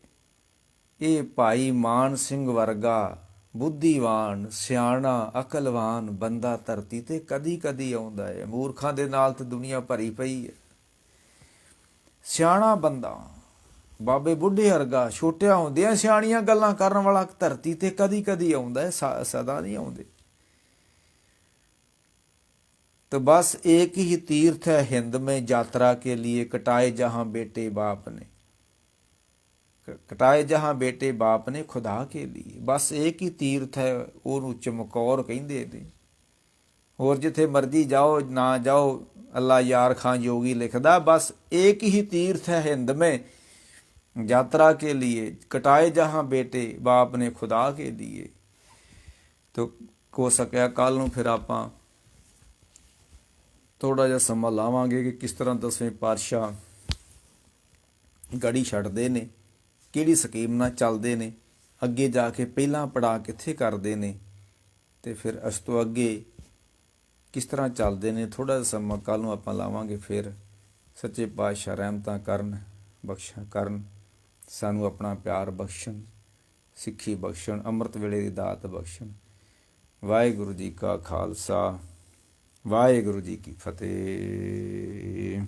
ਇਹ ਭਾਈ ਮਾਨ ਸਿੰਘ ਵਰਗਾ ਬੁੱਧੀਵਾਨ, ਸਿਆਣਾ, ਅਕਲਵਾਨ ਬੰਦਾ ਧਰਤੀ ਤੇ ਕਦੀ ਕਦੀ ਆਉਂਦਾ ਹੈ। ਮੂਰਖਾਂ ਦੇ ਨਾਲ ਤਾਂ ਦੁਨੀਆ ਭਰੀ ਪਈ ਹੈ। ਸਿਆਣਾ ਬੰਦਾ, ਬਾਬੇ ਬੁੱਢੇ ਵਰਗਾ, ਛੋਟਿਆਂ ਹੁੰਦਿਆਂ ਸਿਆਣੀਆਂ ਗੱਲਾਂ ਕਰਨ ਵਾਲਾ ਧਰਤੀ ਤੇ ਕਦੀ ਕਦੀ ਆਉਂਦਾ ਹੈ, ਸਦਾ ਨਹੀਂ ਆਉਂਦੇ। तो बस एक ही तीर्थ है हिंद में यात्रा के लिए, कटाए जहां बेटे बाप ने, कटाए जहां बेटे बाप ने खुदा के लिए। बस एक ही तीर्थ है, ਉਹਨੂੰ ਚਮਕੌਰ ਕਹਿੰਦੇ ਨੇ। ਹੋਰ ਜਿੱਥੇ ਮਰਜੀ ਜਾਓ ਨਾ जाओ, अल्लाह यार खां योगी लिखदा, बस एक ही तीर्थ है हिंद में यात्रा के लिए, कटाए जहां बेटे बाप ने खुदा के लिए। तो हो सकिया कल ਨੂੰ ਫਿਰ ਆਪਾਂ ਥੋੜਾ ਜਿਹਾ ਸਮਾਂ ਲਾਵਾਂਗੇ ਕਿ ਕਿਸ ਤਰ੍ਹਾਂ 10ਵੇਂ ਪਾਤਸ਼ਾਹ ਗੜੀ ਛੱਡਦੇ ਨੇ, ਕਿਹੜੀ ਸਕੀਮ ਨਾਲ ਚੱਲਦੇ ਨੇ, ਅੱਗੇ ਜਾ ਕੇ ਪਹਿਲਾਂ ਪੜਾਅ ਕਿੱਥੇ ਕਰਦੇ ਨੇ, ਤੇ ਫਿਰ ਇਸ ਤੋਂ ਅੱਗੇ ਕਿਸ ਤਰ੍ਹਾਂ ਚੱਲਦੇ ਨੇ। ਥੋੜਾ ਜਿਹਾ ਸਮਾਂ ਕੱਲ੍ਹ ਨੂੰ ਆਪਾਂ ਲਾਵਾਂਗੇ। ਫਿਰ ਸੱਚੇ ਪਾਤਸ਼ਾਹ ਰਹਿਮਤਾਂ ਕਰਨ, ਬਖਸ਼ਾਂ ਕਰਨ, ਸਾਨੂੰ ਆਪਣਾ ਪਿਆਰ ਬਖਸ਼ਣ, ਸਿੱਖੀ ਬਖਸ਼ਣ, ਅੰਮ੍ਰਿਤ ਵੇਲੇ ਦੀ ਦਾਤ ਬਖਸ਼ਣ। ਵਾਹਿਗੁਰੂ ਜੀ ਕਾ ਖਾਲਸਾ, ਵਾਹਿਗੁਰੂ ਜੀ ਕੀ ਫਤਿਹ।